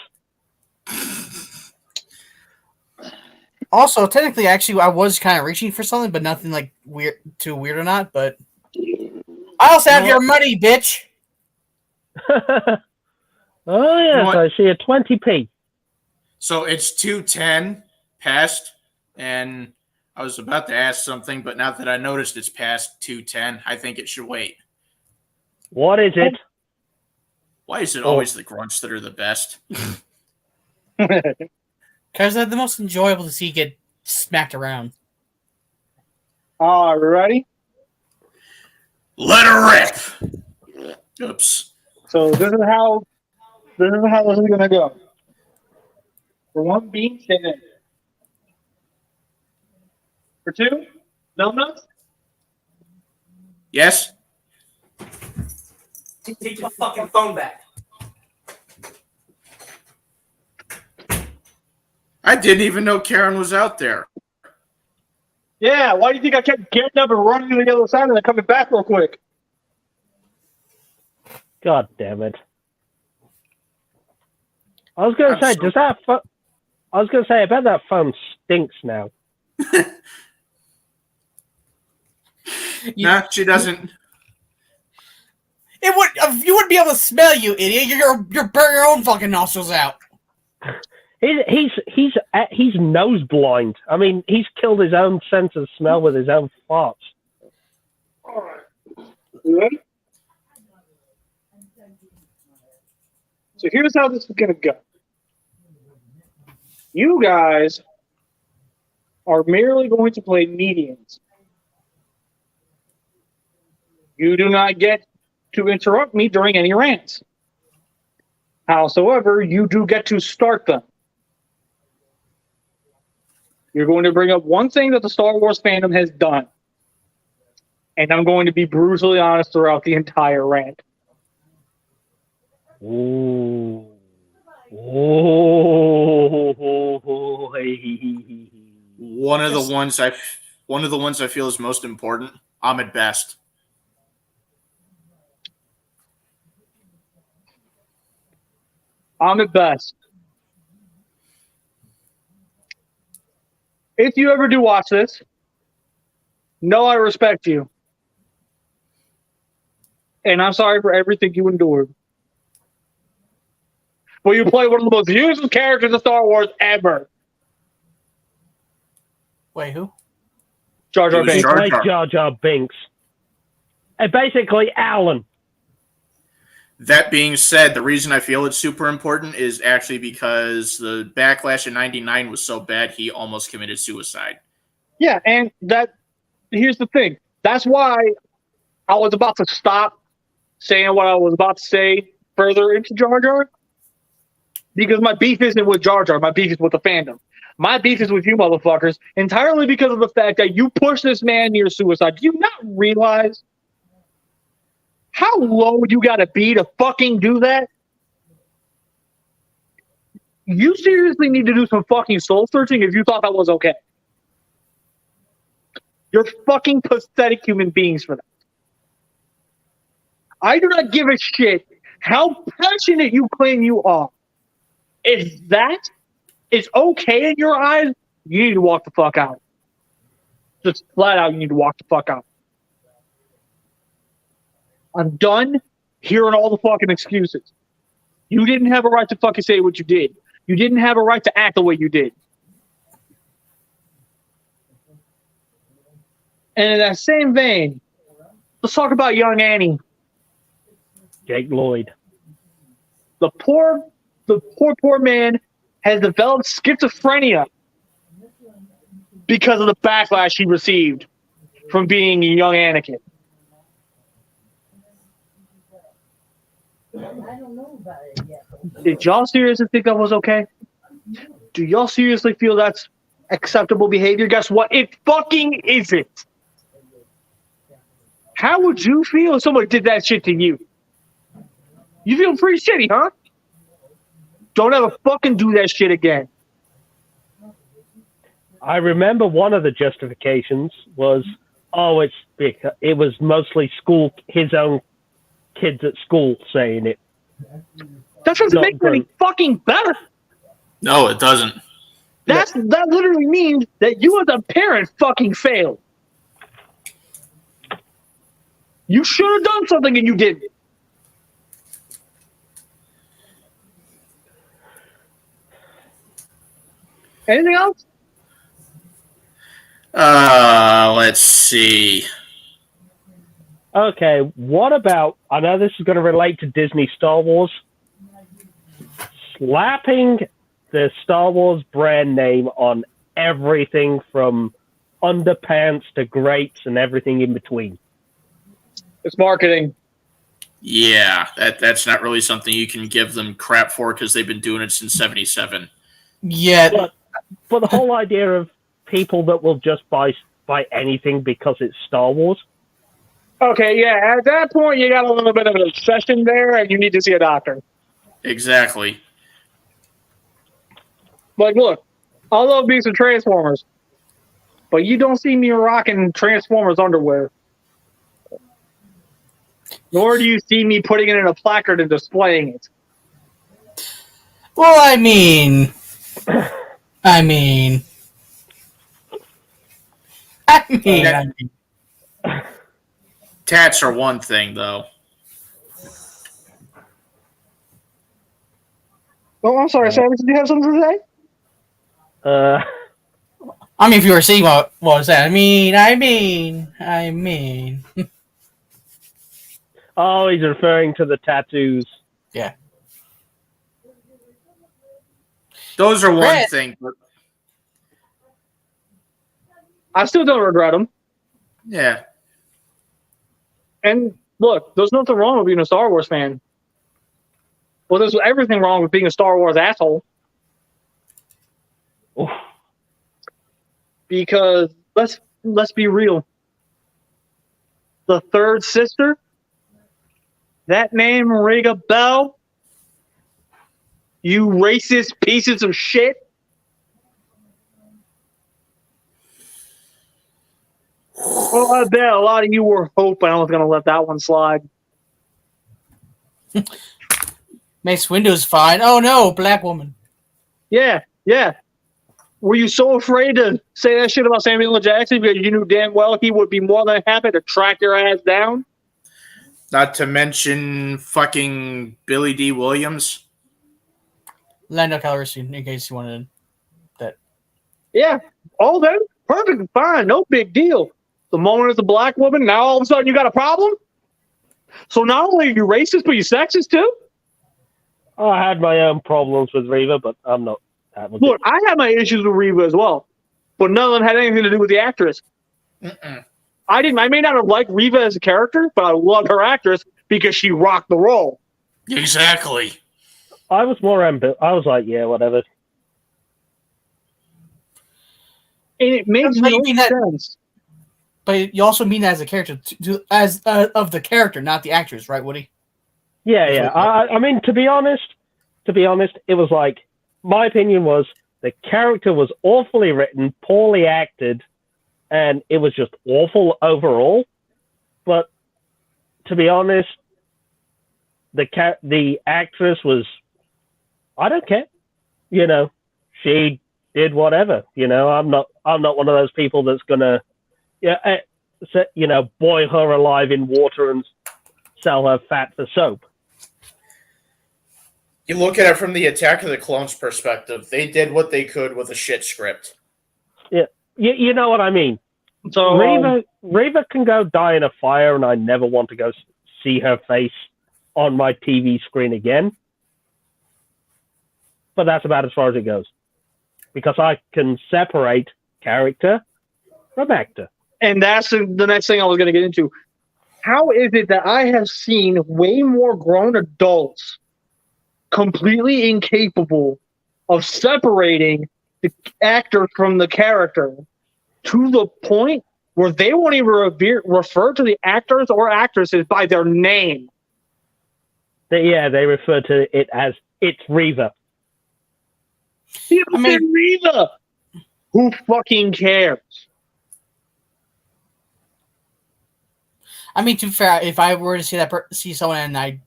Also, technically, actually, I was kind of reaching for something, but nothing like too weird or not. But I also have your money, bitch. Oh yes, what? I see a 20p. So it's 2:10 past, and I was about to ask something, but now that I noticed it's past 2:10, I think it should wait. What is it? Why is it always the grunts that are the best? Because they're the most enjoyable to see get smacked around. All right, ready? Let her rip! Oops. So this is how this is gonna go. For one, bean stand. For two, numbnuts. Yes? Take your fucking phone back. I didn't even know Karen was out there. Yeah, why do you think I kept getting up and running to the other side and then coming back real quick? God damn it! I was going to say, does that? I was going to say, I bet that phone stinks now. Nah, she doesn't. It would. You wouldn't be able to smell, you idiot. You're burning your own fucking nostrils out. He's nose blind. I mean, he's killed his own sense of smell with his own farts. All right. You ready? So here's how this is gonna go. You guys are merely going to play medians. You do not get to interrupt me during any rants. Howsoever, you do get to start them. You're going to bring up one thing that the Star Wars fandom has done. And I'm going to be brutally honest throughout the entire rant. Ooh. Ooh. One of the ones I feel is most important. Ahmed Best. I'm at best. If you ever do watch this, know I respect you. And I'm sorry for everything you endured. But you play one of the most useless characters in Star Wars ever. Wait, who? Jar Jar It was Binks. Jar Like Jar. Jar Jar Binks. Basically, Alan. That being said, the reason I feel it's super important is actually because the backlash in '99 was so bad he almost committed suicide. Yeah, and here's the thing. That's why I was about to stop saying what I was about to say further into Jar Jar. Because my beef isn't with Jar Jar, my beef is with the fandom. My beef is with you motherfuckers entirely because of the fact that you pushed this man near suicide. Do you not realize how low you gotta be to fucking do that? You seriously need to do some fucking soul searching if you thought that was okay. You're fucking pathetic human beings for that. I do not give a shit how passionate you claim you are. If that is okay in your eyes, you need to walk the fuck out. Just flat out, you need to walk the fuck out. I'm done hearing all the fucking excuses. You didn't have a right to fucking say what you did. You didn't have a right to act the way you did. And in that same vein, let's talk about young Annie. Jake Lloyd. The poor man has developed schizophrenia because of the backlash he received from being a young Anakin. Did y'all seriously think that was okay? Do y'all seriously feel that's acceptable behavior? Guess what? It fucking isn't. How would you feel if somebody did that shit to you? You feel pretty shitty, huh? Don't ever fucking do that shit again. I remember one of the justifications was, it's because it was mostly his own kids at school saying it. That doesn't make it any fucking better. No, it doesn't. That literally means that you as a parent fucking failed. You should have done something and you didn't. Anything else? Let's see. Okay, what about, I know this is going to relate to Disney Star Wars, slapping the Star Wars brand name on everything from underpants to grapes and everything in between. It's marketing. Yeah, that's not really something you can give them crap for because they've been doing it since '77. Yeah. But the whole idea of people that will just buy anything because it's Star Wars. Okay, yeah, at that point you got a little bit of an obsession there and you need to see a doctor. Exactly. Like, look, I love me some Transformers, but you don't see me rocking Transformers underwear. Nor do you see me putting it in a placard and displaying it. Well, I mean, Tats are one thing, though. Oh, I'm sorry, Savage. Did you have something to say? I mean, if you were seeing what was that? I mean. Oh, he's referring to the tattoos. Yeah. Those are one Red. thing, but I still don't regret them. yeah. And look, there's nothing wrong with being a Star Wars fan. Well, there's everything wrong with being a Star Wars asshole. Oof. Because let's be real. The third sister, that name ring a bell? You racist pieces of shit. Well, I bet a lot of you were hoping I was going to let that one slide. Mace Windu's fine. Oh no, black woman. Yeah. Were you so afraid to say that shit about Samuel L. Jackson because you knew damn well he would be more than happy to track your ass down? Not to mention fucking Billy D. Williams. Lando Calrissian, in case you wanted that. Yeah, all that perfect, fine, no big deal. The moment it's a black woman, now all of a sudden you got a problem? So not only are you racist, but you're sexist too? I had my own problems with Reva, but I'm not. Look, I had my issues with Reva as well, but none of them had anything to do with the actress. I may not have liked Reva as a character, but I loved her actress because she rocked the role. Exactly. I was more I was like, yeah, whatever. And it makes no sense. But you also mean that as a character, as of the character, not the actress, right, Woody? Yeah. I mean, to be honest, it was like, my opinion was the character was awfully written, poorly acted, and it was just awful overall. But to be honest, the actress was, I don't care. You know, she did whatever. You know, I'm not one of those people that's gonna, boil her alive in water and sell her fat for soap. You look at it from the Attack of the Clones perspective. They did what they could with a shit script. Yeah, you know what I mean. So Reva can go die in a fire, and I never want to go see her face on my TV screen again. But that's about as far as it goes, because I can separate character from actor. And that's the next thing I was going to get into. How is it that I have seen way more grown adults completely incapable of separating the actor from the character to the point where they won't even refer to the actors or actresses by their name. They refer to it as it's Reva. Reva. Who fucking cares? I mean, to be fair, if I were to see someone and I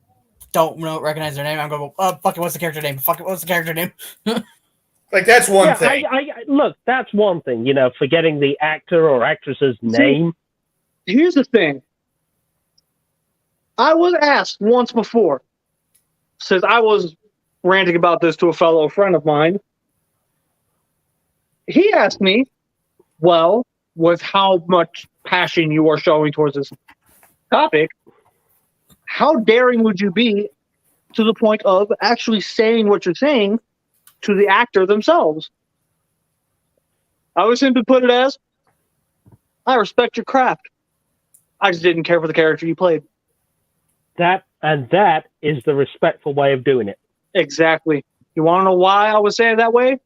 don't recognize their name, I'm going to go, oh, fuck it, what's the character name? Fuck it, what's the character name? Like, that's one thing. Look, that's one thing, forgetting the actor or actress's name. Here's the thing. I was asked once before, since I was ranting about this to a fellow friend of mine. He asked me, well, with how much passion you are showing towards this topic, how daring would you be to the point of actually saying what you're saying to the actor themselves? I would simply put it as, I respect your craft. I just didn't care for the character you played. That is the respectful way of doing it. Exactly. You want to know why I would say it that way?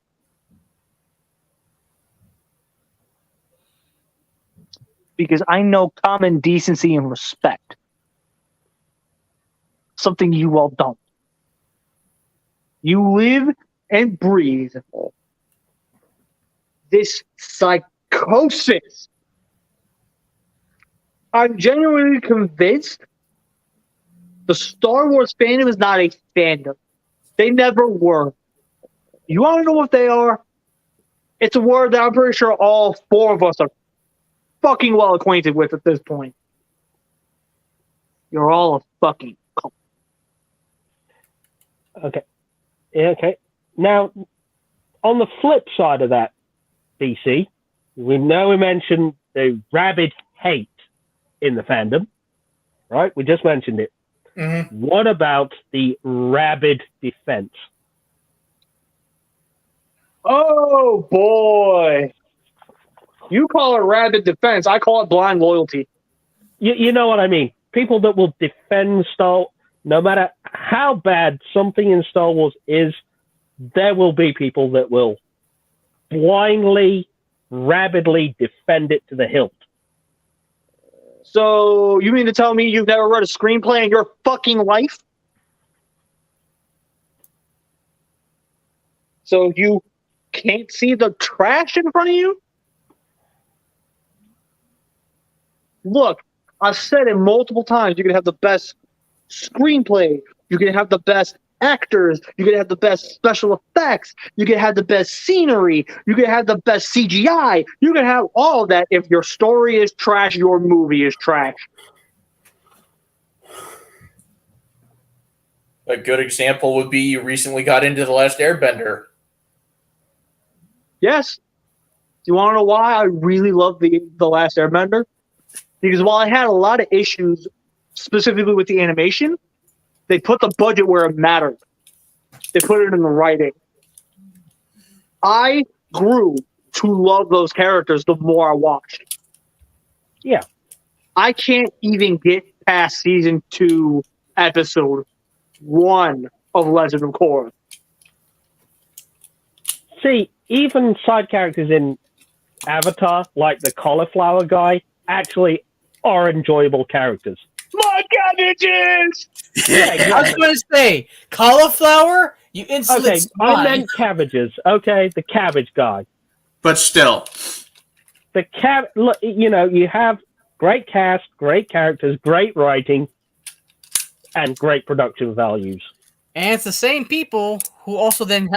Because I know common decency and respect. Something you all don't. You live and breathe this psychosis. I'm genuinely convinced the Star Wars fandom is not a fandom. They never were. You want to know what they are? It's a word that I'm pretty sure all four of us are fucking well acquainted with at this point. You're all a fucking cult. Okay. Yeah, okay. Now, on the flip side of that, DC, we mentioned the rabid hate in the fandom, right? We just mentioned it. Mm-hmm. What about the rabid defense? Oh, boy. You call it rabid defense. I call it blind loyalty. You know what I mean? People that will defend Star Wars, no matter how bad something in Star Wars is, there will be people that will blindly, rabidly defend it to the hilt. So, you mean to tell me you've never read a screenplay in your fucking life? So you can't see the trash in front of you? Look, I've said it multiple times. You can have the best screenplay. You can have the best actors. You can have the best special effects. You can have the best scenery. You can have the best CGI. You can have all of that. If your story is trash, your movie is trash. A good example would be you recently got into The Last Airbender. Yes. Do you want to know why I really love the Last Airbender? Because while I had a lot of issues specifically with the animation, they put the budget where it mattered. They put it in the writing. I grew to love those characters the more I watched. Yeah. I can't even get past season 2, episode 1 of Legend of Korra. See, even side characters in Avatar, like the cauliflower guy, actually are enjoyable characters. My cabbages! Yeah, exactly. I was going to say, cauliflower, you instantly Okay, I meant cabbages. Okay, the cabbage guy. But still. You have great cast, great characters, great writing, and great production values. And it's the same people who also then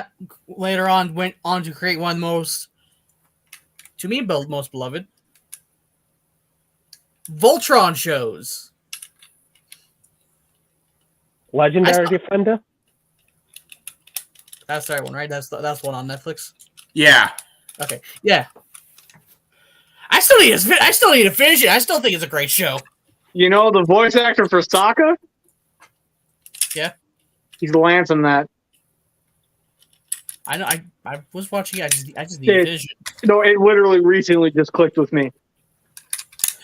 later on went on to create one of the most, to me, most beloved Voltron shows. Legendary Defender? That's the right one, right? That's one on Netflix. Yeah. Okay. Yeah. I still need to finish it. I still think it's a great show. You know the voice actor for Sokka? Yeah. He's Lance in that. I know. I was watching. I just need to finish it. No, it literally recently just clicked with me.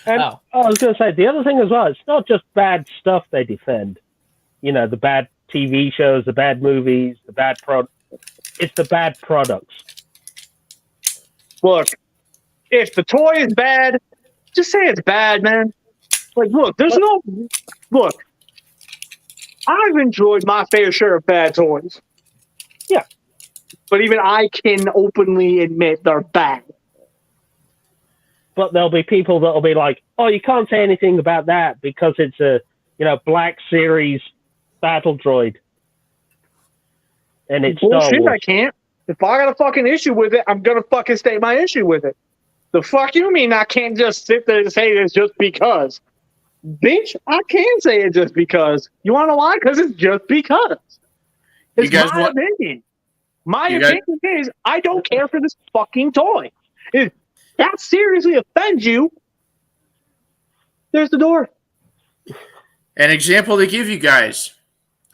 And I was going to say, the other thing as well, it's not just bad stuff they defend. The bad TV shows, the bad movies, the bad It's the bad products. Look, if the toy is bad, just say it's bad, man. Like, look, look. I've enjoyed my fair share of bad toys. Yeah. But even I can openly admit they're bad. But there'll be people that'll be like, "Oh, you can't say anything about that because it's a, Black Series battle droid." And it's Star Bullshit, Wars. I can't. If I got a fucking issue with it, I'm gonna fucking state my issue with it. The fuck you mean I can't just sit there and say it's just because? Bitch, I can say it just because. You wanna know why? Because it's just because. It's my opinion. My opinion is I don't care for this fucking toy. If that seriously offends you, there's the door. An example to give you guys.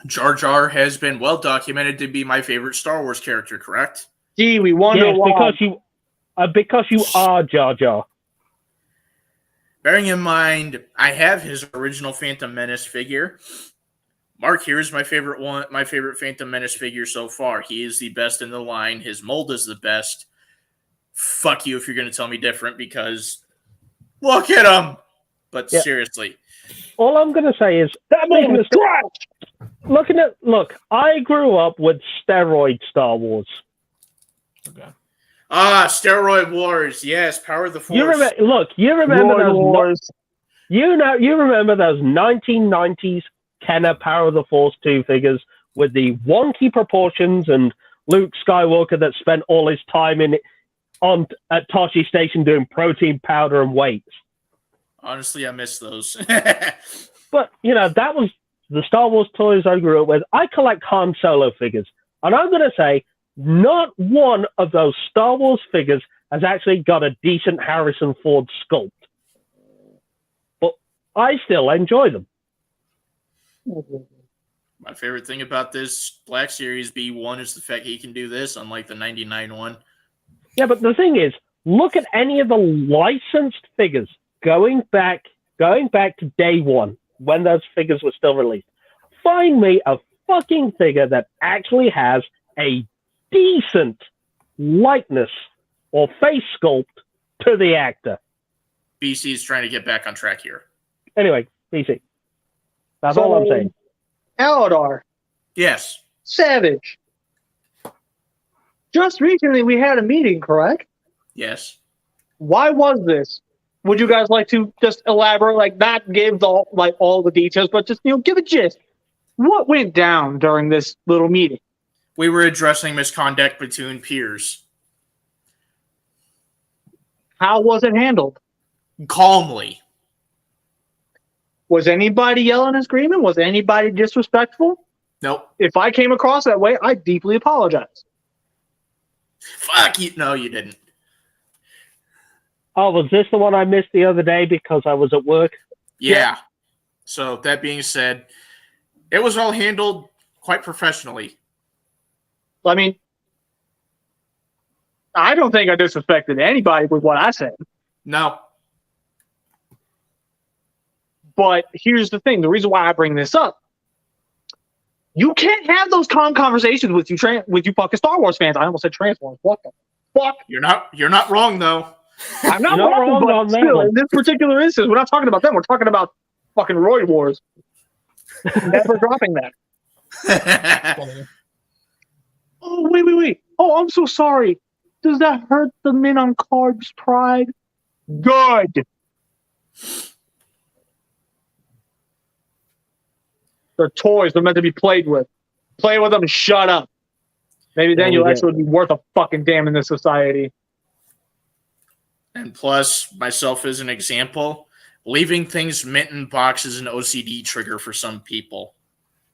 Jar Jar has been well documented to be my favorite Star Wars character, correct? Gee, we wonder why. Because you are Jar Jar. Bearing in mind, I have his original Phantom Menace figure. Mark here is my favorite Phantom Menace figure so far. He is the best in the line. His mold is the best. Fuck you if you're going to tell me different, because look at him. But seriously. All I'm going to say is that mold is trash. Look, I grew up with steroid Star Wars. Okay. Steroid Wars. Yes, Power of the Force. You remember those Wars. You remember those 1990s Kenner Power of the Force 2 figures with the wonky proportions and Luke Skywalker that spent all his time at Toshi Station doing protein powder and weights. Honestly, I miss those. But, that was the Star Wars toys I grew up with. I collect Han Solo figures. And I'm going to say, not one of those Star Wars figures has actually got a decent Harrison Ford sculpt. But I still enjoy them. My favorite thing about this Black Series B1 is the fact he can do this, unlike the 99 one. Yeah, but the thing is, look at any of the licensed figures going back to day one when those figures were still released. Find me a fucking figure that actually has a decent likeness or face sculpt to the actor. BC is trying to get back on track here. Anyway, BC. That's all I'm saying. Aladar. Yes. Savage. Just recently we had a meeting, correct? Yes. Why was this? Would you guys like to just elaborate, like not give all the details, but just give a gist? What went down during this little meeting? We were addressing misconduct between peers. How was it handled? Calmly. Was anybody yelling and screaming? Was anybody disrespectful? Nope. If I came across that way, I deeply apologize. Fuck you. No, you didn't. Oh, was this the one I missed the other day because I was at work? Yeah. So that being said, it was all handled quite professionally. I mean, I don't think I disrespected anybody with what I said. No. But here's the thing. The reason why I bring this up. You can't have those calm conversations with you fucking Star Wars fans. I almost said Transformers. What the fuck? You're not wrong, though. I'm not wrong, but still, in this particular instance, we're not talking about them. We're talking about fucking Roy Wars. Never dropping that. Oh, wait. Oh, I'm so sorry. Does that hurt the men on Carb's pride? Good. They're toys. They're meant to be played with. Play with them and shut up. Maybe then you'll actually be worth a fucking damn in this society. And plus, myself as an example, leaving things mint in box is an OCD trigger for some people.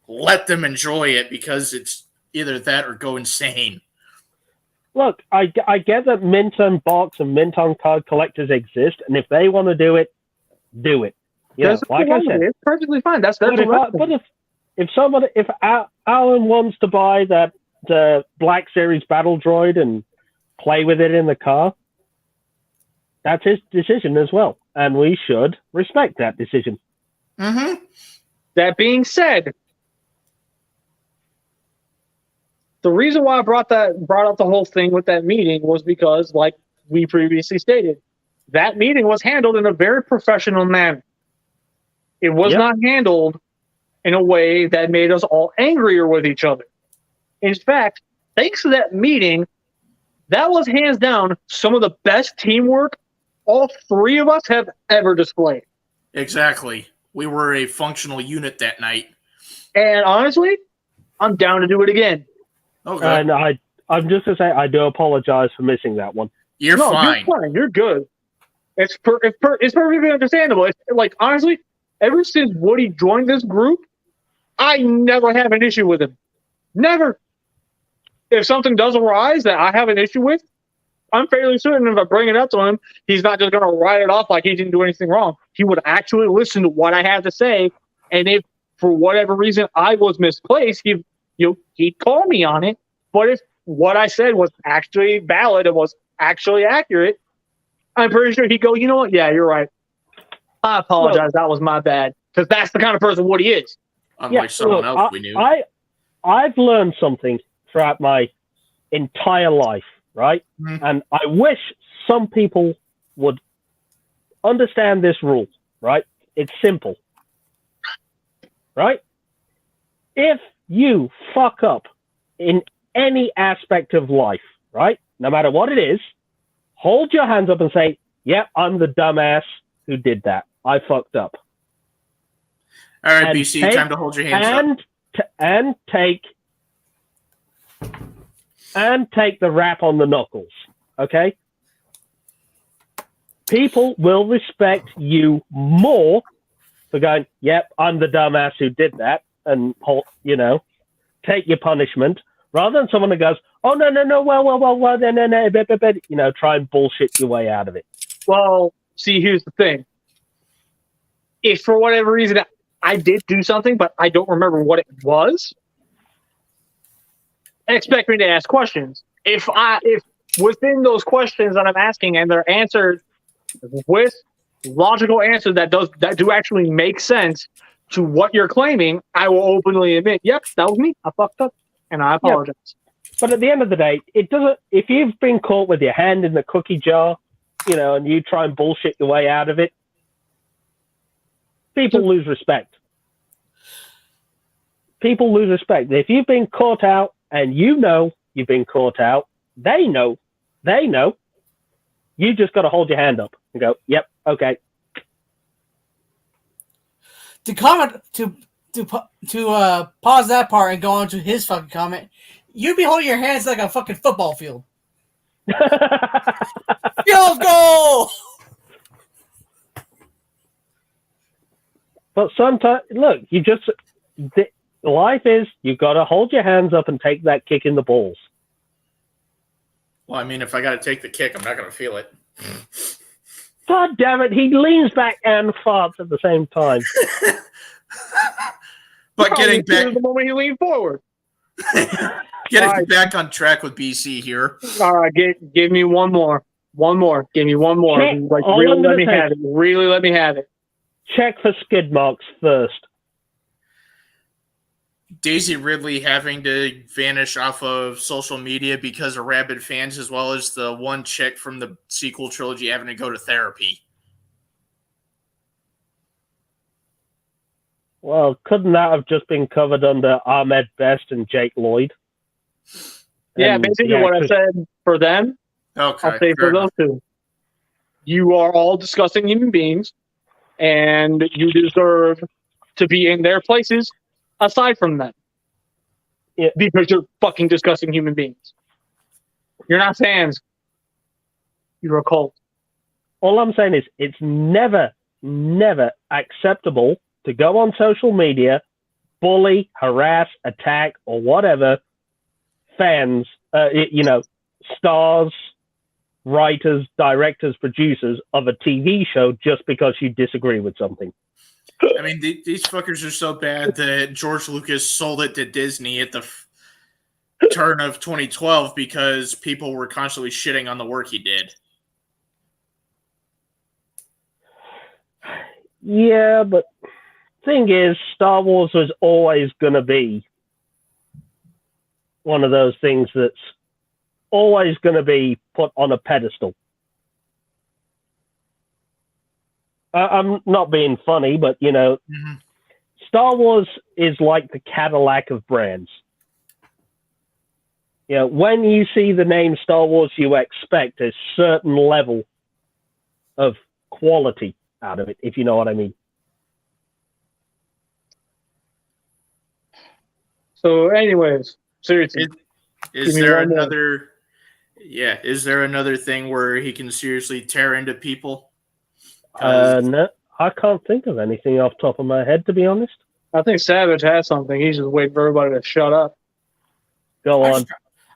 Let them enjoy it because it's either that or go insane. Look, I get that mint on box and mint on card collectors exist, and if they want to do it, do it. Like I said, it's perfectly fine. But if Alan wants to buy the Black Series Battle Droid and play with it in the car, that's his decision as well, and we should respect that decision. Mm-hmm. That being said, The reason why I brought up the whole thing with that meeting was because, like we previously stated, that meeting was handled in a very professional manner. It was not handled in a way that made us all angrier with each other. In fact, thanks to that meeting, that was hands down some of the best teamwork all three of us have ever displayed. Exactly. We were a functional unit that night. And honestly, I'm down to do it again. Okay. And I'm just going to say, I do apologize for missing that one. You're fine. You're fine. You're good. It's perfectly understandable. It's like, honestly, ever since Woody joined this group, I never have an issue with him. Never. If something does arise that I have an issue with, I'm fairly certain if I bring it up to him, he's not just going to write it off like he didn't do anything wrong. He would actually listen to what I have to say, and if for whatever reason I was misplaced, he'd call me on it. But if what I said was actually valid and was actually accurate, I'm pretty sure he'd go, you know what? Yeah, you're right. I apologize. That was my bad. Because that's the kind of person Woody is. Unlike someone else we knew. I've learned something throughout my entire life, right? Mm-hmm. And I wish some people would understand this rule, right? It's simple, right? If you fuck up in any aspect of life, right? No matter what it is, hold your hands up and say, yeah, I'm the dumbass who did that. I fucked up. All right, BC, time to hold your hands up. And take the rap on the knuckles, okay? People will respect you more for going, yep, I'm the dumbass who did that, and, take your punishment, rather than someone that goes, oh, no, no, try and bullshit your way out of it. Well, see, here's the thing. If for whatever reason I did do something, but I don't remember what it was, expect me to ask questions. If within those questions that I'm asking and they're answered with logical answers that do actually make sense to what you're claiming, I will openly admit, yep, that was me. I fucked up, and I apologize. Yep. But at the end of the day, it doesn't. If you've been caught with your hand in the cookie jar, and you try and bullshit your way out of it, people lose respect. People lose respect. If you've been caught out and you've been caught out, they know. You just got to hold your hand up and go, yep, okay. To comment, to pause that part and go on to his fucking comment, you'd be holding your hands like a fucking football field. Field goal! But sometimes, look, life is, you've got to hold your hands up and take that kick in the balls. Well, I mean, if I got to take the kick, I'm not going to feel it. God damn it, he leans back and farts at the same time. But getting back... the moment he leaned forward. Getting back on track with BC here. All right, give me one more. Give me one more. Like, really let me have it. Really let me have it. Check for skid marks first. Daisy Ridley having to vanish off of social media because of rabid fans, as well as the one chick from the sequel trilogy having to go to therapy. Well, couldn't that have just been covered under Ahmed Best and Jake Lloyd? Yeah, basically what I said for them, okay, I'll say for those two. You are all disgusting human beings, and you deserve to be in their places aside from them. Yeah. Because you're fucking disgusting human beings. You're not fans. You're a cult. All I'm saying is it's never acceptable to go on social media, bully, harass, attack, or whatever fans, stars, writers, directors, producers of a TV show just because you disagree with something. I mean, these fuckers are so bad that George Lucas sold it to Disney at the turn of 2012 because people were constantly shitting on the work he did. Yeah, but thing is, Star Wars was always going to be one of those things that's always going to be put on a pedestal. I'm not being funny, but, you know, Star Wars is like the Cadillac of brands. You know, when you see the name Star Wars, you expect a certain level of quality out of it, if you know what I mean. So, anyways, seriously. Is there another? Yeah, is there another thing where he can seriously tear into people? No, I can't think of anything off the top of my head, to be honest. I think Savage has something. He's just waiting for everybody to shut up. Go on.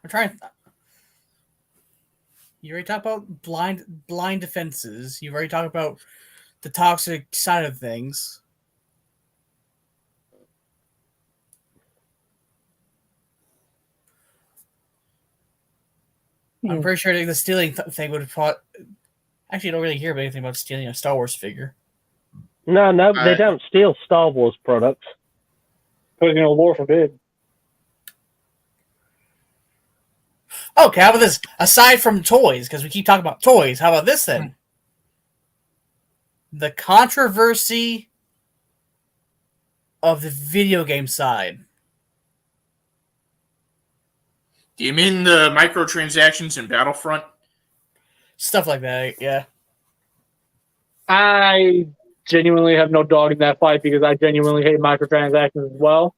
I'm trying. You already talked about blind defenses. You've already talked about the toxic side of things. I'm pretty sure the stealing thing would have actually, I don't really hear about anything about stealing a Star Wars figure. No, they don't steal Star Wars products. Because, you know, Lord forbid. Okay, how about this? Aside from toys, because we keep talking about toys, how about this then? The controversy of the video game side. Do you mean the microtransactions in Battlefront? Stuff like that, yeah. I genuinely have no dog in that fight because I genuinely hate microtransactions as well.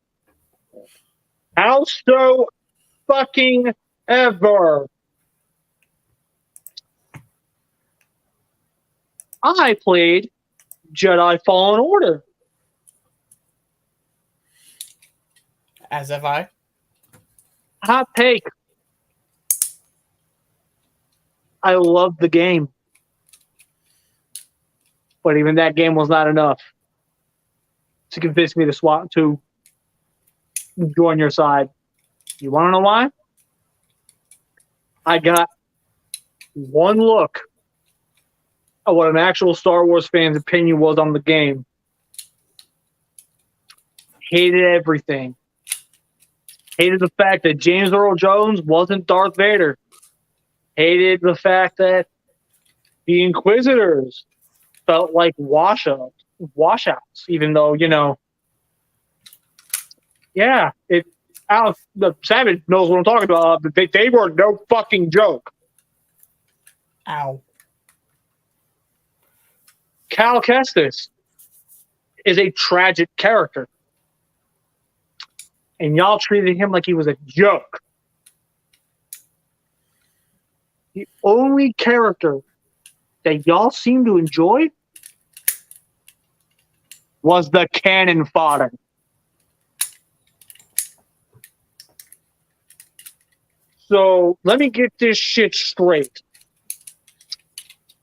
How so fucking ever? I played Jedi Fallen Order. As have I. Hot take. I love the game. But even that game was not enough to convince me to join your side. You want to know why? I got one look at what an actual Star Wars fan's opinion was on the game. Hated everything. Hated the fact that James Earl Jones wasn't Darth Vader. Hated the fact that the Inquisitors felt like washouts, even though, you know, yeah, the Savage knows what I'm talking about. They were no fucking joke. Ow. Cal Kestis is a tragic character. And y'all treated him like he was a joke. The only character that y'all seem to enjoy was the cannon fodder. So let me get this shit straight.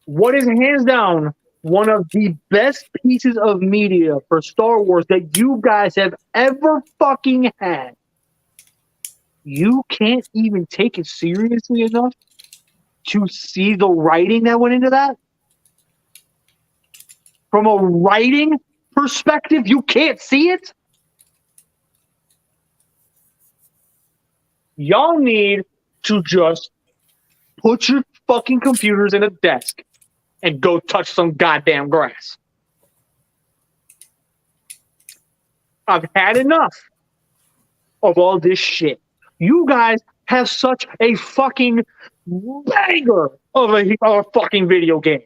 What is hands down one of the best pieces of media for Star Wars that you guys have ever fucking had? You can't even take it seriously enough to see the writing that went into that? From a writing perspective, you can't see it? Y'all need to just put your fucking computers in a desk and go touch some goddamn grass. I've had enough of all this shit. You guys have such a fucking banger of a fucking video game.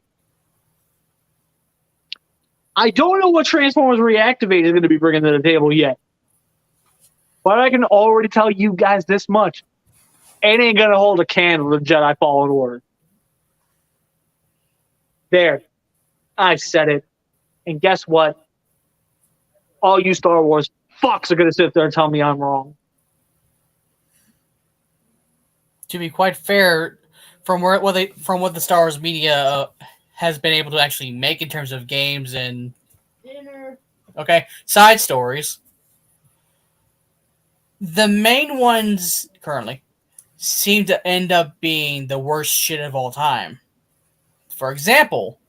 I don't know what Transformers Reactivate is going to be bringing to the table yet. But I can already tell you guys this much. It ain't going to hold a candle to Jedi Fallen Order. There. I said it. And guess what? All you Star Wars fucks are going to sit there and tell me I'm wrong. To be quite fair, from what the Star Wars media has been able to actually make in terms of games and side stories, the main ones currently seem to end up being the worst shit of all time. For example,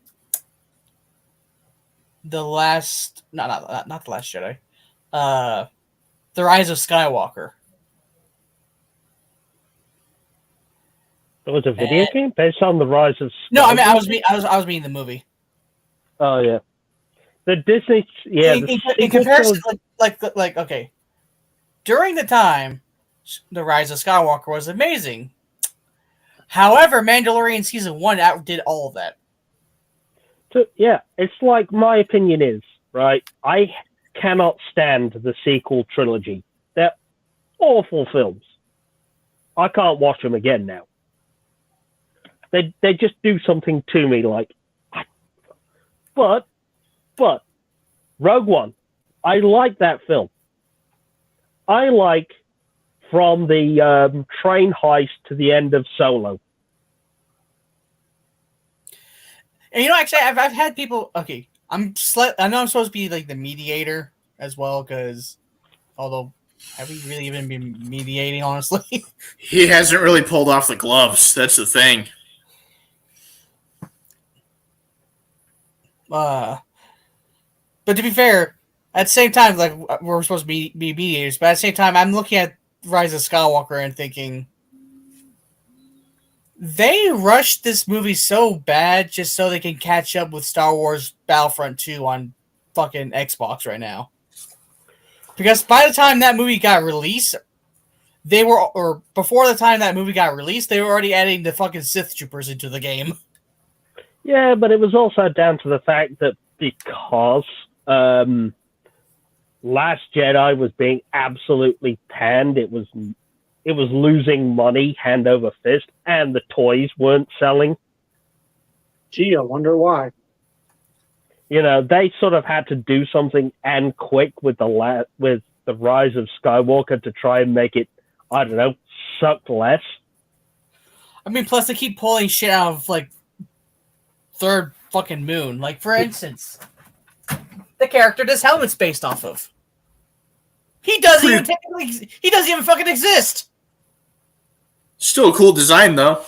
not the Last Jedi, The Rise of Skywalker. It was a video game based on the rise of. No, I mean I was meaning the movie. Oh yeah, the Disney. Yeah, in comparison, like okay, during the time, the Rise of Skywalker was amazing. However, Mandalorian season 1 outdid all of that. So yeah, it's like my opinion is right. I cannot stand the sequel trilogy. They're awful films. I can't watch them again now. They just do something to me like. But Rogue One, I like that film. I like from the train heist to the end of Solo. And actually, I've had people. Okay, I know I'm supposed to be like the mediator as well, because although have we really even been mediating, honestly? He hasn't really pulled off the gloves. That's the thing. But to be fair, at the same time, like we're supposed to be mediators, but at the same time, I'm looking at Rise of Skywalker and thinking they rushed this movie so bad just so they can catch up with Star Wars Battlefront 2 on fucking Xbox right now. Because by the time that movie got released, before the time that movie got released, they were already adding the fucking Sith Troopers into the game. Yeah, but it was also down to the fact that because Last Jedi was being absolutely panned, it was losing money hand over fist, and the toys weren't selling. Gee, I wonder why. They sort of had to do something and quick with the Rise of Skywalker to try and make it, I don't know, suck less. I mean, plus they keep pulling shit out of like third fucking moon. Like, for instance, the character this helmet's based off of. He doesn't even fucking exist. Still a cool design, though.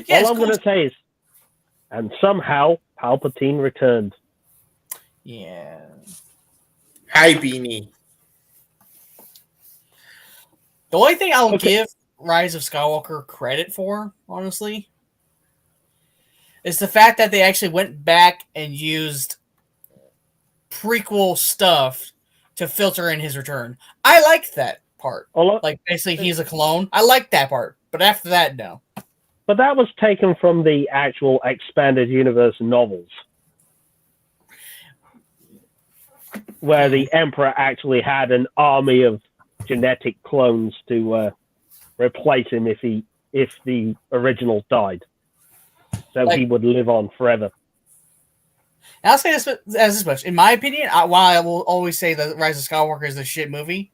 Yeah, All I'm going to say is, and somehow Palpatine returned. Yeah. Hi, Beanie. The only thing I'll give Rise of Skywalker credit for, honestly, is the fact that they actually went back and used prequel stuff to filter in his return. I liked that part. Like, basically, he's a clone. I liked that part. But after that, no. But that was taken from the actual expanded universe novels, where the Emperor actually had an army of genetic clones to replace him if the original died. So he would live on forever. And I'll say this much. In my opinion, while I will always say that Rise of Skywalker is a shit movie,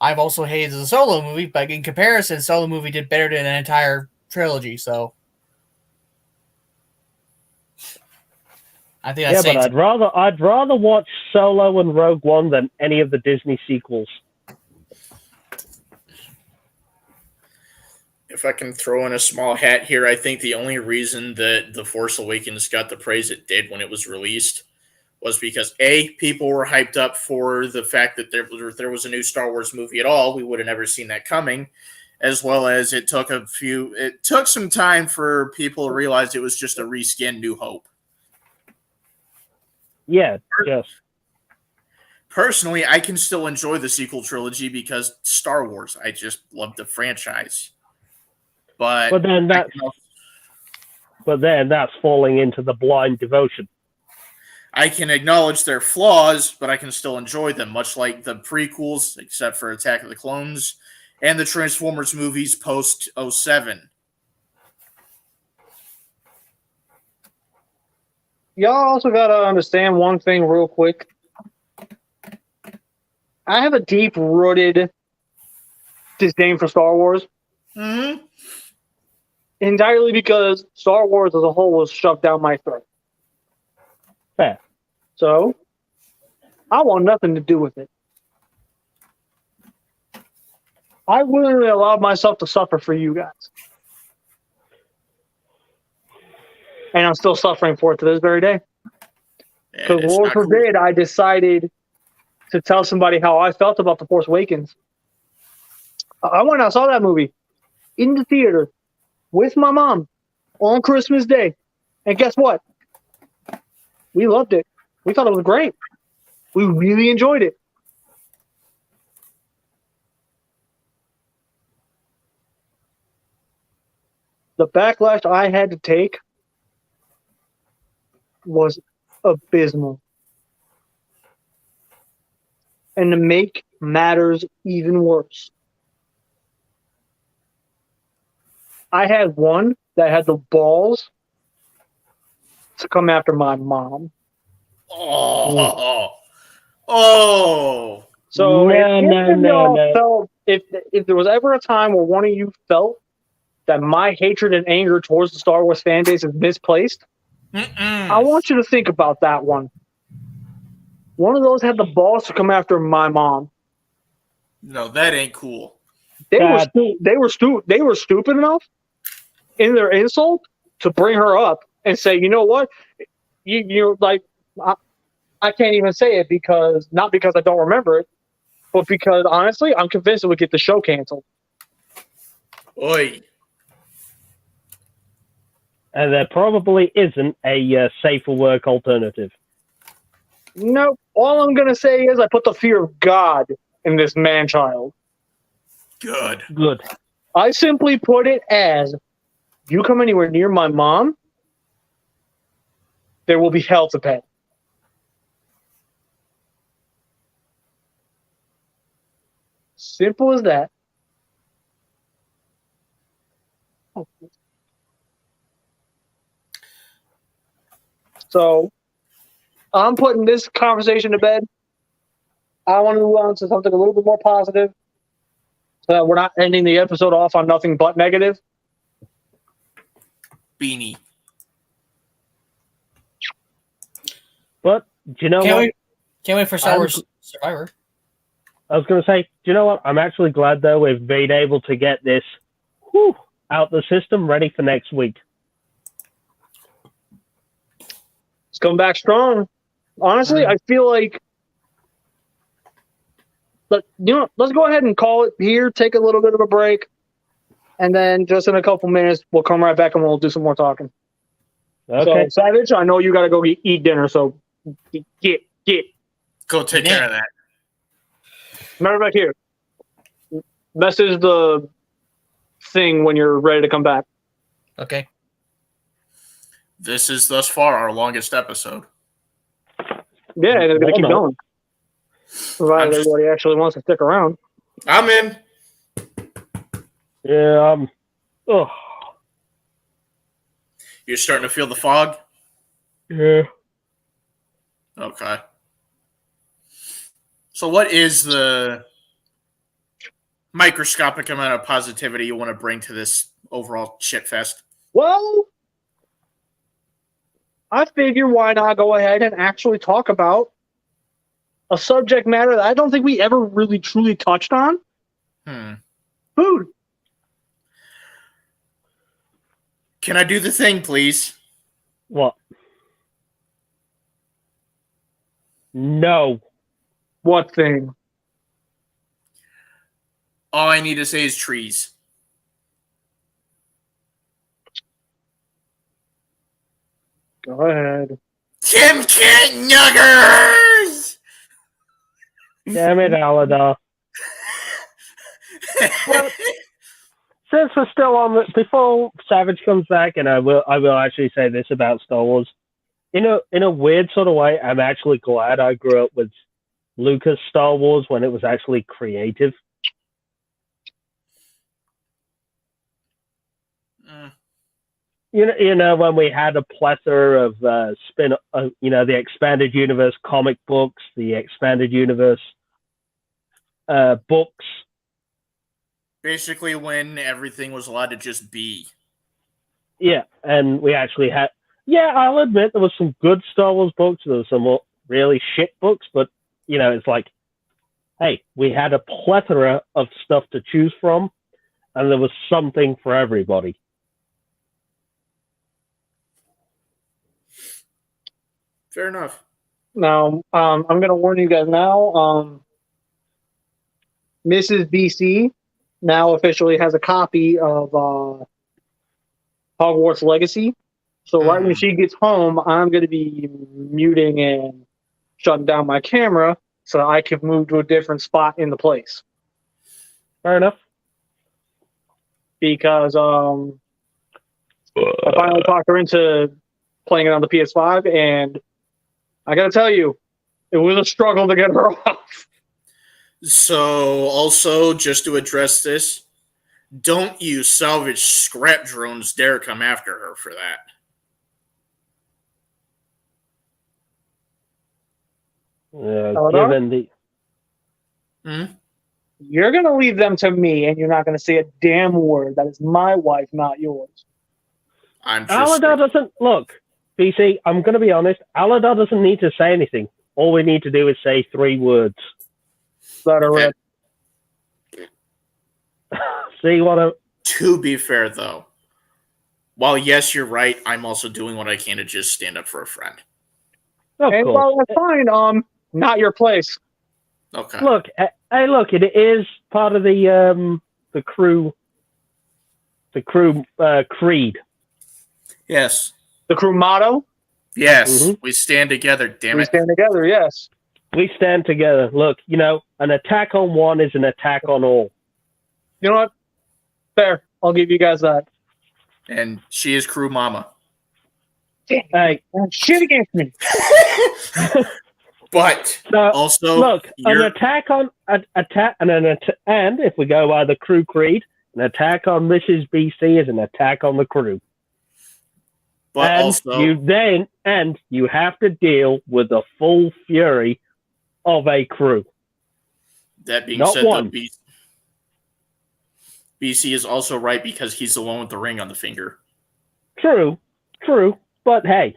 I've also hated the Solo movie, but in comparison, Solo movie did better than an entire trilogy, so I think that's but I'd rather watch Solo and Rogue One than any of the Disney sequels. If I can throw in a small hat here, I think the only reason that The Force Awakens got the praise it did when it was released was because people were hyped up for the fact that there was a new Star Wars movie at all. We would have never seen that coming, as well as it took some time for people to realize it was just a reskin New Hope. Yeah, yes. Personally, I can still enjoy the sequel trilogy because Star Wars. I just love the franchise. But then that's falling into the blind devotion. I can acknowledge their flaws, but I can still enjoy them, much like the prequels, except for Attack of the Clones, and the Transformers movies post 07. Y'all also got to understand one thing real quick. I have a deep-rooted disdain for Star Wars. Mm-hmm. Entirely because Star Wars as a whole was shoved down my throat. Fair. So, I want nothing to do with it. I willingly allowed myself to suffer for you guys. And I'm still suffering for it to this very day. Because Lord forbid I decided to tell somebody how I felt about The Force Awakens. I went and saw that movie in the theater with my mom on Christmas Day. And guess what? We loved it. We thought it was great. We really enjoyed it. The backlash I had to take was abysmal. And to make matters even worse, I had one that had the balls to come after my mom. Oh. So No. felt if there was ever a time where one of you felt that my hatred and anger towards the Star Wars fan base is misplaced, I want you to think about that one. One of those had the balls to come after my mom. No, that ain't cool. They were stupid enough in their insult to bring her up and say, you know what, you're like, I can't even say it because not because I don't remember it, but because honestly, I'm convinced it would get the show canceled. Oi. And there probably isn't a safer work alternative. No, all I'm gonna say is I put the fear of God in this man-child. Good. I simply put it as, you come anywhere near my mom, there will be hell to pay. Simple as that. So, I'm putting this conversation to bed. I want to move on to something a little bit more positive, so that we're not ending the episode off on nothing but negative. Beanie. But do you know what? Can't wait for Star Wars Survivor. I was going to say, do you know what? I'm actually glad, though, we've been able to get this out the system, ready for next week. It's coming back strong. Honestly, I feel like, let's go ahead and call it here, take a little bit of a break, and then just in a couple minutes, we'll come right back and we'll do some more talking. Okay. So, Savage, I know you got to go eat dinner, so get. Go take care of that. Matter of fact, here. Message the thing when you're ready to come back. Okay. This is thus far our longest episode. Yeah, and it's going to keep going. Provided everybody actually wants to stick around. I'm in. Yeah, You're starting to feel the fog? yeah. Okay. So what is the microscopic amount of positivity you want to bring to this overall shitfest? Well, I figure why not go ahead and actually talk about a subject matter that I don't think we ever really truly touched on. Food. Can I do the thing, please? What? No. What thing? All I need to say is trees. Go ahead. Tim Kent Nuggers! Damn it, Aladar. Since we're still on before Savage comes back, and I will actually say this about Star Wars. In a weird sort of way, I'm actually glad I grew up with Lucas Star Wars when it was actually creative. You know, when we had a plethora of the expanded universe comic books, the expanded universe books. Basically, when everything was allowed to just be. Yeah, and we actually had. Yeah, I'll admit there was some good Star Wars books. There were some really shit books, but it's like, hey, we had a plethora of stuff to choose from, and there was something for everybody. Fair enough. Now, I'm going to warn you guys now. Mrs. BC now officially has a copy of Hogwarts Legacy. So right when she gets home, I'm going to be muting and shutting down my camera so I can move to a different spot in the place. Fair enough. Because I finally talked her into playing it on the PS5, and I got to tell you, it was a struggle to get her off. So, also, just to address this, don't you salvage scrap drones dare come after her for that. Given the... You're going to leave them to me, and you're not going to say a damn word. That is my wife, not yours. Aladar doesn't... Look, BC, I'm going to be honest. Aladar doesn't need to say anything. All we need to do is say 3 words. That are red. See what I... To be fair, though, while yes, you're right, I'm also doing what I can to just stand up for a friend. Of and course. well, that's fine. Not your place. Okay. Look, it is part of the crew creed. Yes. The crew motto. Yes. We stand together. Damn it. We stand together. Yes. We stand together. Look, an attack on one is an attack on all. You know what? Fair. I'll give you guys that. And she is crew mama. Hey, shit against me. But also, look, an attack on and if we go by the crew creed, an attack on Mrs. BC is an attack on the crew. But and also, you have to deal with the full fury of a crew. That being Not said, one. though, BC is also right because he's the one with the ring on the finger. True, but hey,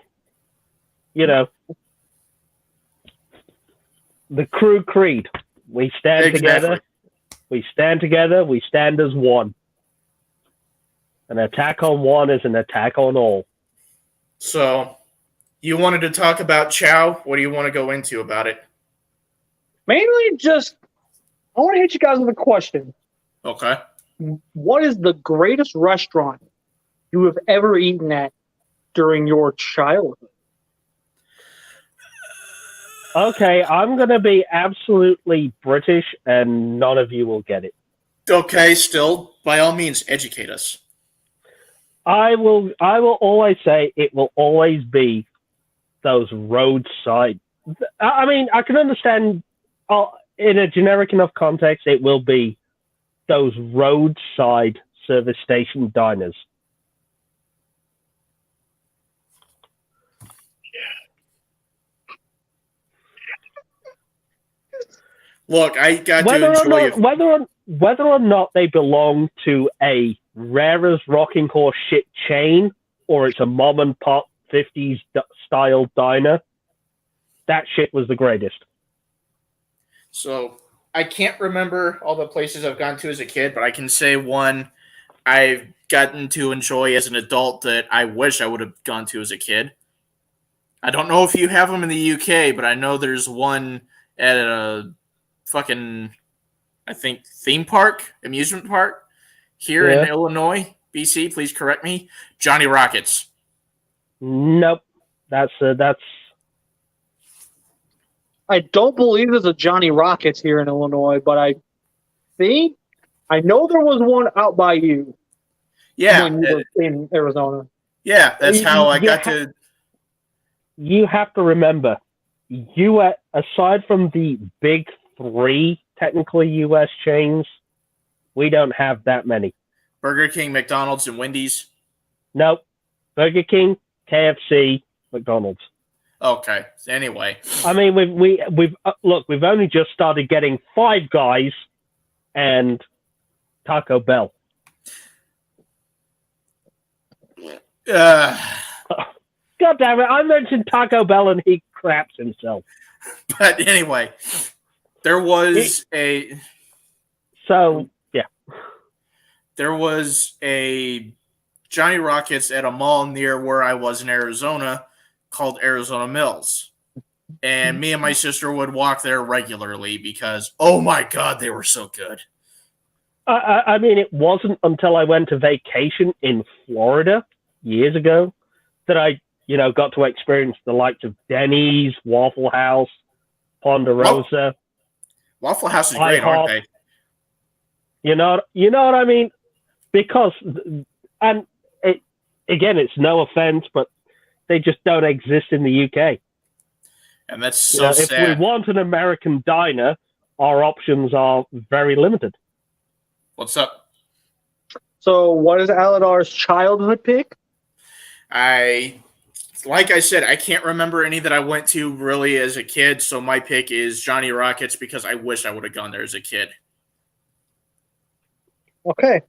the crew creed. We stand together. We stand together. We stand as one. An attack on one is an attack on all. So, you wanted to talk about Chow? What do you want to go into about it? Mainly just, I want to hit you guys with a question. Okay. What is the greatest restaurant you have ever eaten at during your childhood? Okay, I'm going to be absolutely British, and none of you will get it. Okay, still, by all means, educate us. I will always say it will always be those roadside. I mean, I can understand in a generic enough context, it will be those roadside service station diners. Look, I got to enjoy it. Whether or not they belong to a rare as rocking horse shit chain or it's a mom and pop 50s style diner, that shit was the greatest. So I can't remember all the places I've gone to as a kid, but I can say one I've gotten to enjoy as an adult that I wish I would have gone to as a kid. I don't know if you have them in the UK, but I know there's one at a fucking, I think, amusement park here in Illinois, BC. Please correct me. Johnny Rockets. Nope. That's. I don't believe there's a Johnny Rockets here in Illinois, but I know there was one out by you. Yeah. When you were in Arizona. Yeah, that's how I got to. You have to remember, aside from the big 3 technically U.S. chains, we don't have that many. Burger King, McDonald's, and Wendy's? Nope. Burger King, KFC, McDonald's. Okay. Anyway. I mean, we've only just started getting Five Guys and Taco Bell. God damn it, I mentioned Taco Bell and he craps himself. But anyway, there was a Johnny Rockets at a mall near where I was in Arizona called Arizona Mills. And me and my sister would walk there regularly because, oh my God, they were so good. I mean, it wasn't until I went to vacation in Florida years ago that I, got to experience the likes of Denny's, Waffle House, Ponderosa. Waffle House is great, aren't they? You know what I mean? Because, and again, it's no offense, but they just don't exist in the UK. And that's so sad. If we want an American diner, our options are very limited. What's up? So, what is Aladar's childhood pick? Like I said, I can't remember any that I went to really as a kid, so my pick is Johnny Rockets because I wish I would have gone there as a kid. Okay.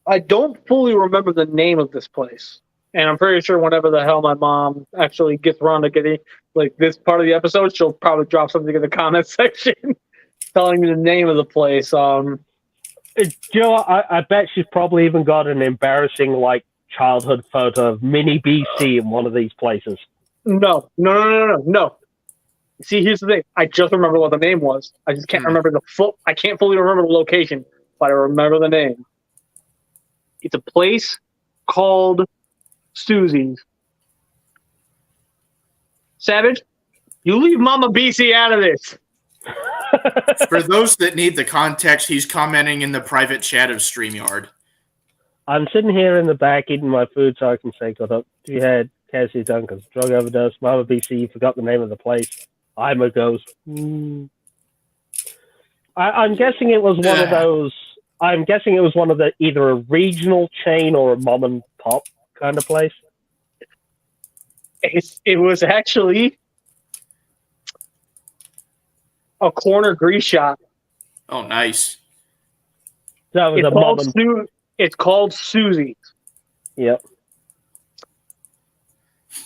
I don't fully remember the name of this place. And I'm pretty sure whenever the hell my mom actually gets around to getting this part of the episode, she'll probably drop something in the comment section telling me the name of the place. Joe, I bet she's probably even got an embarrassing childhood photo of Mini BC in one of these places. No. See, here's the thing. I just remember what the name was. I just can't remember I can't fully remember the location, but I remember the name. It's a place called Susie's. Savage, you leave Mama BC out of this. For those that need the context, he's commenting in the private chat of StreamYard. I'm sitting here in the back eating my food so I can say good up to your head. Cassie Duncan's drug overdose. Mama BC, you forgot the name of the place. I'm a ghost. I'm guessing it was one of those. I'm guessing it was one of the either a regional chain or a mom and pop kind of place. It was actually a corner grease shop. Oh, nice. That was It's called Susie's. Yep.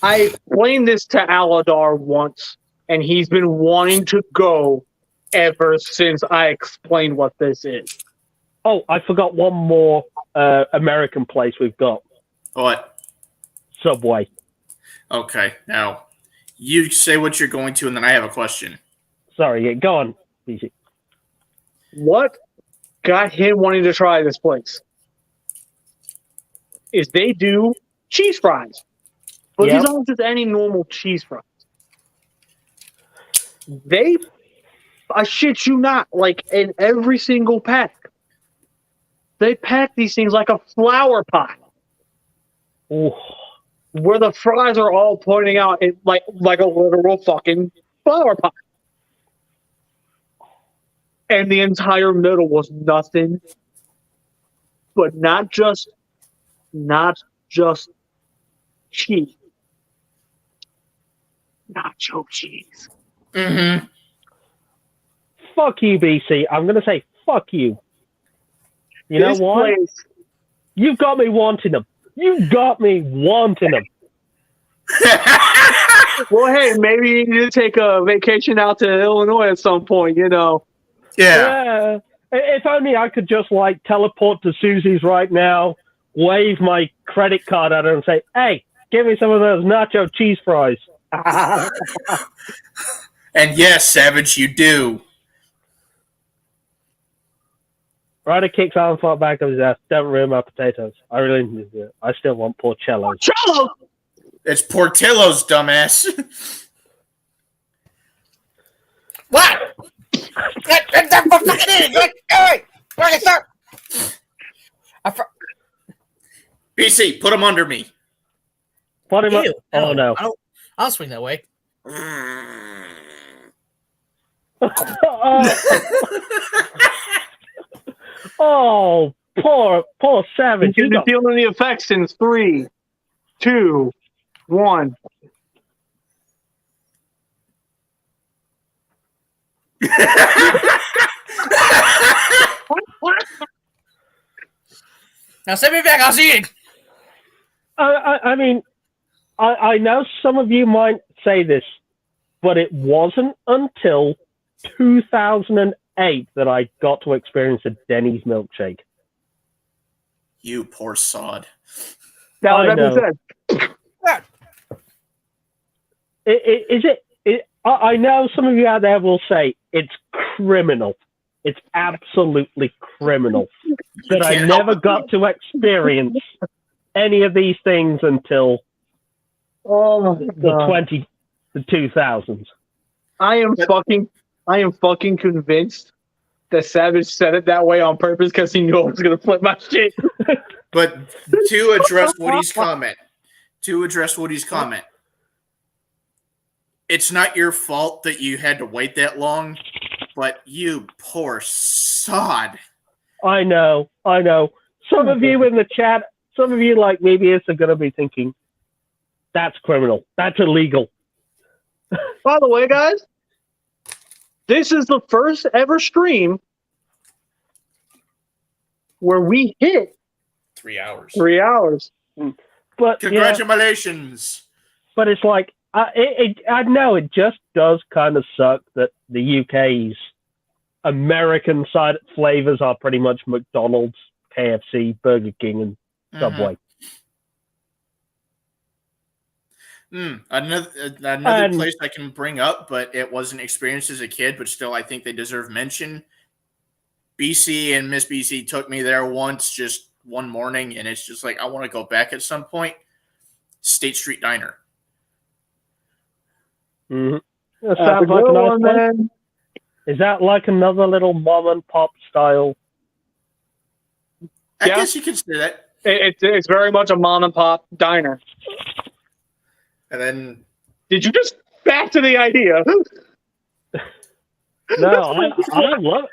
I explained this to Aladar once, and he's been wanting to go ever since I explained what this is. Oh, I forgot one more American place we've got. What? Subway. Okay, now you say what you're going to, and then I have a question. Sorry, go on, BC. What got him wanting to try this place is they do cheese fries. But these aren't just any normal cheese fries. I shit you not, in every single pack, they pack these things like a flower pot. Ooh. Where the fries are all pointing out like a literal fucking flower pot. And the entire middle was nothing but not just cheese. Nacho cheese. Mm-hmm. Fuck you, BC. I'm going to say fuck you. You know why? You've got me wanting them. Well, hey, maybe you need to take a vacation out to Illinois at some point, Yeah. If only I could just teleport to Susie's right now, wave my credit card at her and say, hey, give me some of those nacho cheese fries. And yes, Savage, you do. Ryder kicks Alan Fart back of his ass. Don't ruin my potatoes. I really need to do it. I still want Porcello. Porcello! It's Portillo's, dumbass. What? BC, put him under me. Put him up. Oh, no. I'll swing that way. Oh, poor Savage. You're feeling the effects in 3, 2, 1. Now send me back. I'll see it. I mean, I know some of you might say this, but it wasn't until 2008 that I got to experience a Denny's milkshake. You poor sod. Now, that being said, I know some of you out there will say it's criminal. It's absolutely criminal that I never got to experience any of these things until Oh my God. the 2000s. I am fucking convinced that Savage said it that way on purpose because he knew I was gonna flip my shit. But to address Woody's comment, it's not your fault that you had to wait that long, but you poor sod. I know. Some of you in the chat, some of you like maybe are going to be thinking, that's criminal. That's illegal. By the way, guys, this is the first ever stream where we hit 3 hours. 3 hours. But Congratulations. but it's like, I know it just does kind of suck that the UK's American side flavors are pretty much McDonald's, KFC, Burger King, and Subway. Another place I can bring up, but it wasn't experienced as a kid, but still I think they deserve mention. BC and Miss BC took me there once, just one morning, and it's just like I want to go back at some point. State Street Diner. Mm-hmm. That sounds like a nice place. Is that like another little mom and pop style? I guess you could say that. It's very much a mom and pop diner. And then, did you just back to the idea? No, I love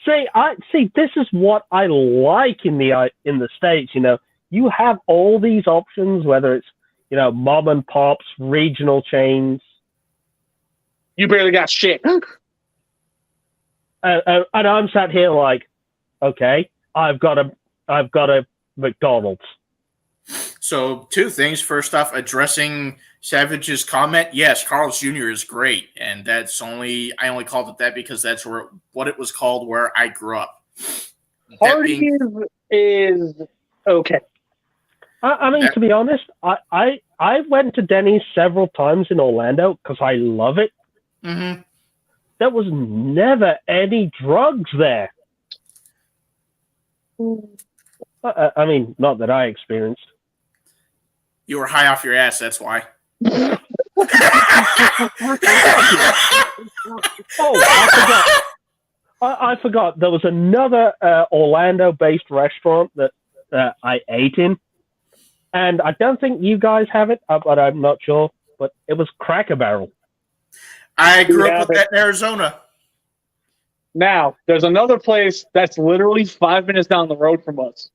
it. See, this is what I like in the States. You know, you have all these options, whether it's mom and pops, regional chains. You barely got shit. And I'm sat here like, okay, I've got a McDonald's. So 2 things. First off, addressing Savage's comment. Yes, Carl's Jr. is great, and I only called it that because that's what it was called where I grew up. Hardee's is okay. I mean, to be honest, I went to Denny's several times in Orlando because I love it. Mm-hmm. There was never any drugs there. I mean, not that I experienced. You were high off your ass, that's why. I forgot. There was another Orlando-based restaurant that I ate in, and I don't think you guys have it, but I'm not sure. But it was Cracker Barrel. I grew up with that in Arizona. Now, there's another place that's literally 5 minutes down the road from us.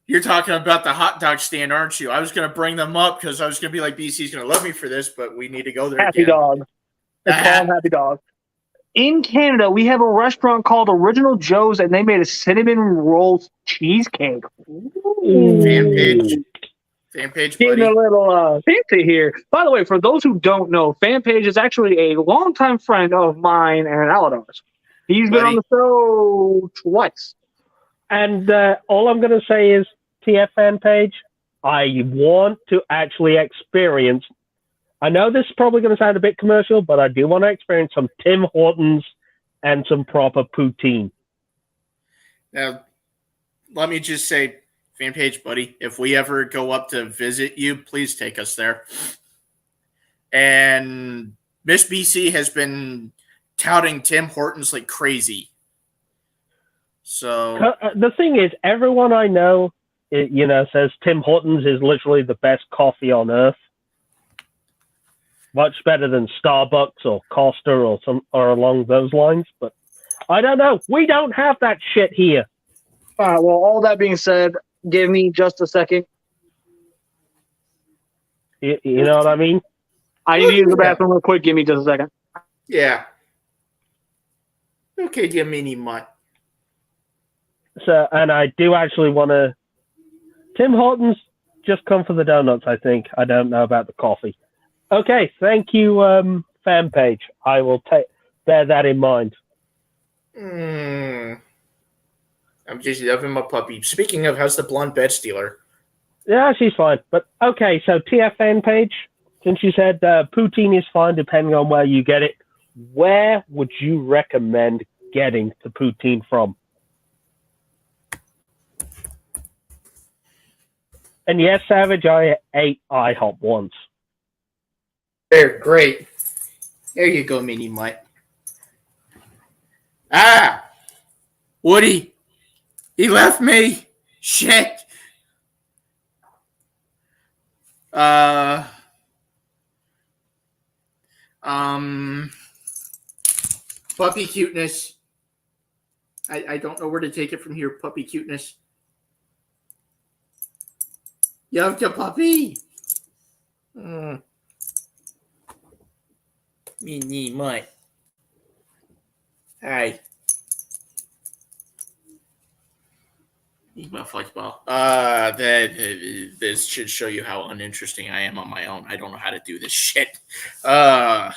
You're talking about the hot dog stand, aren't you? I was going to bring them up because I was going to be like, BC's going to love me for this, but we need to go there Happy again. Dog. It's called Happy Dog. In Canada, we have a restaurant called Original Joe's, and they made a cinnamon roll cheesecake. Fan page, Getting buddy. a little fancy here. By the way, for those who don't know, Fan Page is actually a longtime friend of mine and Aladar's. He's been on the show twice. And all I'm going to say is, TF Fan Page, I want to actually experience. I know this is probably going to sound a bit commercial, but I do want to experience some Tim Hortons and some proper poutine. Now, let me just say, Fan Page, buddy, if we ever go up to visit you, please take us there. And Miss BC has been touting Tim Hortons like crazy. So the thing is, everyone I know, says Tim Hortons is literally the best coffee on earth. Much better than Starbucks or Costa or along those lines. But I don't know. We don't have that shit here. All right. Well, all that being said, give me just a second. You know what I mean? I need to use the bathroom real quick. Give me just a second. yeah. Okay, dear mini mutt. So, and I do actually want to. Tim Hortons just come for the donuts, I think. I don't know about the coffee. Okay, thank you, Fan Page. I will bear that in mind. I'm just loving my puppy. Speaking of, how's the blonde bed stealer? Yeah, she's fine. But okay, so TF Fan Page, since you said poutine is fine depending on where you get it, where would you recommend getting the poutine from? And yes, Savage, I ate IHOP once. They're great. There you go, Mini Mutt. Ah! Woody! He left me! Shit! Puppy cuteness. I don't know where to take it from here. Puppy cuteness. Yovka puppy. Mini Mutt. Hi. Need my fudgeball. This should show you how uninteresting I am on my own. I don't know how to do this shit. Hi.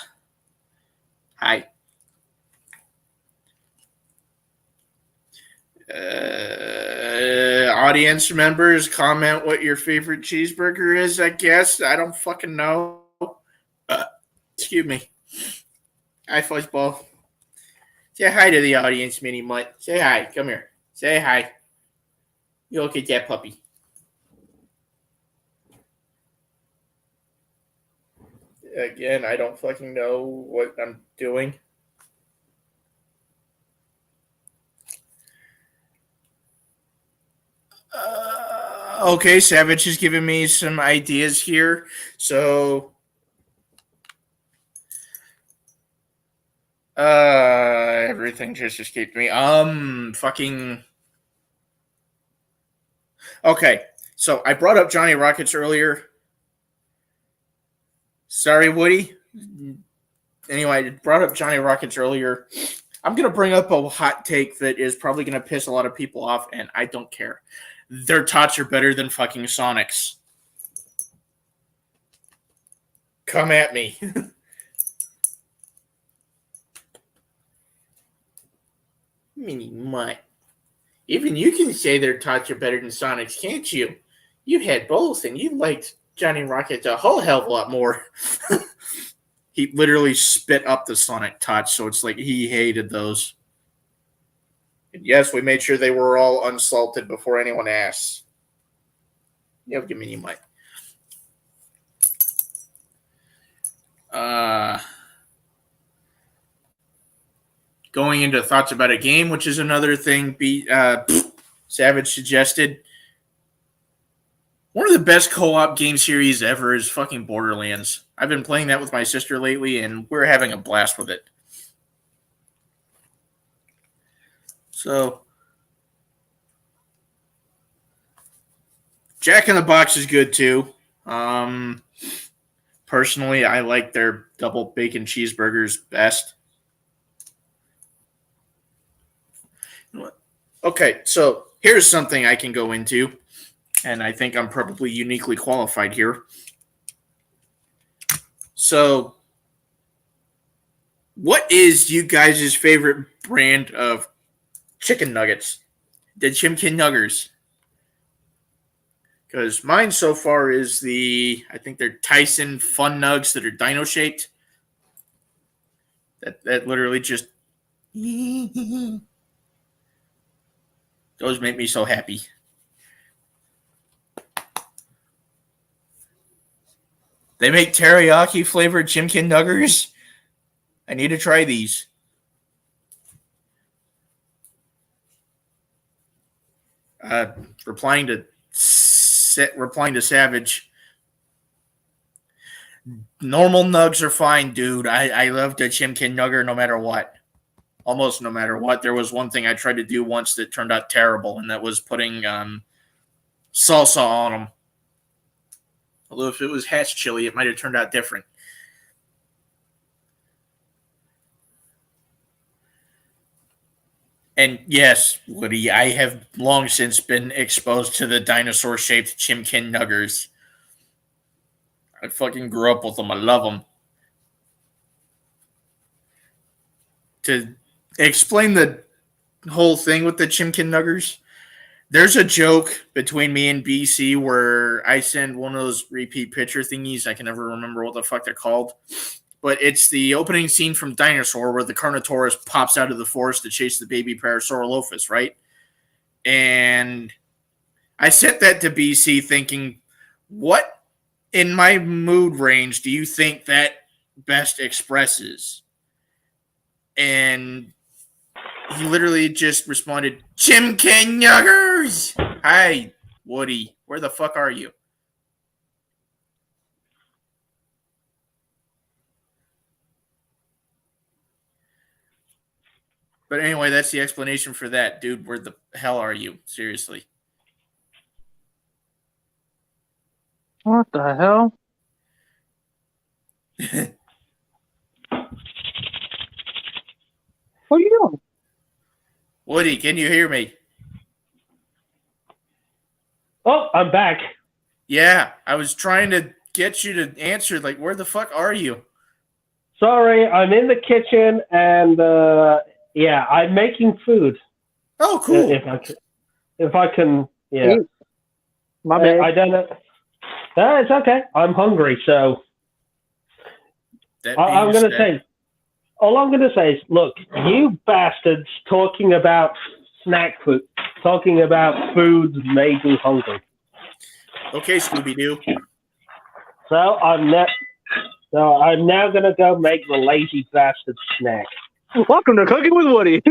Audience members, comment what your favorite cheeseburger is, I guess. I don't fucking know. Excuse me. Hi, Fuzzball. Say hi to the audience, Mini Mutt. Say hi. Come here. Say hi. You look at that puppy. Again, I don't fucking know what I'm doing. Okay, Savage is giving me some ideas here. So, everything just escaped me. Fucking. Okay, so I brought up Johnny Rockets earlier. Sorry, Woody. Anyway, I brought up Johnny Rockets earlier. I'm going to bring up a hot take that is probably going to piss a lot of people off, and I don't care. Their tots are better than fucking Sonic's. Come at me. Mini Mutt. Even you can say their tots are better than Sonic's, can't you? You had both, and you liked Johnny Rockets a whole hell of a lot more. He literally spit up the Sonic tots, so it's like he hated those. And yes, we made sure they were all unsalted before anyone asks. Yeah, give me Mutt. Going into thoughts about a game, which is another thing Savage suggested. One of the best co-op game series ever is fucking Borderlands. I've been playing that with my sister lately, and we're having a blast with it. So, Jack in the Box is good too. Personally, I like their double bacon cheeseburgers best. Okay, so here's something I can go into, and I think I'm probably uniquely qualified here. So, what is you guys' favorite brand of chicken nuggets? The Chimkin Nuggers. Because mine so far is I think they're Tyson Fun Nugs that are dino shaped. That literally just those make me so happy. They make teriyaki flavored Chimkin Nuggers. I need to try these. Replying to Savage. Normal nugs are fine, dude. I love the Chimkin Nugger no matter what. Almost no matter what. There was one thing I tried to do once that turned out terrible, and that was putting salsa on them. Although if it was hatch chili, it might have turned out different. And yes, Woody, I have long since been exposed to the dinosaur-shaped Chimkin Nuggers. I fucking grew up with them. I love them. To explain the whole thing with the Chimkin Nuggers, there's a joke between me and BC where I send one of those repeat picture thingies. I can never remember what the fuck they're called. But it's the opening scene from Dinosaur where the Carnotaurus pops out of the forest to chase the baby Parasaurolophus, right? And I sent that to BC thinking, what in my mood range do you think that best expresses? And he literally just responded, Chimkin Yuggers! Hi, Woody. Where the fuck are you? But anyway, that's the explanation for that. Dude, where the hell are you? Seriously. What the hell? What are you doing? Woody, can you hear me? Oh, I'm back. Yeah, I was trying to get you to answer, like, where the fuck are you? Sorry, I'm in the kitchen and yeah, I'm making food. Oh, cool. If I can, yeah. My bad. I don't know. No, it's okay. I'm hungry, so I'm going to say. All I'm going to say is, look, you bastards talking about snack food, talking about foods made me hungry. Okay, Scooby-Doo. So I'm now going to go make the lazy bastard snack. Welcome to Cooking with Woody.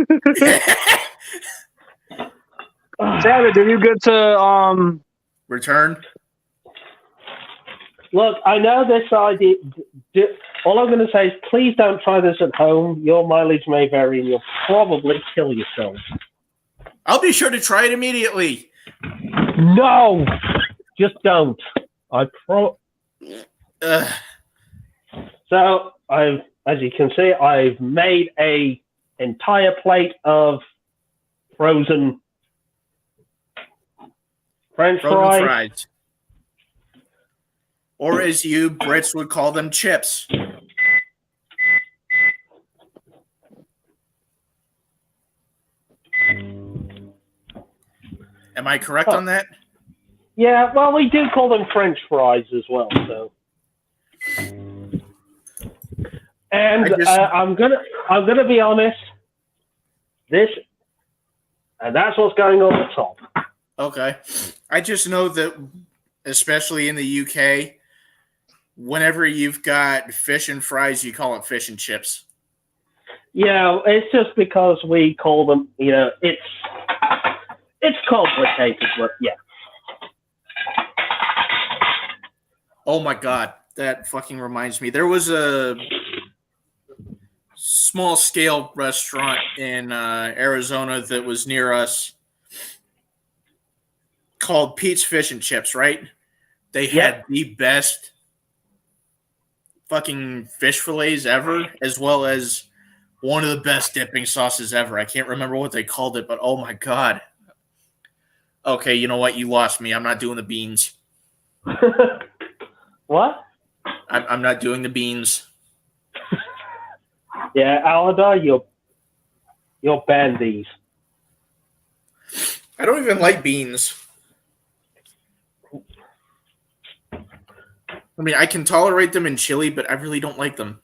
Savage, are you good to Return? Look, I know this idea. All I'm going to say is, please don't try this at home. Your mileage may vary, and you'll probably kill yourself. I'll be sure to try it immediately. No, just don't. So as you can see, I've made a entire plate of frozen French fries. Or as you Brits would call them, chips. Am I correct on that? Yeah, well, we do call them French fries as well. So, and I'm gonna be honest. That's what's going on the top. Okay, I just know that, especially in the UK, whenever you've got fish and fries, you call it fish and chips. Yeah, it's just because we call them. You know, it's complicated, but yeah. Oh my god, that fucking reminds me. There was a small scale restaurant in Arizona that was near us called Pete's Fish and Chips, right? They had the best fucking fish fillets ever, as well as one of the best dipping sauces ever. I can't remember what they called it, but oh my god. Okay, you know what? You lost me. I'm not doing the beans. What? I'm not doing the beans. Yeah, Aladar, you're banned these. I don't even like beans. I mean, I can tolerate them in chili, but I really don't like them.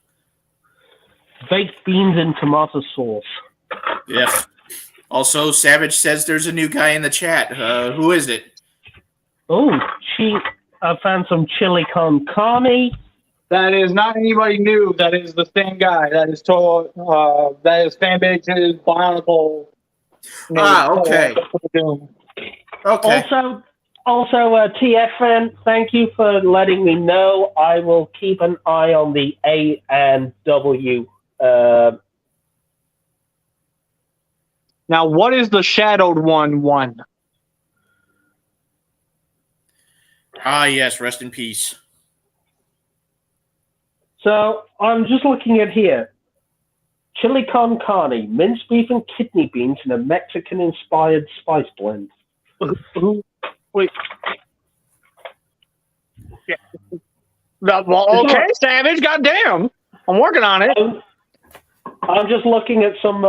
Baked beans and tomato sauce. Yeah. Also, Savage says there's a new guy in the chat. Who is it? Oh, I found some chili con carne. That is not anybody new. That is the same guy. That is that is Fanbase's Bionicle. Okay. Okay. Also, TFN, thank you for letting me know. I will keep an eye on the A and W. Now, what is the shadowed one? Ah, yes. Rest in peace. So I'm just looking at here. Chili con carne, minced beef and kidney beans in a Mexican-inspired spice blend. Wait. Yeah. Well, okay, Savage. Goddamn, I'm working on it. I'm just looking at some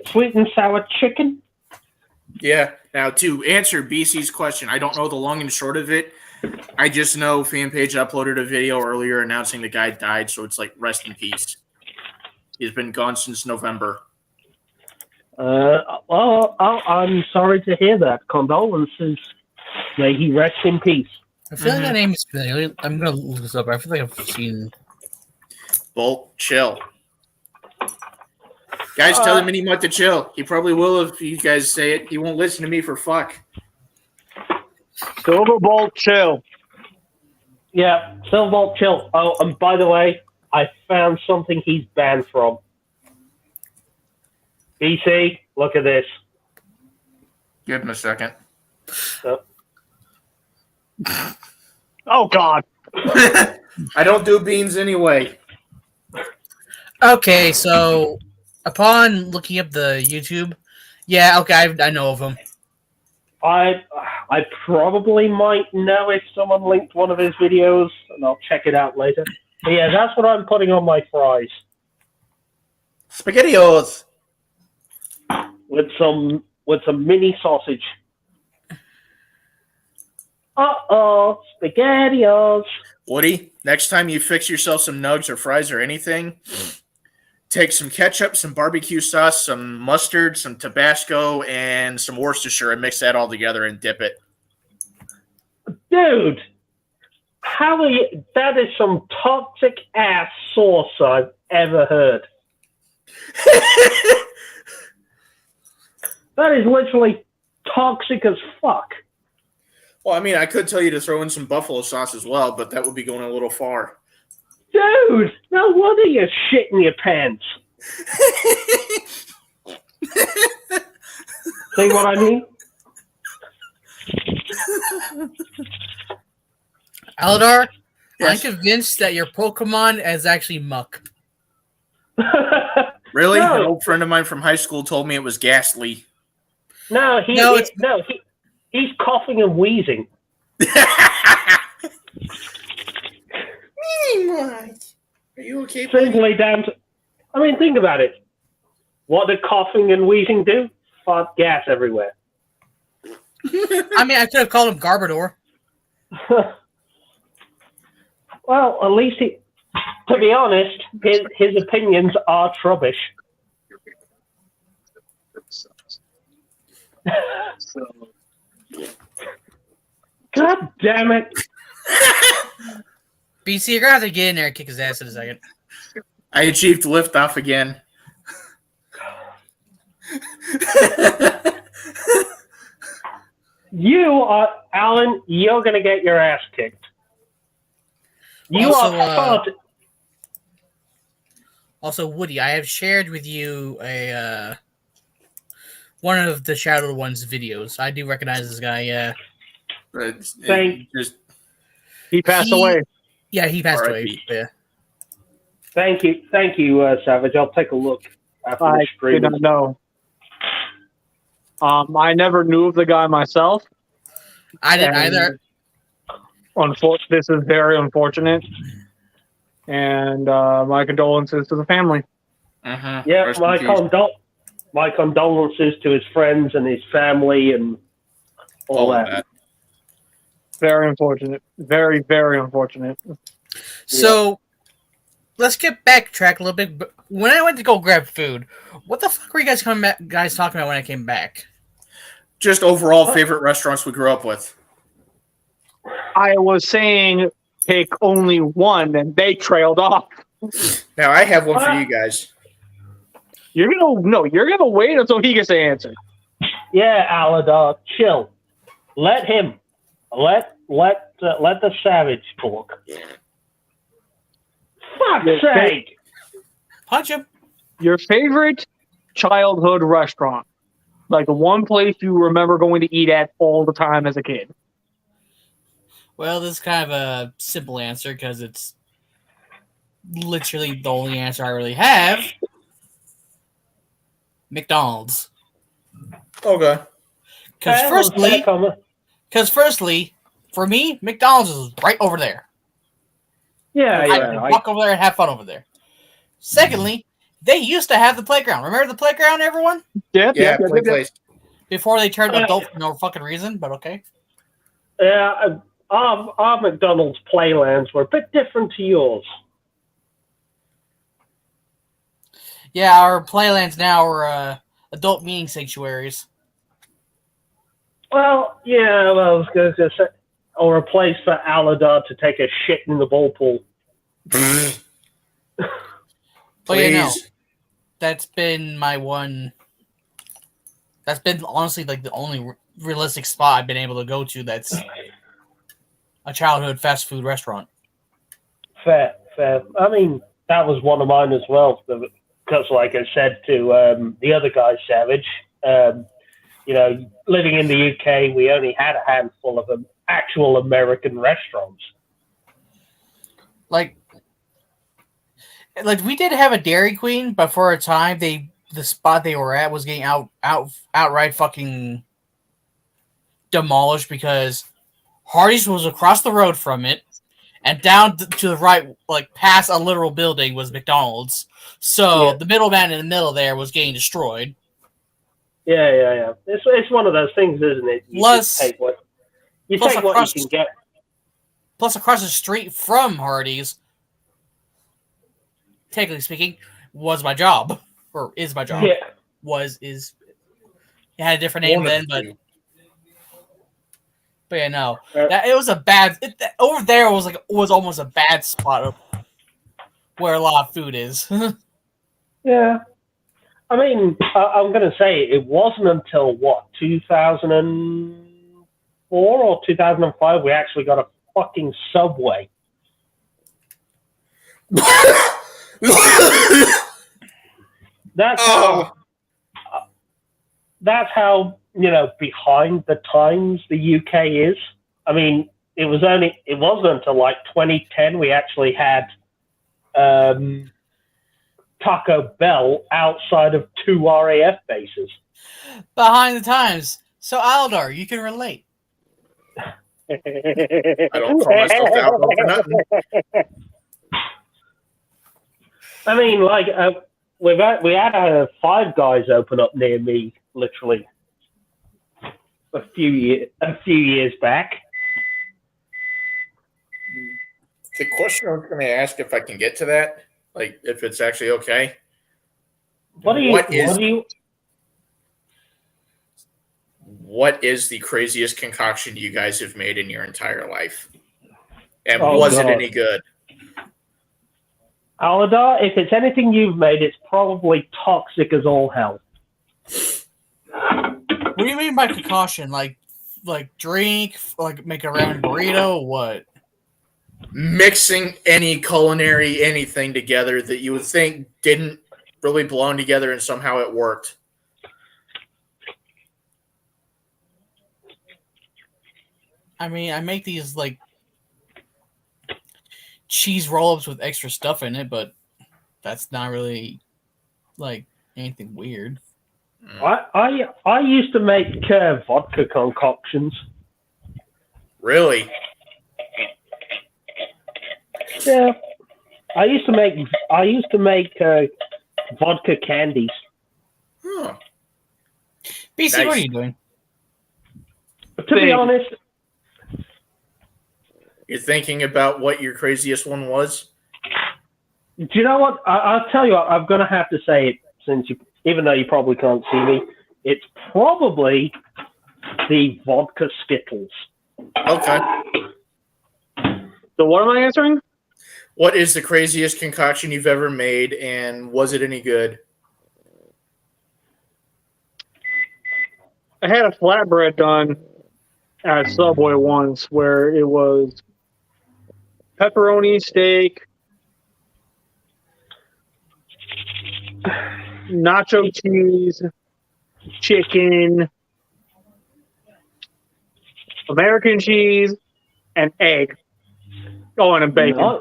sweet and sour chicken. Yeah. Now, to answer BC's question, I don't know the long and short of it. I just know Fanpage uploaded a video earlier announcing the guy died, so it's like, rest in peace. He's been gone since November. I'm sorry to hear that. Condolences. May he rest in peace. I feel like that name is familiar. I'm gonna look this up. I feel like I've seen. Bolt, chill. Guys, tell him Mini Mutt to chill. He probably will if you guys say it. He won't listen to me for fuck. Silverbolt, chill. Yeah, Silverbolt, chill. Oh, and by the way, I found something he's banned from. BC, look at this. Give him a second. Oh, God. I don't do beans anyway. Okay, so upon looking up the YouTube, yeah, okay, I know of him. I probably might know if someone linked one of his videos, and I'll check it out later. But yeah, that's what I'm putting on my fries SpaghettiOs. with some mini sausage. SpaghettiOs. Woody, next time you fix yourself some nugs or fries or anything, take some ketchup, some barbecue sauce, some mustard, some Tabasco, and some Worcestershire and mix that all together and dip it. Dude, how are you? That is some toxic ass sauce I've ever heard. That is literally toxic as fuck. Well, I mean, I could tell you to throw in some buffalo sauce as well, but that would be going a little far. Dude, no wonder you're shitting your pants. See what I mean? Aladar, Yes. I'm convinced that your Pokemon is actually muck. Really? No. An old friend of mine from high school told me it was ghastly. No, he's coughing and wheezing. Are you okay, buddy? Simply down to, I mean, think about it. What do coughing and wheezing do? Fart gas everywhere. I mean, I could have called him Garbodor. Well, at least to be honest, his opinions are trubbish. God damn it. BC, you're gonna have to get in there and kick his ass in a second. I achieved liftoff again. You are, Alan, you're going to get your ass kicked. You Also, are far too- Also, Woody, I have shared with you a one of the Shadow One's videos. I do recognize this guy. Yeah, He passed away. Yeah, he passed away. R.I.P. Yeah. Thank you, Savage. I'll take a look after the I stream. did not know. I never knew of the guy myself. I didn't And either. This is very unfortunate. And my condolences to the family. Uh-huh. Yeah, Rest my in peace. my condolences to his friends and his family and all of that. Very unfortunate. Very, very unfortunate. So let's get backtrack a little bit. But when I went to go grab food, what the fuck were you guys talking about when I came back? Just overall favorite restaurants we grew up with. I was saying pick only one, and they trailed off. Now I have one for you guys. You're gonna wait until he gets the answer. Yeah, Aladar, chill. Let him. Let the Savage talk. Fuck's sake! Punch him. Your favorite childhood restaurant, like the one place you remember going to eat at all the time as a kid. Well, this is kind of a simple answer because it's literally the only answer I really have. McDonald's. Okay. Because firstly, for me, McDonald's is right over there. Yeah, I can walk over there and have fun over there. Secondly, they used to have the playground. Remember the playground, everyone? Yep, Yeah, yep, yep, yep. place. Before they turned adult for no fucking reason, but okay. Yeah, our McDonald's playlands were a bit different to yours. Yeah, our playlands now are adult meeting sanctuaries. Well, yeah, well, I was going to say, or a place for Aladar to take a shit in the ball pool. Please. But yeah, no. That's been my one. That's been honestly like the only realistic spot I've been able to go to that's a childhood fast food restaurant. Fair. I mean, that was one of mine as well. Because, like I said to the other guy, Savage, living in the UK, we only had a handful of actual American restaurants. Like we did have a Dairy Queen, but for a time the spot they were at was getting outright fucking demolished because Hardee's was across the road from it, and down to the right, like past a literal building, was McDonald's. So the middleman in the middle there was getting destroyed. Yeah. It's one of those things, isn't it? You take what you can get. Plus, across the street from Hardee's, technically speaking, was my job. Or is my job. Yeah. It had a different name then, but yeah, no. It was a bad... over there was almost a bad spot of where a lot of food is. Yeah. I mean, I'm going to say it wasn't until, 2004 or 2005 we actually got a fucking Subway. That's how behind the times the UK is. I mean, it wasn't until like 2010 we actually had Taco Bell outside of 2 RAF bases. Behind the times. So Aldar, you can relate. I don't call myself out for nothing. I mean, like we had 5 Guys open up near me, literally a few years back. The question I was going to ask, if I can get to that, like if it's actually okay. What is the craziest concoction you guys have made in your entire life? And was it any good? Aladar, if it's anything you've made, it's probably toxic as all hell. What do you mean by concoction? Like drink, like make a ramen burrito, or what? Mixing any culinary anything together that you would think didn't really belong together and somehow it worked. I mean, I make these like cheese roll-ups with extra stuff in it, but that's not really like anything weird. I used to make vodka concoctions. Really? Yeah, I used to make vodka candies. Huh. BC, Nice. What are you doing? To be honest, You're thinking about what your craziest one was? do you know what? I'll tell you what. I'm going to have to say it even though you probably can't see me. It's probably the vodka Skittles. Okay. So what am I answering? What is the craziest concoction you've ever made, and was it any good? I had a flatbread done at Subway once where it was pepperoni, steak, nacho cheese, chicken, American cheese, and egg. Oh, and a bacon.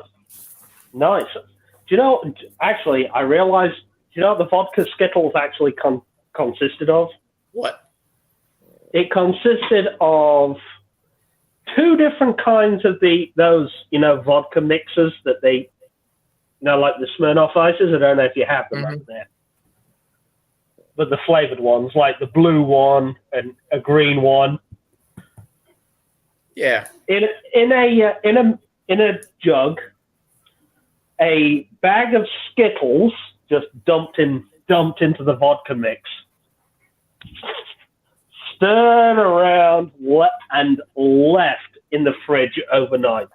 Nice. Do you know, actually, I realized, do you know what the vodka Skittles actually consisted of? What? It consisted of 2 different kinds of those vodka mixers that they, like the Smirnoff Ices. I don't know if you have them up there. But the flavored ones, like the blue one and a green one. Yeah. In a jug, a bag of Skittles just dumped into the vodka mix. Stirred around around and left in the fridge overnight.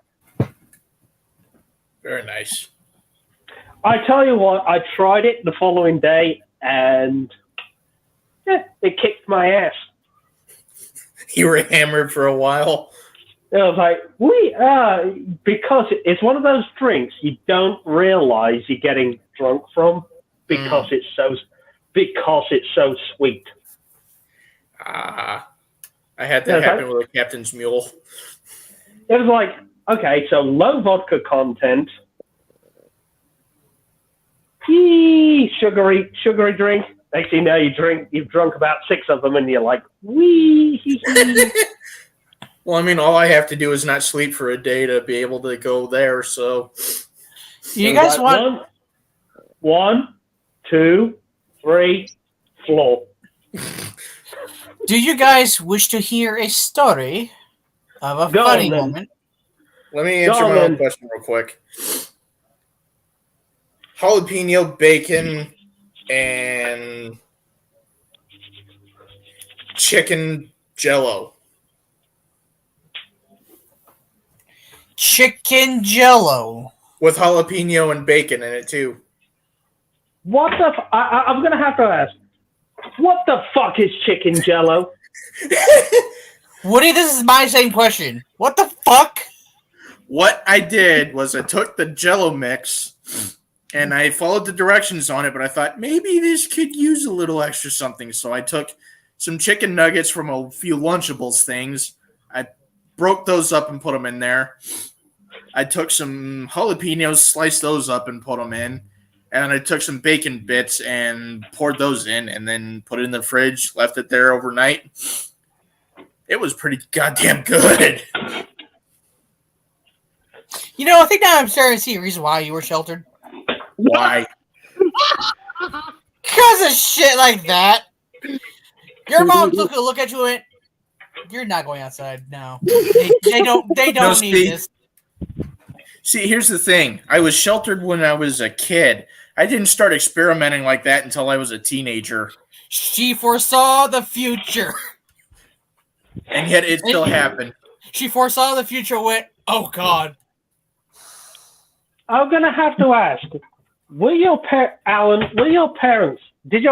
Very nice. I tell you what, I tried it the following day, and it kicked my ass. You were hammered for a while. I was like, because it's one of those drinks you don't realize you're getting drunk from because it's so sweet. I had that happen with a Captain's Mule. It was like, okay, so low vodka content, sugary drink. Next thing you know, you've drunk about 6 of them, and you're like, wee. Well, I mean, all I have to do is not sleep for a day to be able to go there. So, You guys like, want 1, 2, 3, 4. Do you guys wish to hear a story of a funny moment? let me answer my own question real quick. Jalapeno, bacon, and chicken Jello. Chicken Jello. With jalapeno and bacon in it, too. What the? I'm gonna have to ask. What the fuck is chicken Jello? Woody, this is my same question. What the fuck? What I did was I took the Jello mix and I followed the directions on it, but I thought maybe this could use a little extra something. So I took some chicken nuggets from a few Lunchables things. I broke those up and put them in there. I took some jalapenos, sliced those up and put them in. And I took some bacon bits and poured those in and then put it in the fridge, left it there overnight. It was pretty goddamn good. You know, I think now I'm starting to see a reason why you were sheltered. Why? Because of shit like that. Your mom took a look at you and went, "You're not going outside now. They don't need this." See, here's the thing. I was sheltered when I was a kid. I didn't start experimenting like that until I was a teenager. She foresaw the future. And yet it still happened. She foresaw the future, went, "Oh, God." I'm gonna have to ask. Alan, did your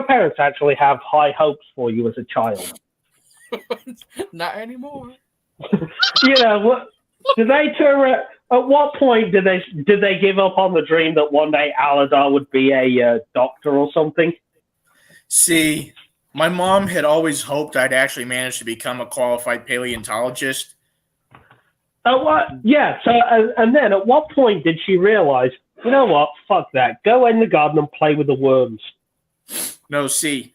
parents actually have high hopes for you as a child? Not anymore. You know, what did they turn? At what point did they give up on the dream that one day Aladar would be a doctor or something? See, my mom had always hoped I'd actually manage to become a qualified paleontologist. What? Yeah. So, and then at what point did she realize, you know what? Fuck that. Go in the garden and play with the worms. No, see,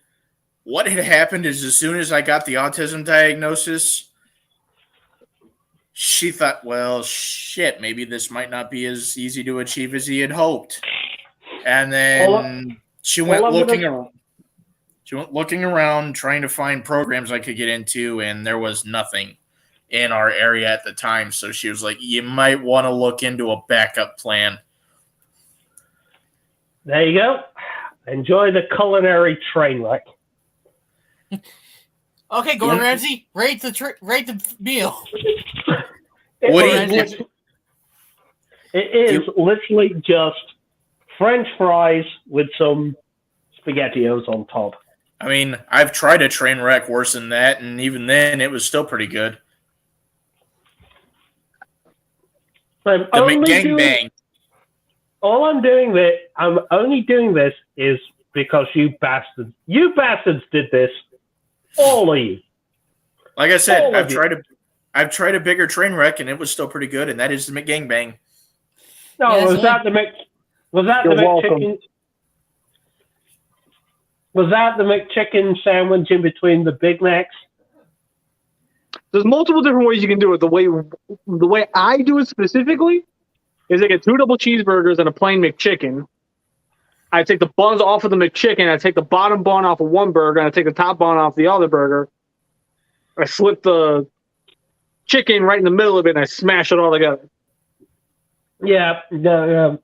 what had happened is as soon as I got the autism diagnosis, she thought, well, shit, maybe this might not be as easy to achieve as he had hoped. And then she went looking around trying to find programs I could get into, and there was nothing in our area at the time. So she was like, you might want to look into a backup plan. There you go. Enjoy the culinary train wreck. Okay, Gordon Ramsay, rate the meal. It is literally just French fries with some SpaghettiOs on top. I mean, I've tried a train wreck worse than that, and even then, it was still pretty good. I'm only doing this is because you bastards did this. All of you. Like I said, I've tried a bigger train wreck, and it was still pretty good, and that is the McGangbang. No, yes, was that the McChicken? Was that the McChicken sandwich in between the Big Macs? There's multiple different ways you can do it. The way I do it specifically is I get 2 double cheeseburgers and a plain McChicken. I take the buns off of the McChicken. I take the bottom bun off of one burger, and I take the top bun off the other burger. I slip the chicken right in the middle of it, and I smash it all together. Yeah. No.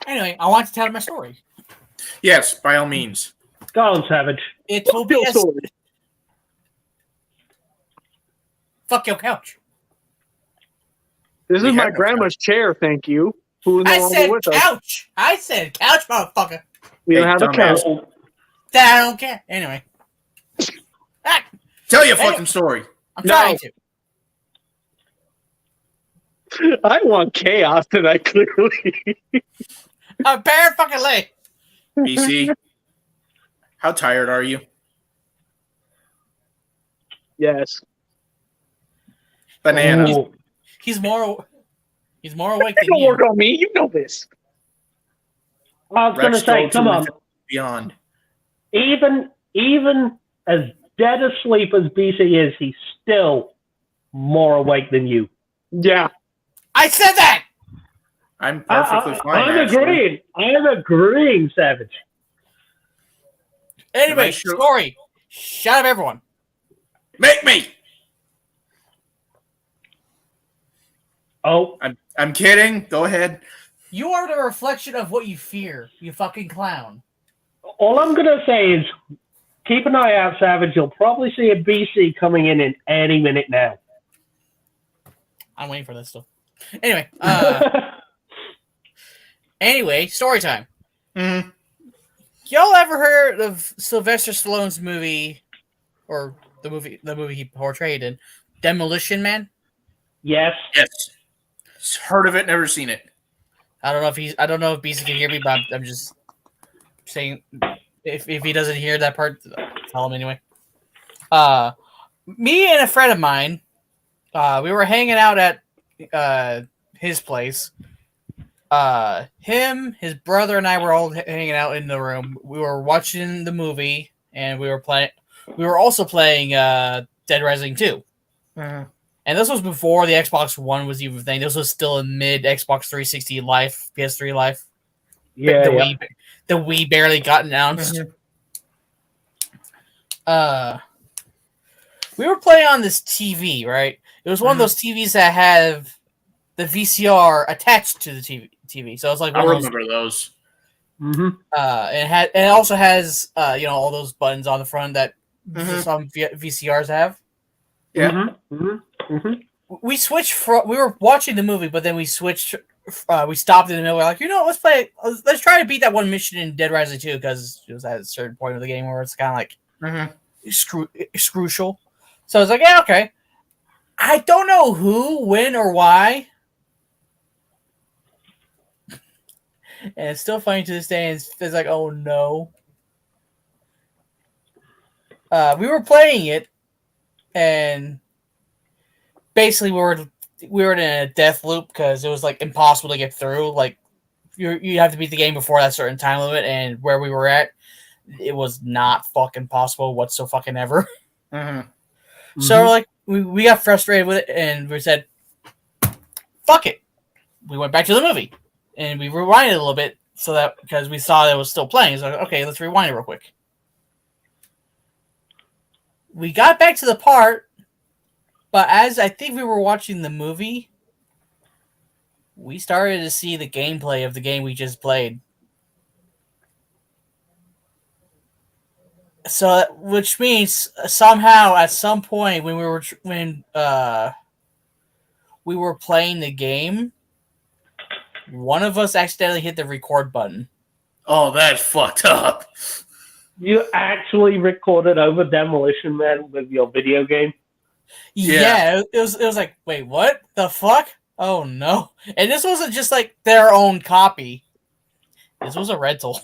Anyway, I want to tell my story. Yes, by all means. Go on, Savage. It will be Fuck your couch. This We is my have no grandma's chair, thank you. Who is no I longer said with us. couch. I said couch, motherfucker. We don't Hey, have a couch. dumbass. That I don't care. Anyway. Ah, Tell your Hey. fucking story. I'm No. trying to. I want chaos tonight, clearly. Apparently. BC, how tired are you? Yes. Banana. Oh, He's more awake It than don't you. work on me. You know this. I was going to Rex say, told come to on. Beyond. Even as dead asleep as BC is, he's still more awake than you. Yeah. I said that. I'm perfectly fine. I'm actually. agreeing. I'm agreeing, Savage. Anyway, Am I sure- story. Shut up, everyone. Make me. Oh, I'm kidding. Go ahead. You are the reflection of what you fear, you fucking clown. all I'm going to say is keep an eye out, Savage. You'll probably see a BC coming in any minute now. I'm waiting for this still. Anyway, story time. Mhm. Y'all ever heard of Sylvester Stallone's movie, or the movie he portrayed in, Demolition Man? Yes. Yes. Heard of it, never seen it. I don't know if BC can hear me, but I'm just saying if he doesn't hear that part, tell him anyway. Me and a friend of mine, we were hanging out at his place. Him, his brother, and I were all hanging out in the room. We were watching the movie, and we were also playing Dead Rising 2. Mhm. And this was before the Xbox One was even a thing. This was still in mid Xbox 360 life, PS3 life. Yeah. the yeah. the Wii barely got announced. We were playing on this TV, right? It was one of those TVs that have the VCR attached to the TV. So it's like I one of those. remember those. Mm-hmm. And it also has all those buttons on the front that some VCRs have. Yeah. Mm-hmm. Mm-hmm. Mm-hmm. We switched from we were watching the movie, but then we switched. We stopped in the middle. We're like, let's play. Let's try to beat that one mission in Dead Rising 2 because it was at a certain point of the game where it's kind of like it's crucial. So I was like, yeah, okay. I don't know who, when, or why. And it's still funny to this day. And it's like, oh no. We were playing it, and basically we were in a death loop because it was like impossible to get through. Like you have to beat the game before that certain time limit, and where we were at, it was not fucking possible whatsoever. So we're like we got frustrated with it, and we said, "Fuck it." We went back to the movie, and we rewinded a little bit so that because we saw that it was still playing. So okay, let's rewind it real quick. We got back to the part, but as I think we were watching the movie, we started to see the gameplay of the game we just played. So, which means somehow at some point when we were playing the game, one of us accidentally hit the record button. Oh, that's fucked up. You actually recorded over Demolition Man with your video game? Yeah, it was like, wait, what the fuck? Oh no! And this wasn't just like their own copy. This was a rental.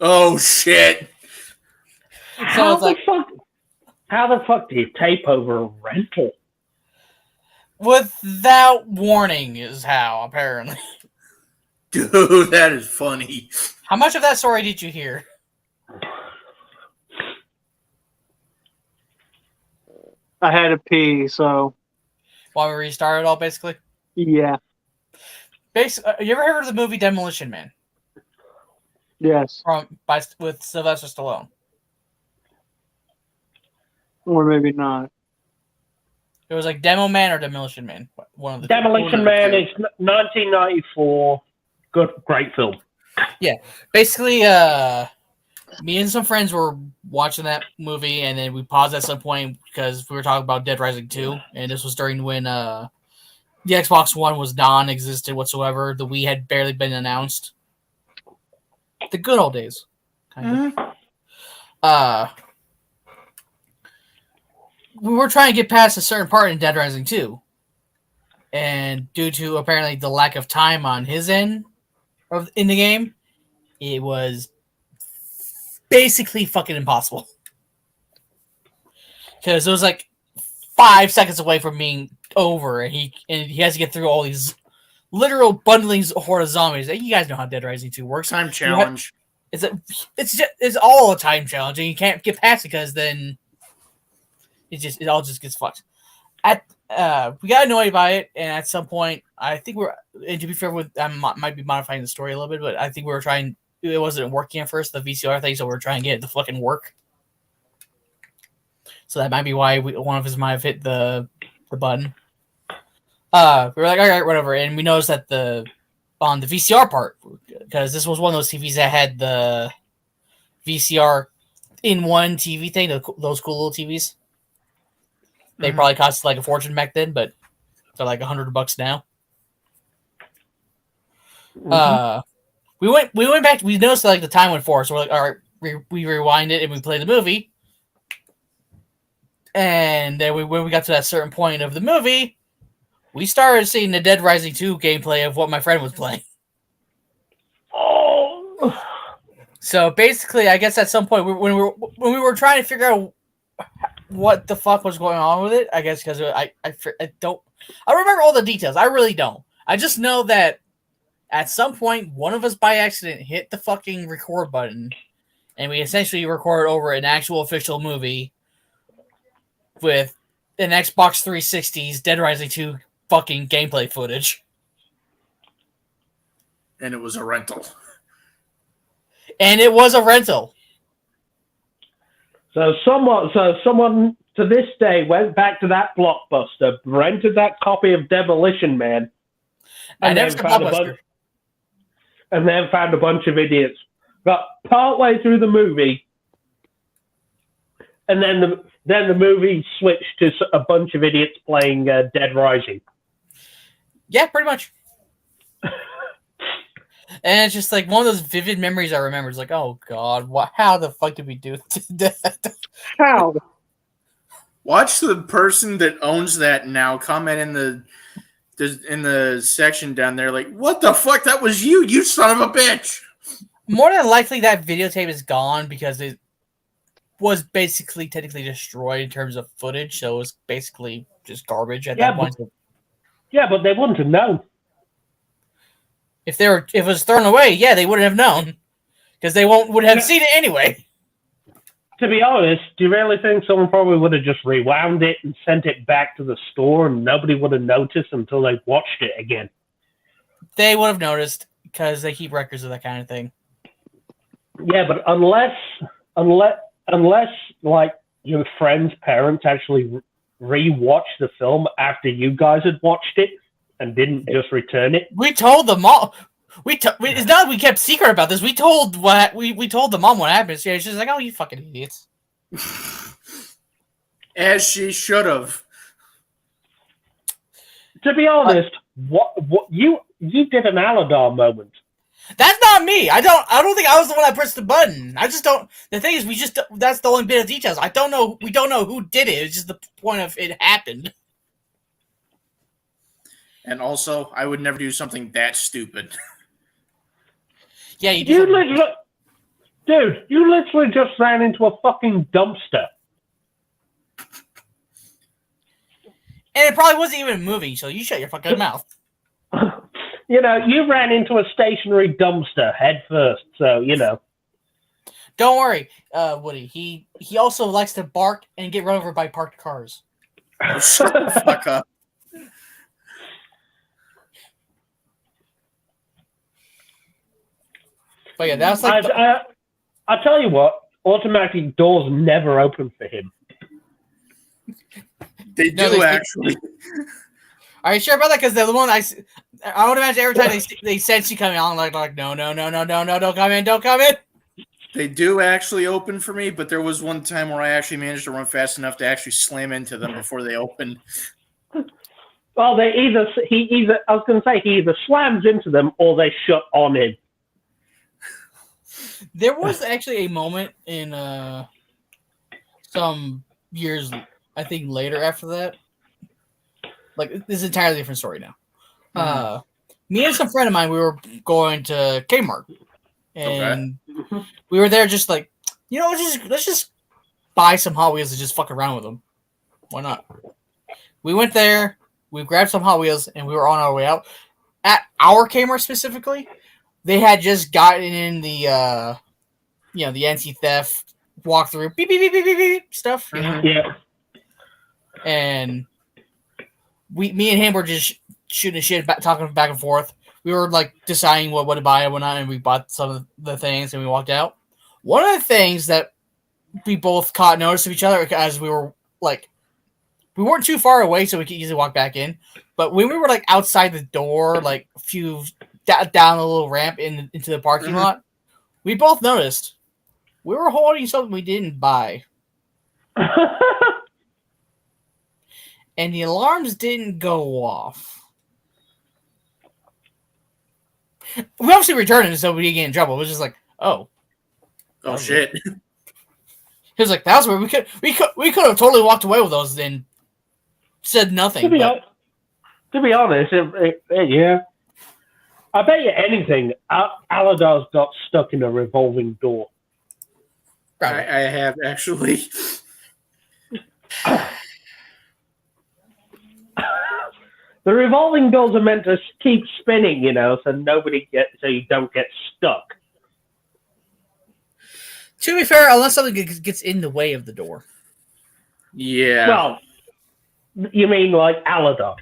Oh shit. How it's like, the fuck do you tape over a rental? without warning is how, apparently. Dude, that is funny. How much of that story did you hear? I had to pee, so While we restarted all, basically? yeah. You ever heard of the movie Demolition Man? Yes. With Sylvester Stallone? Or maybe not. It was like Demo Man or Demolition Man. One of the Demolition Man is 1994. Great film. Basically, Me and some friends were watching that movie, and then we paused at some point because we were talking about Dead Rising 2, and this was during when the Xbox One was non-existent whatsoever. The Wii had barely been announced. The good old days. Kind of. We were trying to get past a certain part in Dead Rising 2. And due to apparently the lack of time on his end in the game, it was basically fucking impossible. Because it was like 5 seconds away from being over, and he has to get through all these literal bundlings of horde of zombies. You guys know how Dead Rising 2 works. Time challenge. It's all a time challenge, and you can't get past it because then it all just gets fucked. We got annoyed by it, and at some point, I think and to be fair, I might be modifying the story a little bit, but I think we were trying. It wasn't working at first, the VCR thing, so we were trying to get it to fucking work. So that might be why one of us might have hit the button. We were like, all right, whatever, and we noticed that on the VCR part, because this was one of those TVs that had the VCR in one TV thing, those cool little TVs. They probably cost like a fortune back then, but they're like $100 now. We went back. We noticed that, like, the time went forward, so we're like, all right, we rewind it and we play the movie. And then when we got to that certain point of the movie, we started seeing the Dead Rising 2 gameplay of what my friend was playing. Oh. So basically, I guess at some point when we were trying to figure out what the fuck was going on with it, I guess because I remember all the details. I really don't. I just know that at some point, one of us by accident hit the fucking record button, and we essentially recorded over an actual official movie with an Xbox 360's Dead Rising 2 fucking gameplay footage. And it was a rental. And it was a rental. So someone to this day went back to that Blockbuster, rented that copy of Demolition Man, and then found a bunch of idiots. Got partway through the movie, and then the movie switched to a bunch of idiots playing Dead Rising. Yeah, pretty much. And it's just like one of those vivid memories I remember. It's like, oh god, how the fuck did we do that? How? Watch the person that owns that now comment in the section down there, like, what the fuck? That was you son of a bitch. More than likely, that videotape is gone because it was basically technically destroyed in terms of footage. So it was basically just garbage at that point. Yeah, but they wouldn't have known. If it was thrown away, yeah, they wouldn't have known because they would have seen it anyway. To be honest, do you really think someone probably would have just rewound it and sent it back to the store and nobody would have noticed until they watched it again? They would have noticed because they keep records of that kind of thing. Yeah, but unless like your friend's parents actually re-watched the film after you guys had watched it and didn't just return it. We told them all. It's not that we kept secret about this. We told we told the mom what happened. She's just like, "Oh, you fucking idiots." As she should have. To be honest, what you did an Aladar moment. That's not me. I don't think I was the one that pressed the button. I just don't. The thing is, that's the only bit of details. I don't know. We don't know who did it. It's just the point of it happened. And also, I would never do something that stupid. Yeah, you literally just ran into a fucking dumpster. And it probably wasn't even moving, so you shut your fucking mouth. You know, you ran into a stationary dumpster head first, so, you know. Don't worry, Woody. He also likes to bark and get run over by parked cars. Oh, shut the fuck up. But yeah, that's like... I tell you what, automatic doors never open for him. They do, actually. Are you sure about that? Because they're the one I would imagine every time they sense you coming on, like no, don't come in. They do actually open for me, but there was one time where I actually managed to run fast enough to actually slam into them before they opened. Well, he either slams into them or they shut on him. There was actually a moment in some years, I think later after that. Like, this is an entirely different story now. Me and some friend of mine, we were going to Kmart. And we were there just like, let's just buy some Hot Wheels and just fuck around with them. Why not? We went there, we grabbed some Hot Wheels, and we were on our way out. At our Kmart specifically, they had just gotten in the the anti-theft walkthrough, beep, beep, beep, beep, beep, beep stuff. You know? Yeah. And me and him were just shooting shit, talking back and forth. We were like deciding what to buy and whatnot, and we bought some of the things and we walked out. One of the things that we both caught notice of each other as we were like, we weren't too far away, so we could easily walk back in. But when we were like outside the door, like a few down a little ramp into the parking lot, we both noticed we were holding something we didn't buy. And the alarms didn't go off. We obviously returned it so we didn't get in trouble. It was just like, oh shit. He was like, that was where we could have totally walked away with those and said nothing. To be honest, yeah. I bet you anything, Aladar's got stuck in a revolving door. I have actually. The revolving doors are meant to keep spinning, so you don't get stuck. To be fair, unless something gets in the way of the door. Yeah. Well, you mean like Aladar?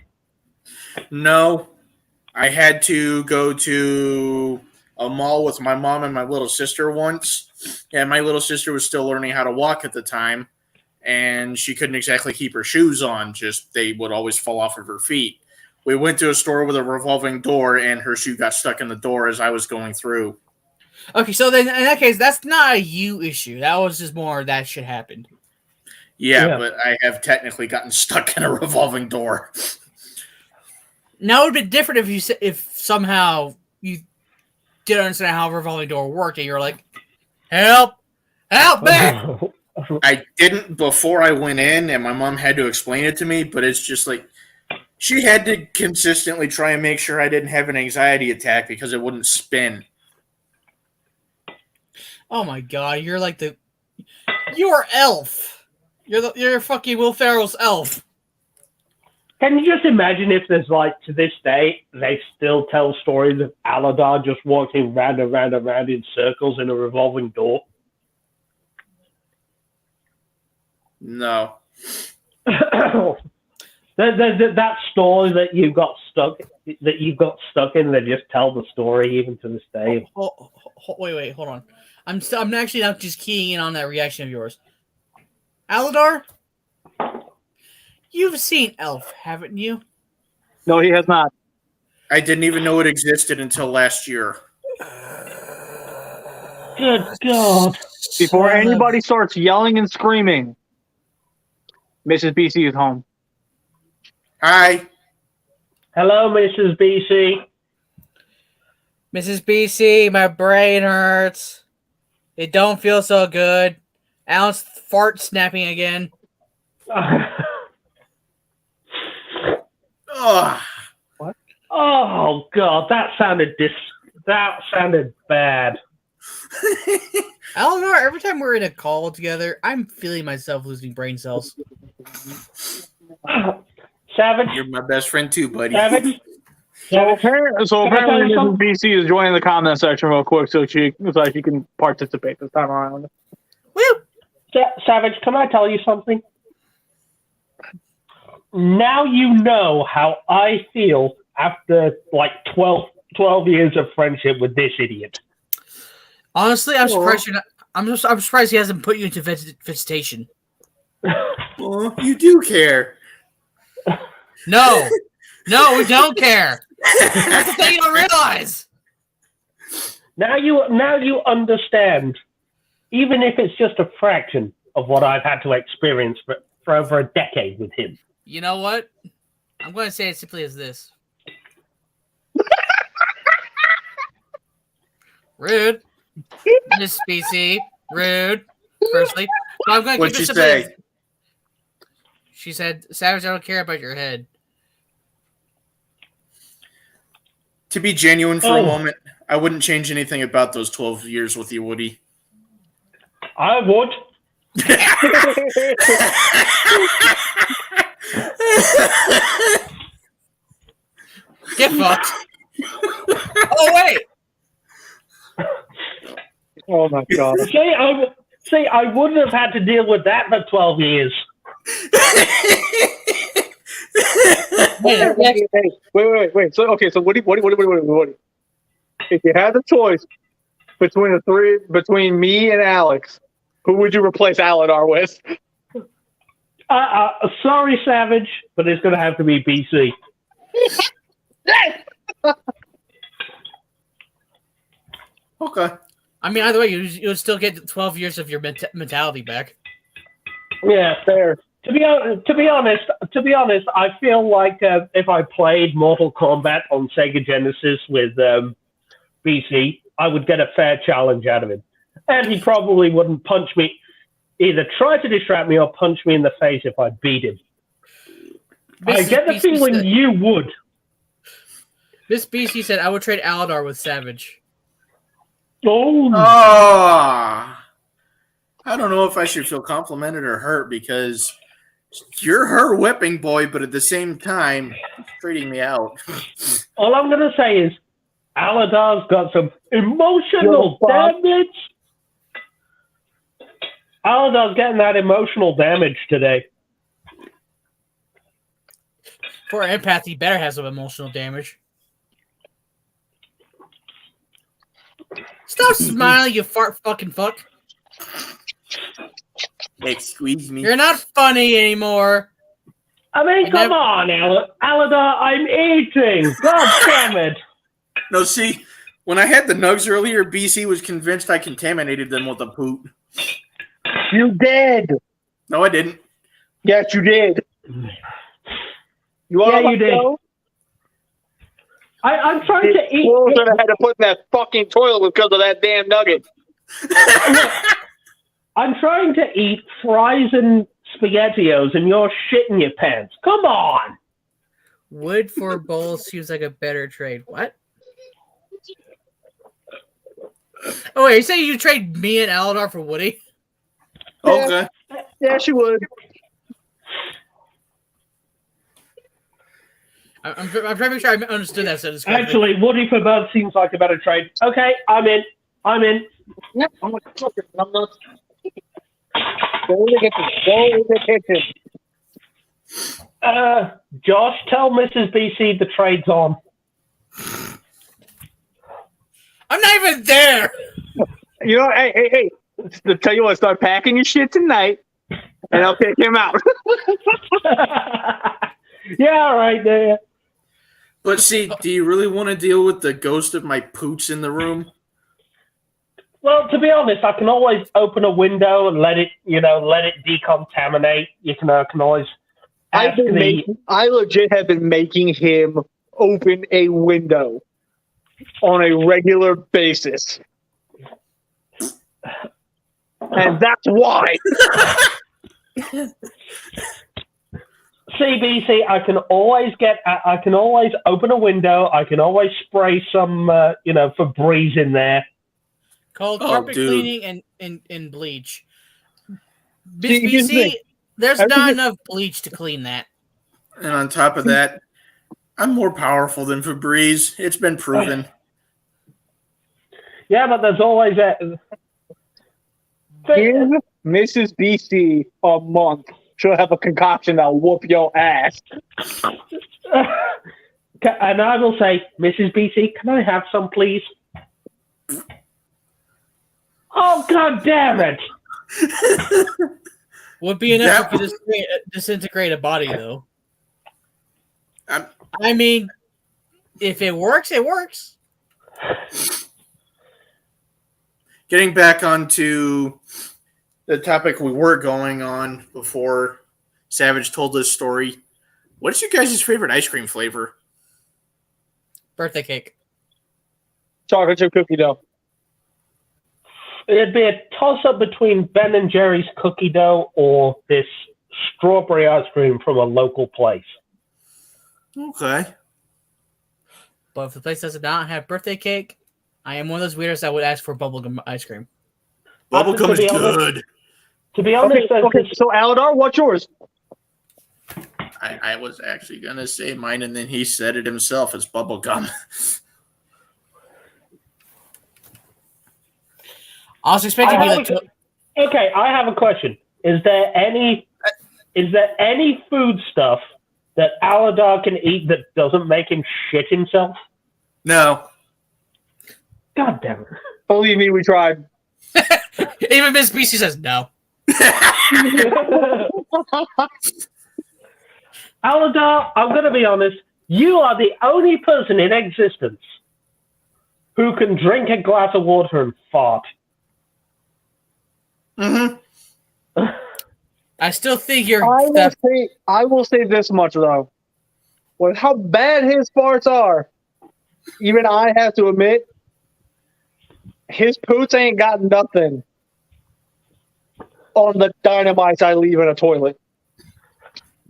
No. I had to go to a mall with my mom and my little sister once. And my little sister was still learning how to walk at the time. And she couldn't exactly keep her shoes on. Just they would always fall off of her feet. We went to a store with a revolving door, and her shoe got stuck in the door as I was going through. Okay, so then in that case, that's not a you issue. That was just more that shit happened. Yeah, but I have technically gotten stuck in a revolving door. Now it would be different if somehow you didn't understand how a revolving door worked, and you're like, help me! I didn't before I went in, and my mom had to explain it to me, but it's just like, she had to consistently try and make sure I didn't have an anxiety attack because it wouldn't spin. Oh my god, you're like you're Elf. You're fucking Will Ferrell's Elf. Can you just imagine if there's like, to this day, they still tell stories of Aladar just walking round and round and round in circles in a revolving door? No. That story that you got stuck in, they just tell the story even to this day. Wait, hold on. I'm actually not just keying in on that reaction of yours. Aladar, you've seen Elf, haven't you? No, he has not. I didn't even know it existed until last year. Good God. Before anybody starts yelling and screaming, Mrs. BC is home. Hi. Hello, Mrs. BC. Mrs. BC, my brain hurts. It don't feel so good. Alan's fart snapping again. What? Oh God, that sounded bad. Eleanor, every time we're in a call together, I'm feeling myself losing brain cells. Savage. You're my best friend too, buddy. Savage. So apparently, Mrs. BC is joining the comment section real quick so she can participate this time around. Woo! Savage, can I tell you something? Now you know how I feel after like 12 years of friendship with this idiot. Honestly, I'm surprised you're not. I'm surprised he hasn't put you into vegetation. Well, you do care. No, we don't care. That's the thing you don't realize. Now you understand. even if it's just a fraction of what I've had to experience for over a decade with him. You know what? I'm going to say it simply as this. Rude. Miss BC. Rude. Firstly. But I'm going to What'd keep she it simply say? as- She said, Savage, I don't care about your head. To be genuine for a Oh. moment, I wouldn't change anything about those 12 years with you, Woody. I would. Get fucked. Oh, wait. Oh my god. See, I wouldn't have had to deal with that for 12 years. Wait. So okay, so Woody. If you had the choice between me and Alex, who would you replace Aladar with? Sorry, Savage, but it's going to have to be BC. Okay. I mean, either way, you would still get 12 years of your mentality back. Yeah, Fair. To be honest, I feel like if I played Mortal Kombat on Sega Genesis with BC, I would get a fair challenge out of him, and he probably wouldn't punch me, either try to distract me or punch me in the face if I beat him. I Mrs. get the BC feeling said- you would. Miss BC said, I would trade Aladar with Savage. Oh, I don't know if I should feel complimented or hurt because you're her whipping boy, but at the same time, treating me out. all I'm going to say is Aladar's got some emotional damage. Aladar's getting that emotional damage today. For empath, he better have some emotional damage. Stop smiling, you fart fucking fuck. Excuse me. You're not funny anymore. I mean, come on, Aladar, I'm eating. God damn it. No, see, when I had the nugs earlier, BC was convinced I contaminated them with a poop. You did. No, I didn't. Yes, you did. You did. I'm trying to eat. Closer had to put in that fucking toilet because of that damn nugget. I'm trying to eat fries and SpaghettiOs, and you're shitting your pants. Come on. Wood for bowls seems like a better trade. What? Oh, wait, you say you trade me and Aladar for Woody? Okay. Yeah, she would. I'm trying to make sure I understood that sentence correctly. Actually, Woody for Bud seems like a better trade. Okay, I'm in. Yep, I'm not. Go to the kitchen. Josh, tell Mrs. BC the trade's on. I'm not even there. You know, hey. To tell you what, start packing your shit tonight, and I'll pick him out. Yeah, right there. But see, do you really want to deal with the ghost of my pooch in the room? Well, to be honest, I can always open a window and let it decontaminate. I can always ask I legit have been making him open a window on a regular basis. And that's why. CBC, I can always open a window. I can always spray some, Febreze in there. Called Oh, carpet dude. cleaning and bleach. Miss Here's the BC, thing. there's Everything not is- enough bleach to clean that. And on top of that, I'm more powerful than Febreze. It's been proven. Yeah, but there's always that. Give Mrs. BC a month. She'll have a concoction that'll whoop your ass. And I will say, Mrs. BC, can I have some, please? Oh, God damn it. Would be enough That- to disintegrate a body, though. I'm- I mean, if it works, it works. getting back onto the topic we were going on before Savage told this story. What's your guys' favorite ice cream flavor? Birthday cake. Chocolate chip cookie dough. It'd be a toss-up between Ben and Jerry's cookie dough or this strawberry ice cream from a local place. Okay. But if the place does not have birthday cake, I am one of those weirdos that would ask for bubblegum ice cream. Bubblegum is be honest- good. To be honest, Okay, so Aladar, what's yours? I was actually going to say mine, and then he said it himself. It's bubblegum. I was expecting to be like... Okay, I have a question. Is there any food stuff that Aladar can eat that doesn't make him shit himself? No. God damn it. Believe me, we tried. Even Miss BC says no. Aladar, I'm going to be honest. You are the only person in existence who can drink a glass of water and fart. Mm-hmm. I still think you're... I will say this much, though. With how bad his farts are, even I have to admit, his poots ain't got nothing on the dynamites I leave in a toilet.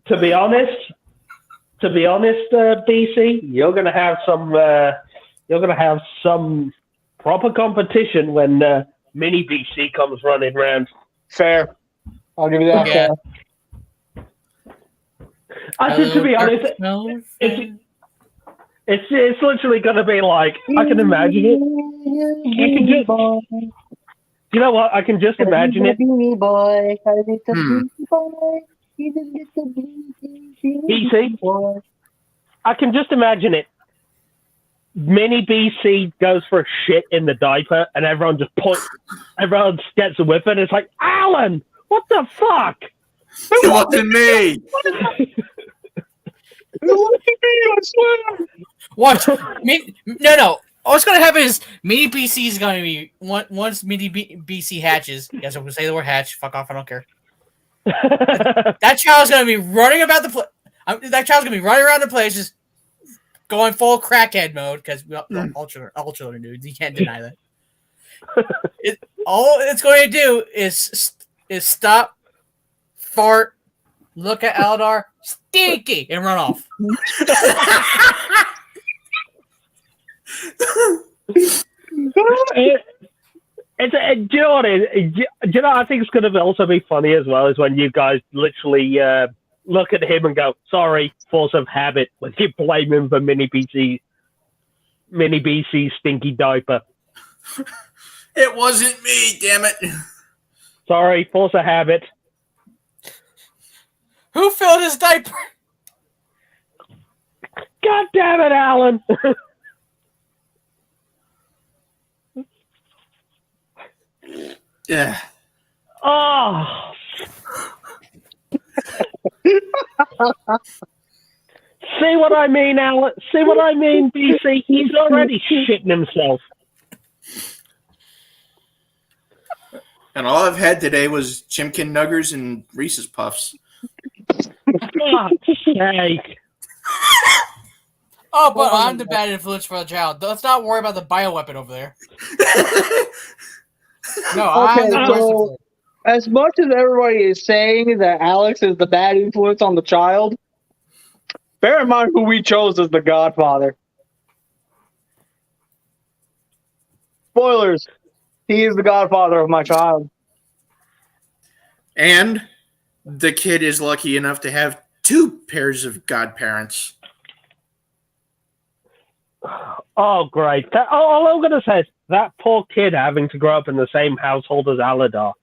To be honest, BC, you're gonna have some proper competition when Mini BC comes running round. Fair. I'll give you that. Yeah. Fair. I think, to be honest, it's literally gonna be like, I can imagine it. You can just, you know what? I can just imagine it. BC, I can just imagine it. Mini BC goes for a shit in the diaper, and everyone gets a whiff, and it's like, Alan, what the fuck? It wasn't me. What? No. What's going to happen is Mini BC is going to be once Mini BC hatches. Yes, I'm going to say the word hatch. Fuck off. I don't care. That child's going to be running about the place. That child's going to be running around the place, just going full crackhead mode because all children do. You can't deny that. All it's going to do is stop, fart, look at Aladar, stinky, and run off. Do you know what? I think it's going to also be funny as well is when you guys literally look at him and go, "Sorry, force of habit," when you blame him for Mini BC's stinky diaper. It wasn't me, damn it. Sorry, force of habit. Who filled his diaper? God damn it, Alan. Yeah. Oh. See what I mean, Alan? See what I mean, BC? He's already shitting himself. And all I've had today was Chimkin Nuggers and Reese's Puffs. Fuck's sake. Oh, but I'm the bad influence for the child. Let's not worry about the bioweapon over there. No, Okay, I'm the so as much as everybody is saying that Alex is the bad influence on the child, bear in mind who we chose as the godfather. Spoilers. He is the godfather of my child. And the kid is lucky enough to have 2 pairs of godparents. Oh, great. All I'm going to say is that poor kid having to grow up in the same household as Aladar.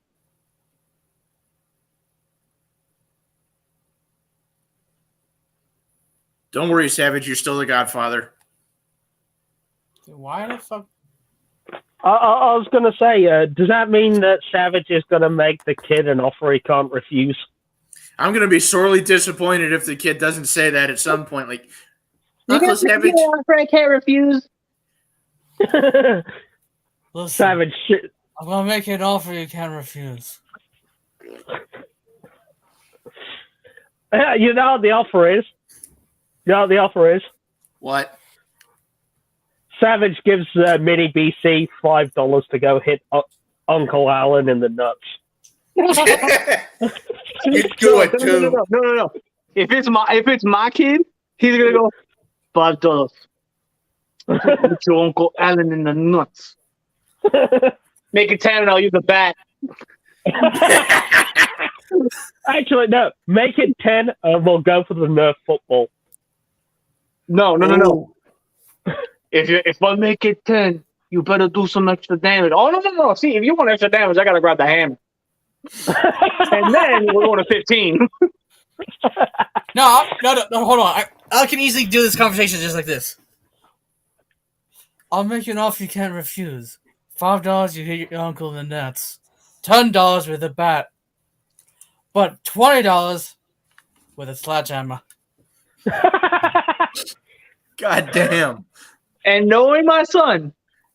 Don't worry, Savage, you're still the godfather. Why the fuck? I was going to say, does that mean that Savage is going to make the kid an offer he can't refuse? I'm going to be sorely disappointed if the kid doesn't say that at some point. Like, Uncle Savage. Offer I can't refuse. Savage, I'm gonna make an offer you can't refuse. You know what the offer is? You know what the offer is? What? Savage gives Mini BC $5 to go hit Uncle Alan in the nuts. You do it too. No. If it's my kid, he's gonna go $5. Hit your Uncle Alan in the nuts. Make it 10 and I'll use a bat. Actually, no. Make it 10 and we'll go for the Nerf football. No. If I make it 10, you better do some extra damage. Oh, no. See, if you want extra damage, I gotta grab the hammer. And then we're going to 15. No, hold on. I can easily do this conversation just like this. I'll make you an offer you can't refuse. $5, you hit your uncle in the nuts. $10 with a bat. But $20 with a sledgehammer. God damn. And knowing my son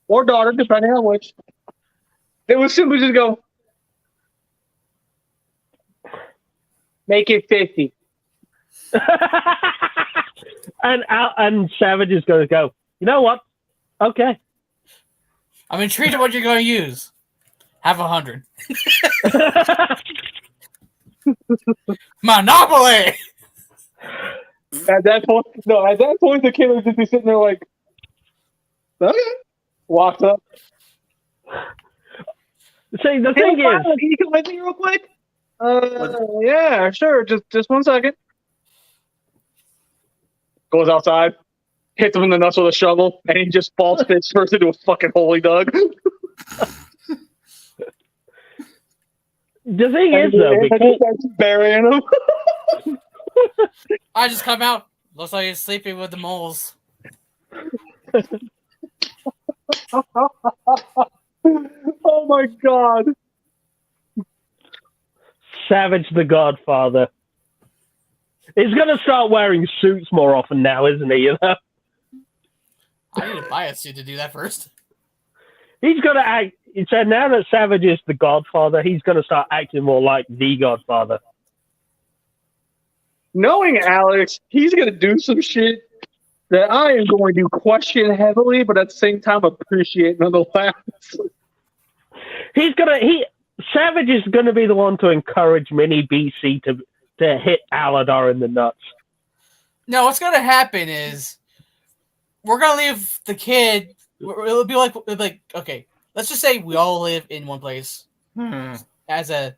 or daughter, depending on which, they would simply just go, make it 50. and Savage is going to go, you know what? Okay. I'm intrigued at what you're going to use. Have 100. Monopoly! At that point, the kid would just be sitting there like, okay. Walks up. See, the thing is, can you come with me real quick? Yeah, sure. Just 1 second. Goes outside, hits him in the nuts with a shovel, and he just falls face first into a fucking holy dog. the thing is, though, because starts burying him. I just come out. Looks like he's sleeping with the moles. Oh my god. Savage the Godfather. He's going to start wearing suits more often now, isn't he? You know? I need to buy a suit to do that first. He's going to act. So now that Savage is the Godfather, he's going to start acting more like the Godfather. Knowing Alex, he's going to do some shit that I am going to question heavily, but at the same time appreciate nonetheless. Savage is going to be the one to encourage Mini BC to hit Aladar in the nuts. No, what's going to happen is we're going to leave the kid. It'll be like, okay, let's just say we all live in one place as a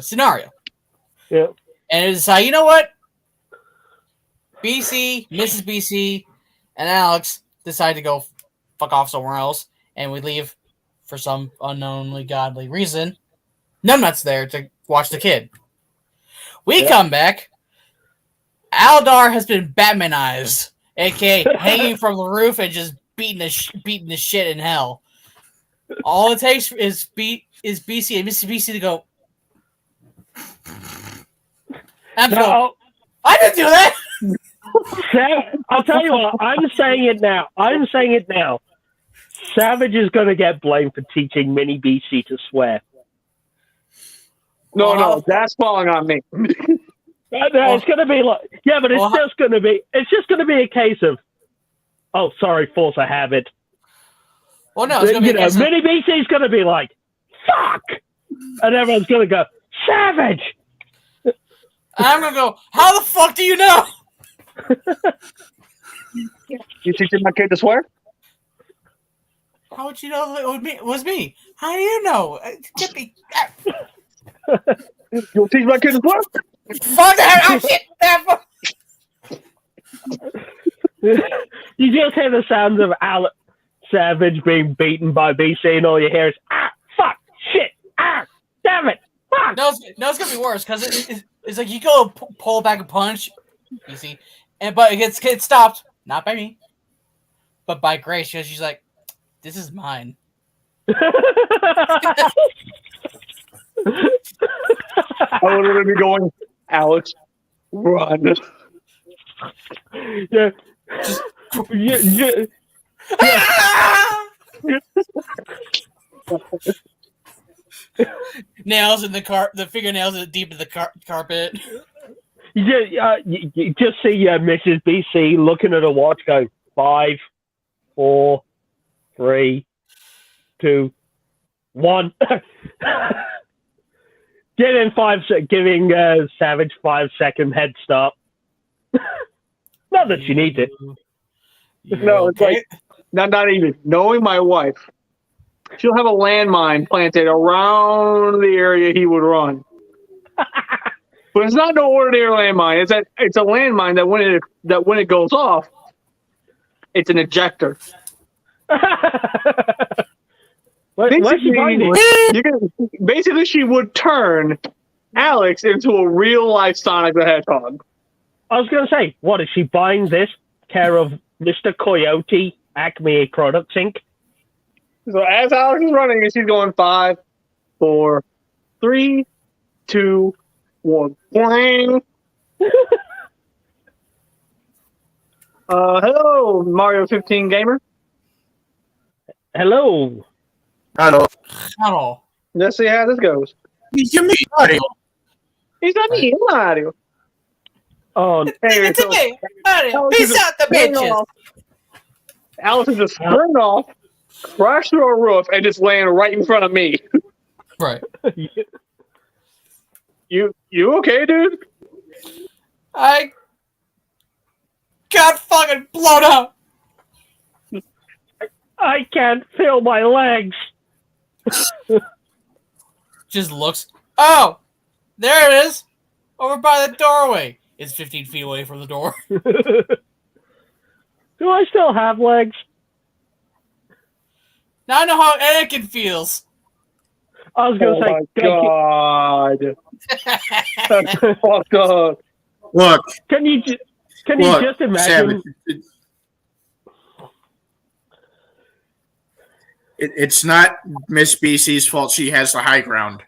scenario. Yeah. And it's you know what? BC, Mrs. BC, and Alex decide to go fuck off somewhere else, and we leave for some unknownly godly reason. Numbnut's there to watch the kid. We come back. Aldar has been Batmanized, aka hanging from the roof and just beating the shit in hell. All it takes is BC and Mrs. BC to go. I didn't do that. I'll tell you what. I'm saying it now. Savage is going to get blamed for teaching Mini BC to swear. No, that's falling on me. It's going to be like, yeah, but it's just going to be a case of, oh, sorry, force a habit. Well, no, it's going to be Mini BC is going to be like, fuck, and everyone's going to go, Savage. I'm going to go, how the fuck do you know? You teaching my kid to swear? How would you know it was me? How do you know? Get me. You'll teach my kid to swear? Fuck that! You just hear the sounds of Savage being beaten by BC, and all you hear is, fuck, shit, damn it, fuck. No, it's going to be worse, because it's like you go pull back a punch, you see, but it gets stopped, not by me, but by Grace, because she's like, this is mine. I would literally be going, Alex, run. Yeah. Nails in the fingernails are deep in the carpet. You just see Mrs. BC looking at her watch, going 5, 4, 3, 2, 1. Giving Savage 5-second head start. Not that she needs it. No, it's like not even knowing my wife. She'll have a landmine planted around the area he would run. But it's not no ordinary landmine. It's a landmine that when it goes off, it's an ejector. Where's she finding it? Basically, she would turn Alex into a real life Sonic the Hedgehog. I was going to say, what is she buying this care of Mr. Coyote Acme Products Inc.? So as Alex is running, she's going 5, 4, 3, 2, 1. Hello, Mario 15 gamer. Hello. Hello. Hello. Let's see how this goes. You mean Mario? He's not me, Mario. Oh, It's so me, Mario. Alex Peace is out, the sprint bitches. off. Alex is just sprint off, crash through a roof, and just land right in front of me. Right. You okay, dude? I got fucking blown up. I can't feel my legs. Just looks. Oh, there it is. Over by the doorway. It's 15 feet away from the door. Do I still have legs? Now I know how Anakin feels. I was going to Oh say, my god. That's fucked up. Look, can you just imagine? Savage, it's not Miss BC's fault. She has the high ground.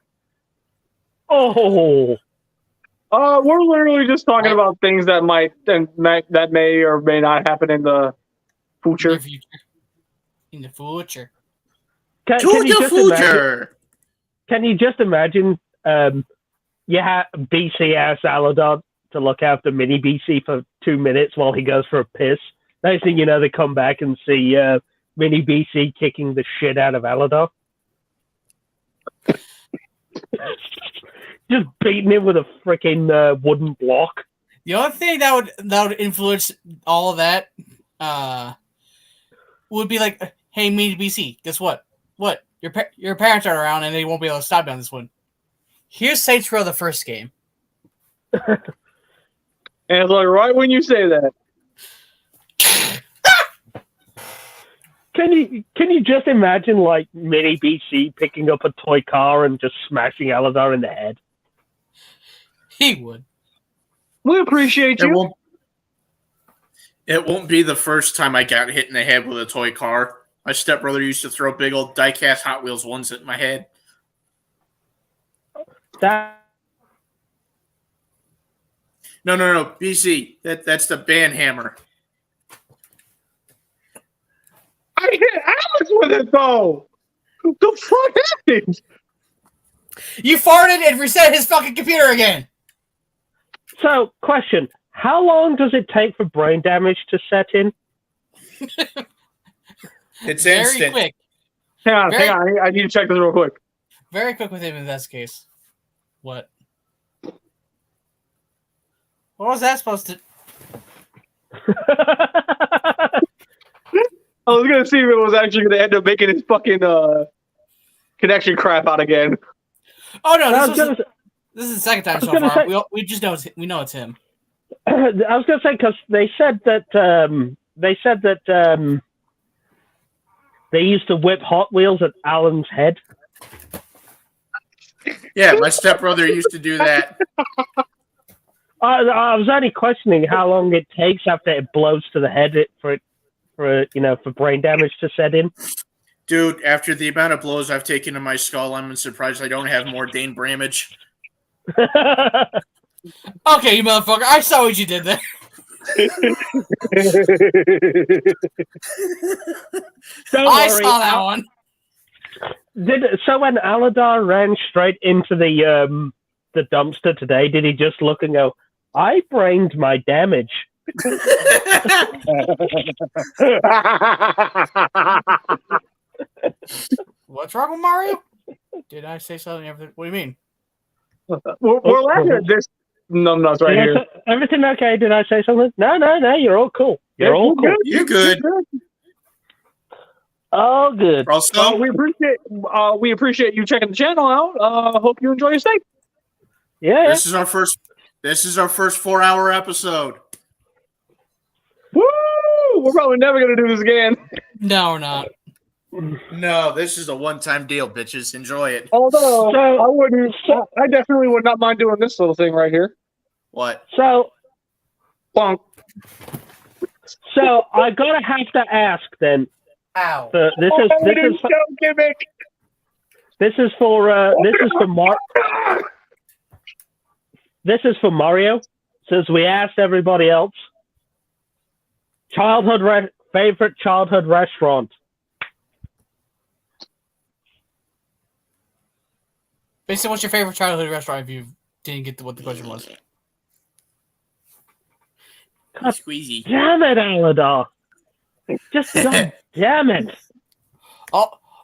Oh, We're literally just talking about things that that may or may not happen in the future. In the future. can To you the just imagine? future. Can you just imagine? You have BC asked Aladon to look after Mini BC for 2 minutes while he goes for a piss. Next thing you know, they come back and see Mini BC kicking the shit out of Aladon. Just beating him with a freaking wooden block. The only thing that would influence all of that would be like, hey, Mini BC, guess what? What? Your parents aren't around and they won't be able to stop you on this one. Here's Saints Row, the first game. And it's like right when you say that. Can you just imagine like Mini BC picking up a toy car and just smashing Aladar in the head? He would. We appreciate you. It won't be the first time I got hit in the head with a toy car. My stepbrother used to throw big old die-cast Hot Wheels ones at my head. No, BC. That's the band hammer. I hit Alex with it though. The fuck happened? You farted and reset his fucking computer again. So, question: how long does it take for brain damage to set in? It's Very instant. quick. Hang on. I need to check this real quick. Very quick with him in this case. What? What was that supposed to... I was gonna see if it was actually gonna end up making his fucking connection crap out again. Oh no, I this is the second time so gonna far. say- We just know it's him. I was going to say because they said that they used to whip Hot Wheels at Alan's head. Yeah, my stepbrother used to do that. I was only questioning how long it takes after it blows to the head for brain damage to set in. Dude, after the amount of blows I've taken to my skull, I'm surprised I don't have more Dane Bramage. Okay, you motherfucker. I saw what you did there. Don't I worry, saw that one. So when Aladar ran straight into the dumpster today, did he just look and go, "I brained my damage"? What's wrong with Mario? Did I say something? What do you mean? We're laughing at this numbnuts right here. Everything okay? Did I say something? No. You're all cool. You're all cool. You're good. All good. Also, we appreciate you checking the channel out. Hope you enjoy your stay. Yeah. this is our first 4-hour episode. Woo! We're probably never gonna do this again. No, we're not. No, this is a one-time deal, bitches. Enjoy it. Although So- I definitely would not mind doing this little thing right here. What? So Bonk. I gotta have to ask then. Ow. This is for Mario. Since we asked everybody else, favorite childhood restaurant. Basically, what's your favorite childhood restaurant if you didn't get to what the question was? Squeezy. Damn it, Aladar. Just God damn it.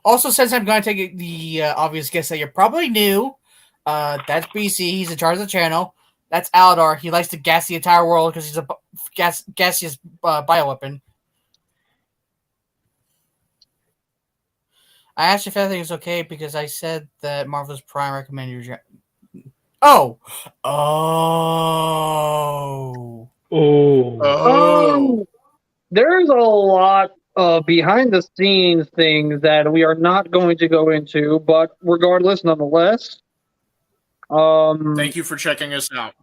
Also, since I'm going to take the obvious guess that you're probably new, that's BC. He's in charge of the channel. That's Aladar. He likes to gas the entire world because he's a gaseous bioweapon. I asked if everything is okay because I said that Marvelous Prime recommended you. Oh. There's a lot of behind the scenes things that we are not going to go into, but regardless, nonetheless. Thank you for checking us out.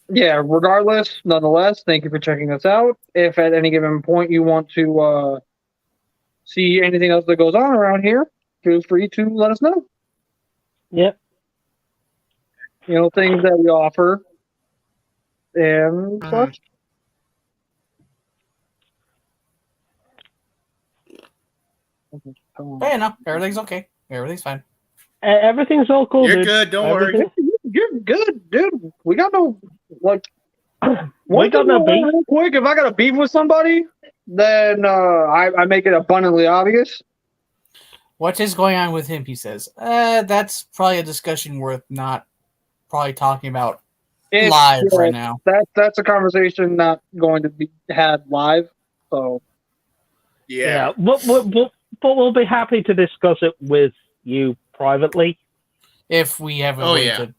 Yeah, regardless, nonetheless, thank you for checking us out. If at any given point you want to see anything else that goes on around here, feel free to let us know. Yep. Things that we offer and such. But yeah, no, everything's okay. Everything's fine. Everything's all cool, You're dude. good. Don't worry. You're good, dude. We got no We got no beef. Real quick, if I got a beef with somebody, then I make it abundantly obvious. What is going on with him? He says. That's probably a discussion worth not probably talking about live right now. That's a conversation not going to be had live. So Yeah. But we'll be happy to discuss it with you privately. If we have a way to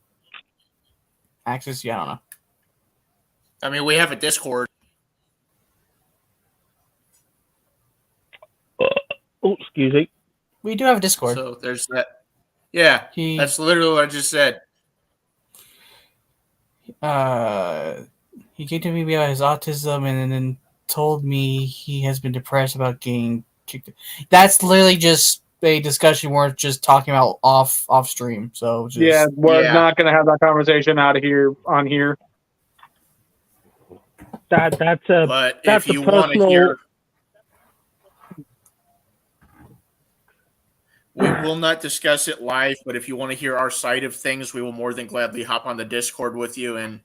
access, I don't know. I mean, we have a Discord. Oh, excuse me. We do have a Discord. So there's that. Yeah, that's literally what I just said. He came to me about his autism and then told me he has been depressed about getting kicked. That's literally just a discussion worth just talking about off stream. So we're not going to have that conversation out of here on here. But if you want to hear, we will not discuss it live. But if you want to hear our side of things, we will more than gladly hop on the Discord with you and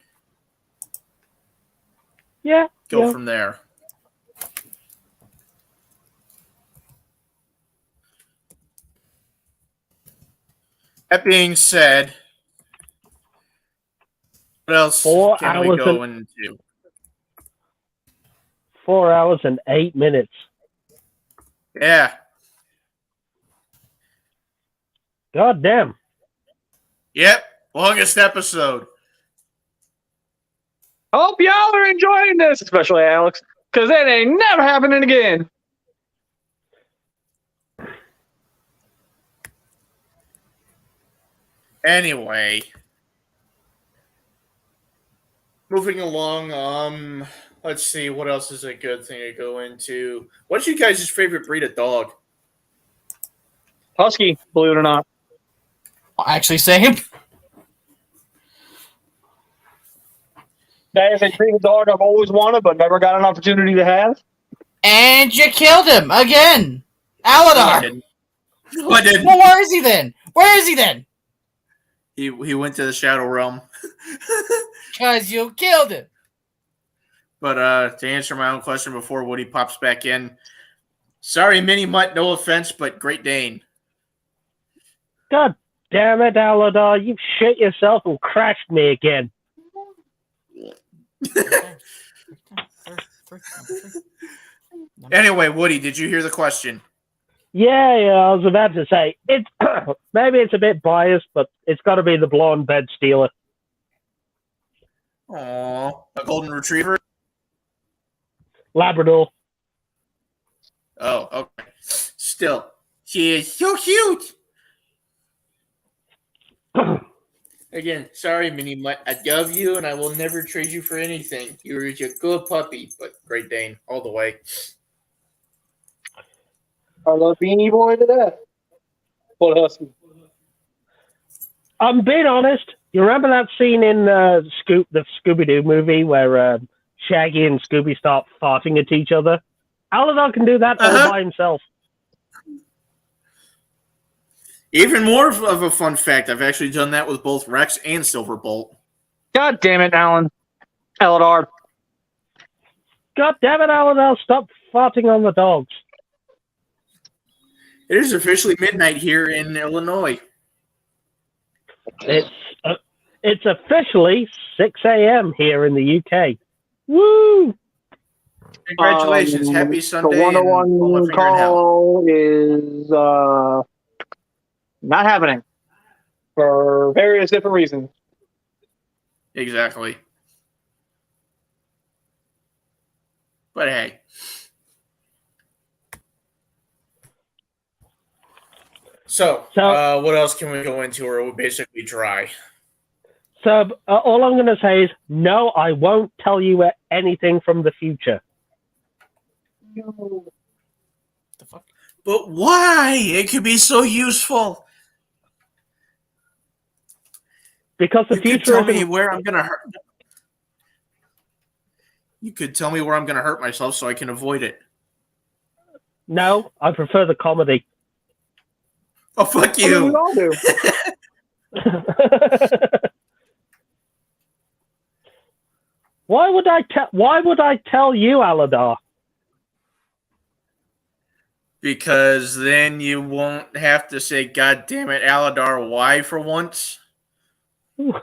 go from there. That being said, what else can we go into? 4 hours and 8 minutes. Yeah. God damn. Yep. Longest episode. Hope y'all are enjoying this, especially Alex, because it ain't never happening again. Anyway, moving along, let's see, what else is a good thing to go into? What's you guys' favorite breed of dog? Husky, believe it or not. Actually, same. That is a breed of dog I've always wanted, but never got an opportunity to have. And you killed him again, Aladar. No, I didn't. Well, where is he then? Where is he then? He went to the Shadow Realm. Because you killed him. But to answer my own question before Woody pops back in, sorry, Mini Mutt, no offense, but Great Dane. God damn it, Aladar, you've shit yourself and crashed me again. Anyway, Woody, did you hear the question? Yeah, I was about to say, it's maybe it's a bit biased, but it's got to be the blonde bed stealer. Aww, a golden retriever? Labrador. Oh, okay. Still, she is so cute. Again, sorry, Mini Mutt. I love you, and I will never trade you for anything. You're a good puppy, but Great Dane all the way. I love Beanie Boy to death. What else? I'm being honest. You remember that scene in the Scooby-Doo movie where Shaggy and Scooby start farting at each other? Aladar can do that all by himself. Even more of a fun fact, I've actually done that with both Rex and Silverbolt. God damn it, Alan. Eldar. God damn it, Aladar, stop farting on the dogs. It is officially midnight here in Illinois. It's officially 6 a.m. here in the UK. Woo! Congratulations. Happy Sunday. The And pull my 101 finger in hell. call is not happening for various different reasons. Exactly. But hey. So, what else can we go into? Or are we basically dry? So all I'm going to say is, no, I won't tell you anything from the future. The fuck? But why? It could be so useful. Because the You could future tell me isn't... where I'm gonna hurt. You could tell me where I'm gonna hurt myself so I can avoid it. No, I prefer the comedy. Oh, fuck I mean, we you! all do. Why would I tell you, Aladar? Because then you won't have to say, "God damn it, Aladar, why?" for once. Give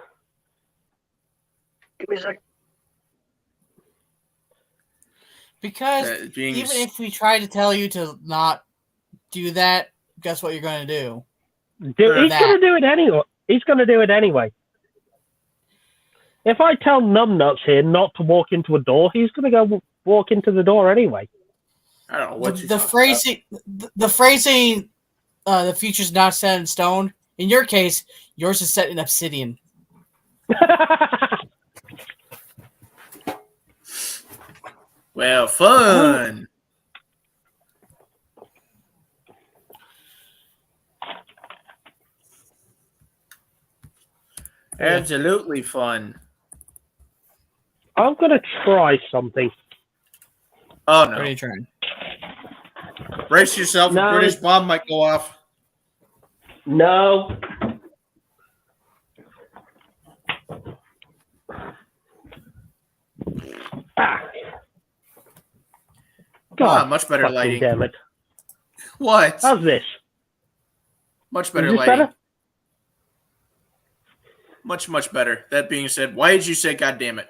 me a second. Because even if we try to tell you to not do that, guess what you're going to do? He's going to do it anyway. He's going to do it anyway. If I tell Numbnuts here not to walk into a door, he's going to go walk into the door anyway. I don't know what the phrasing. The future's not set in stone. In your case, yours is set in obsidian. Well, fun. Absolutely fun. I'm going to try something. Oh, no. What are you trying? Brace yourself. No. A British bomb might go off. No. God, Much better fucking lighting. damn it. What? How's this? Much better Is this lighting. better? Much, much better. That being said, why did you say "God damn it"?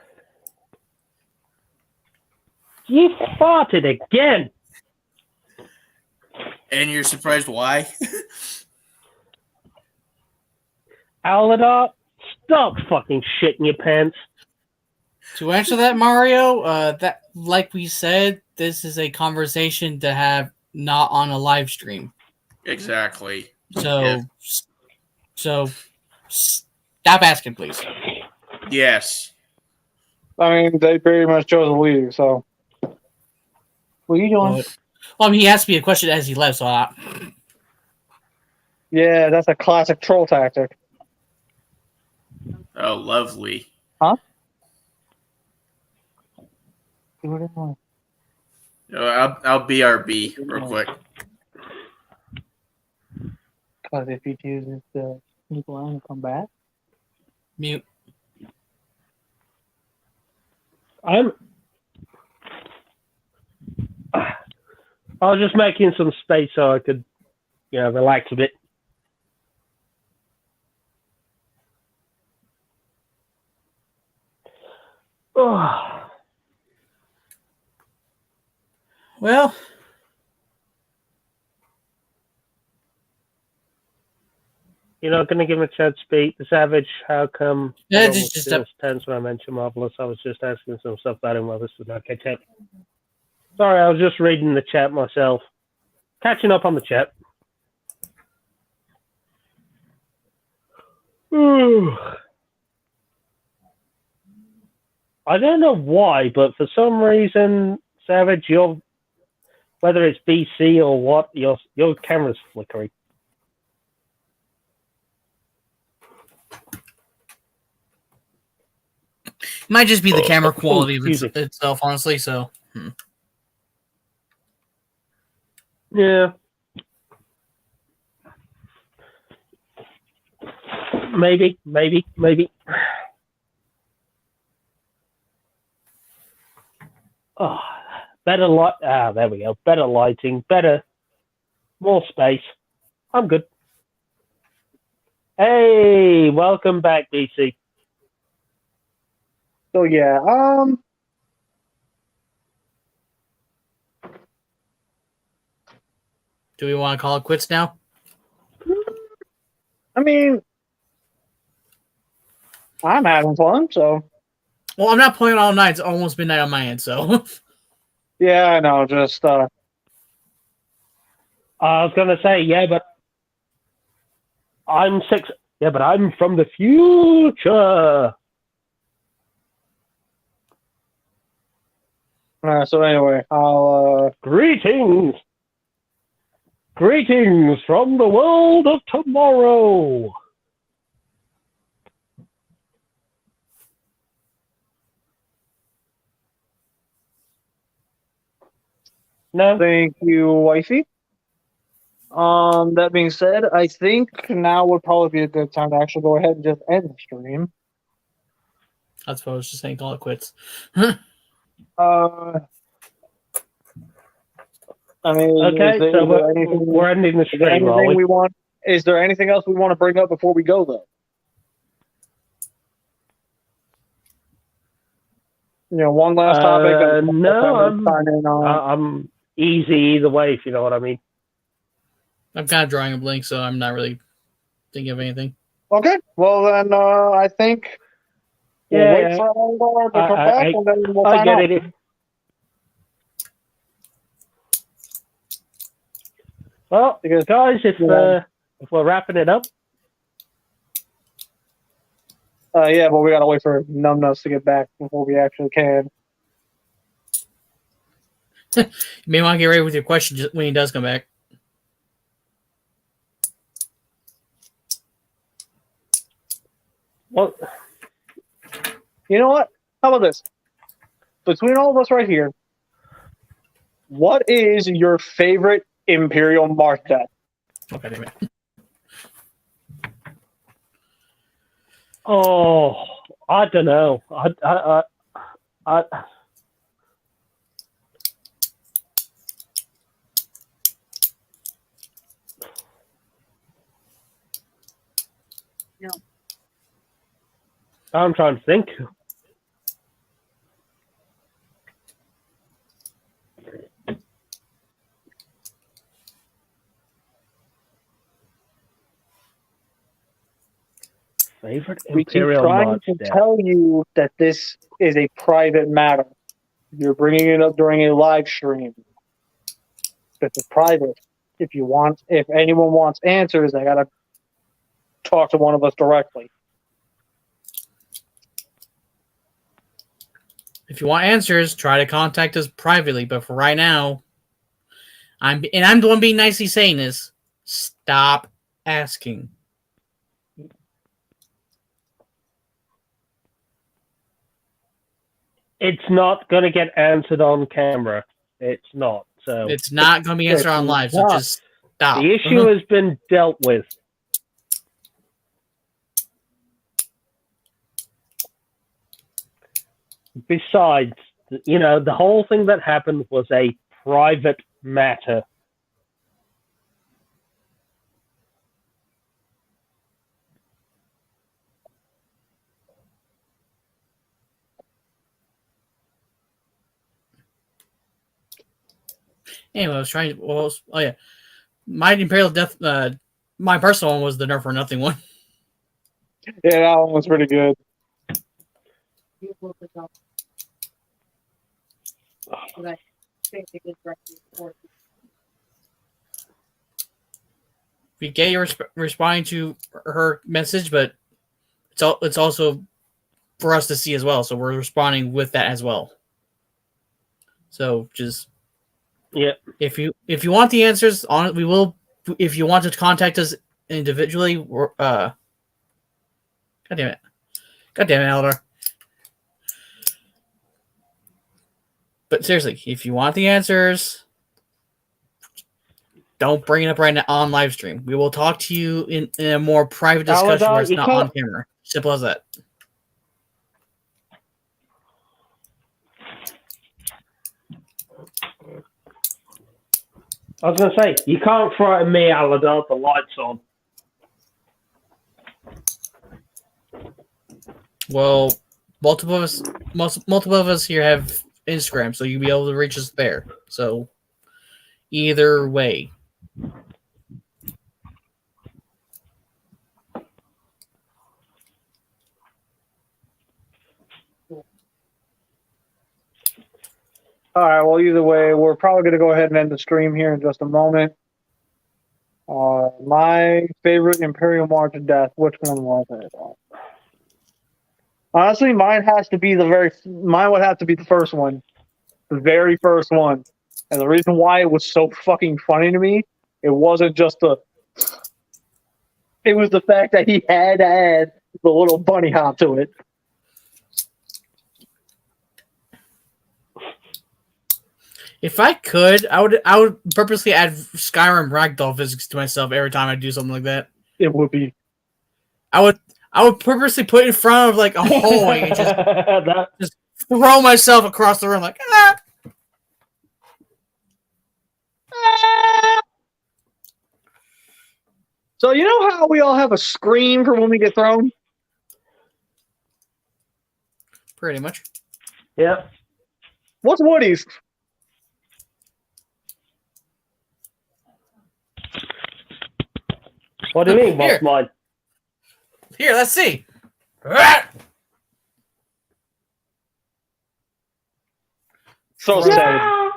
You farted again. And you're surprised why? Aladar, stop fucking shitting your pants. To answer that, Mario, that like we said, this is a conversation to have not on a live stream. Exactly. So, Yeah. so stop asking, please. Yes. I mean, they pretty much chose to leave, so. What are you doing? Well, I mean, he asked me a question as he left, so Yeah, that's a classic troll tactic. Oh, lovely. Huh? I'll BRB real quick. Because if he chooses to sneak around and come back. Mute. I was just making some space so I could, relax a bit. Oh. Well, You're not going to give him a chance to speak. The Savage, how come? Yeah, everyone just was still tense when I mentioned Marvelous. I was just asking some stuff about him while this was not catch up. Sorry, I was just reading the chat myself. Catching up on the chat. I don't know why, but for some reason, Savage, whether it's BC or what, your camera's flickering. might just be the camera quality of excuse me. itself, honestly. So, Yeah. Maybe. Oh, better light. There we go. Better lighting. More space. I'm good. Hey, welcome back, BC. So yeah, do we want to call it quits now? I mean, I'm having fun, so Well, I'm not playing all night. It's almost midnight on my end, so. yeah, I know. Just I was gonna say, yeah, but I'm 6. Yeah, but I'm from the future. so anyway, I'll Greetings from the world of tomorrow. No. thank you, wifey. That being said, I think now would probably be a good time to actually go ahead and just end the stream. That's what I was just saying. Call it quits. I mean, Okay, so we're ending the stream, are we? Is there anything else we want to bring up before we go, though? One last topic. No, I'm easy either way, if you know what I mean. I'm kind of drawing a blank, so I'm not really thinking of anything. Okay, well then, I think we'll wait for Eldar to come back, and then we'll I sign get off. it. Well, guys, if we're wrapping it up. Yeah, but we gotta wait for Numbnuts to get back before we actually can. You may want to get ready with your question when he does come back. Well, you know what? How about this? Between all of us right here, what is your favorite Imperial Mark deck? Okay, damn it. Oh, I don't know. I'm trying to think. Favorite Imperial we keep trying March to deck. tell you that this is a private matter. You're bringing it up during a live stream. It's private. If anyone wants answers, they gotta talk to one of us directly. If you want answers, try to contact us privately. But for right now, I'm the one being nicely saying this. Stop asking. It's not going to get answered on camera. It's not. So It's not going to be answered on live. So just stop. the issue has been dealt with. Besides, the whole thing that happened was a private matter. Anyway, I was trying. Well, oh yeah, my Imperial Death. My personal one was the Nerf or Nothing one. Yeah, that one was pretty good. We get you responding to her message, but it's also for us to see as well. So we're responding with that as well. So just if you want the answers on, we will. If you want to contact us individually, God damn it, Eldar. But seriously, if you want the answers, don't bring it up right now on live stream. We will talk to you in a more private discussion where it's not on camera. Simple as that. I was going to say, you can't frighten me, Aladar, the light's on. Well, multiple of us here have Instagram, so you'll be able to reach us there. So, either way. All right. Well, either way, we're probably going to go ahead and end the stream here in just a moment. My favorite Imperial March of Death. Which one was it? Honestly, mine would have to be the first one, the very first one. And the reason why it was so fucking funny to me, it wasn't just it was the fact that he had to add the little bunny hop to it. If I could, I would purposely add Skyrim ragdoll physics to myself every time I do something like that. It would be. I would purposely put it in front of like a hallway and just throw myself across the room like ah. So you know how we all have a scream for when we get thrown? Pretty much. Yeah. What's Woody's? What do you mean, what's mine? Here, let's see. So sad.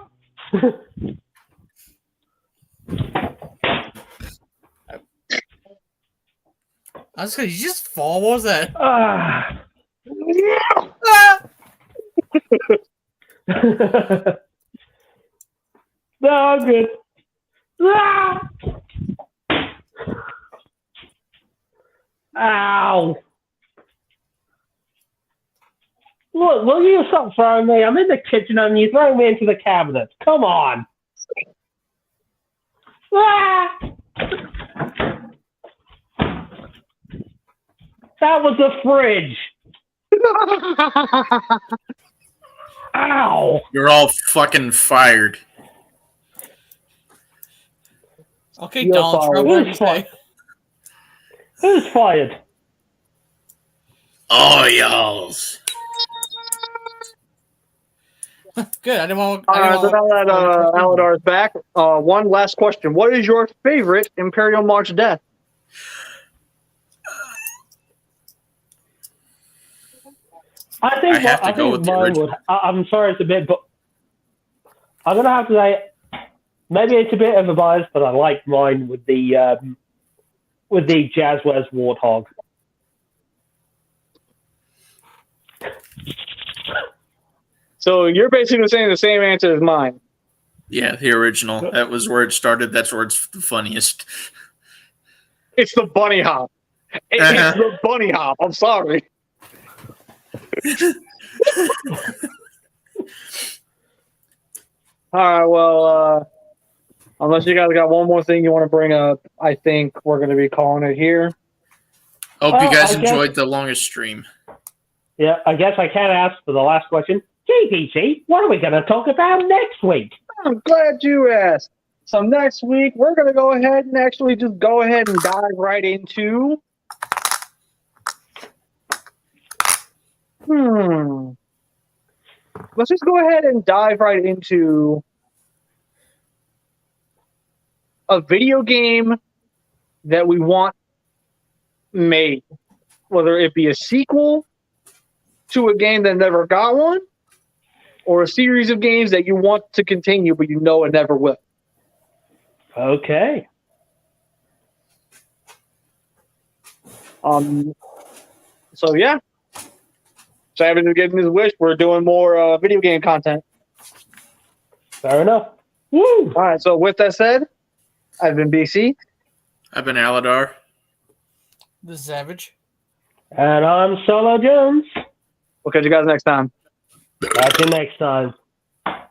I was gonna, you just fall. What was that? No, I'm good. Ow! Look, will you stop throwing me? I'm in the kitchen and you throw me into the cabinet. Come on. That was the fridge. Ow! You're all fucking fired. Okay, Donald Trump, what did you say? Who's fired? Oils. Good. I didn't want. So now that Aladar's back, one last question: what is your favorite Imperial March death? I think mine would. I'm sorry, it's a bit, but I'm gonna have to say maybe it's a bit of a bias, but I like mine with the Jazzwares Warthog. So you're basically saying the same answer as mine. Yeah, the original. That was where it started. That's where it's the funniest. It's the bunny hop. It's the bunny hop. I'm sorry. All right, well, unless you guys got one more thing you want to bring up, I think we're going to be calling it here. Hope you guys enjoyed the longest stream. Yeah, I guess I can't ask for the last question. JPC, what are we going to talk about next week? I'm glad you asked. So next week, we're going to go ahead and actually just go ahead and dive right into... Let's just go ahead and dive right into a video game that we want made. Whether it be a sequel to a game that never got one, or a series of games that you want to continue, but you know it never will. Okay. So yeah. Savage is getting his wish. We're doing more video game content. Fair enough. Woo! All right. So with that said, I've been BC. I've been Aladar. This is Savage. And I'm Solo Jones. We'll catch you guys next time. Catch you next time.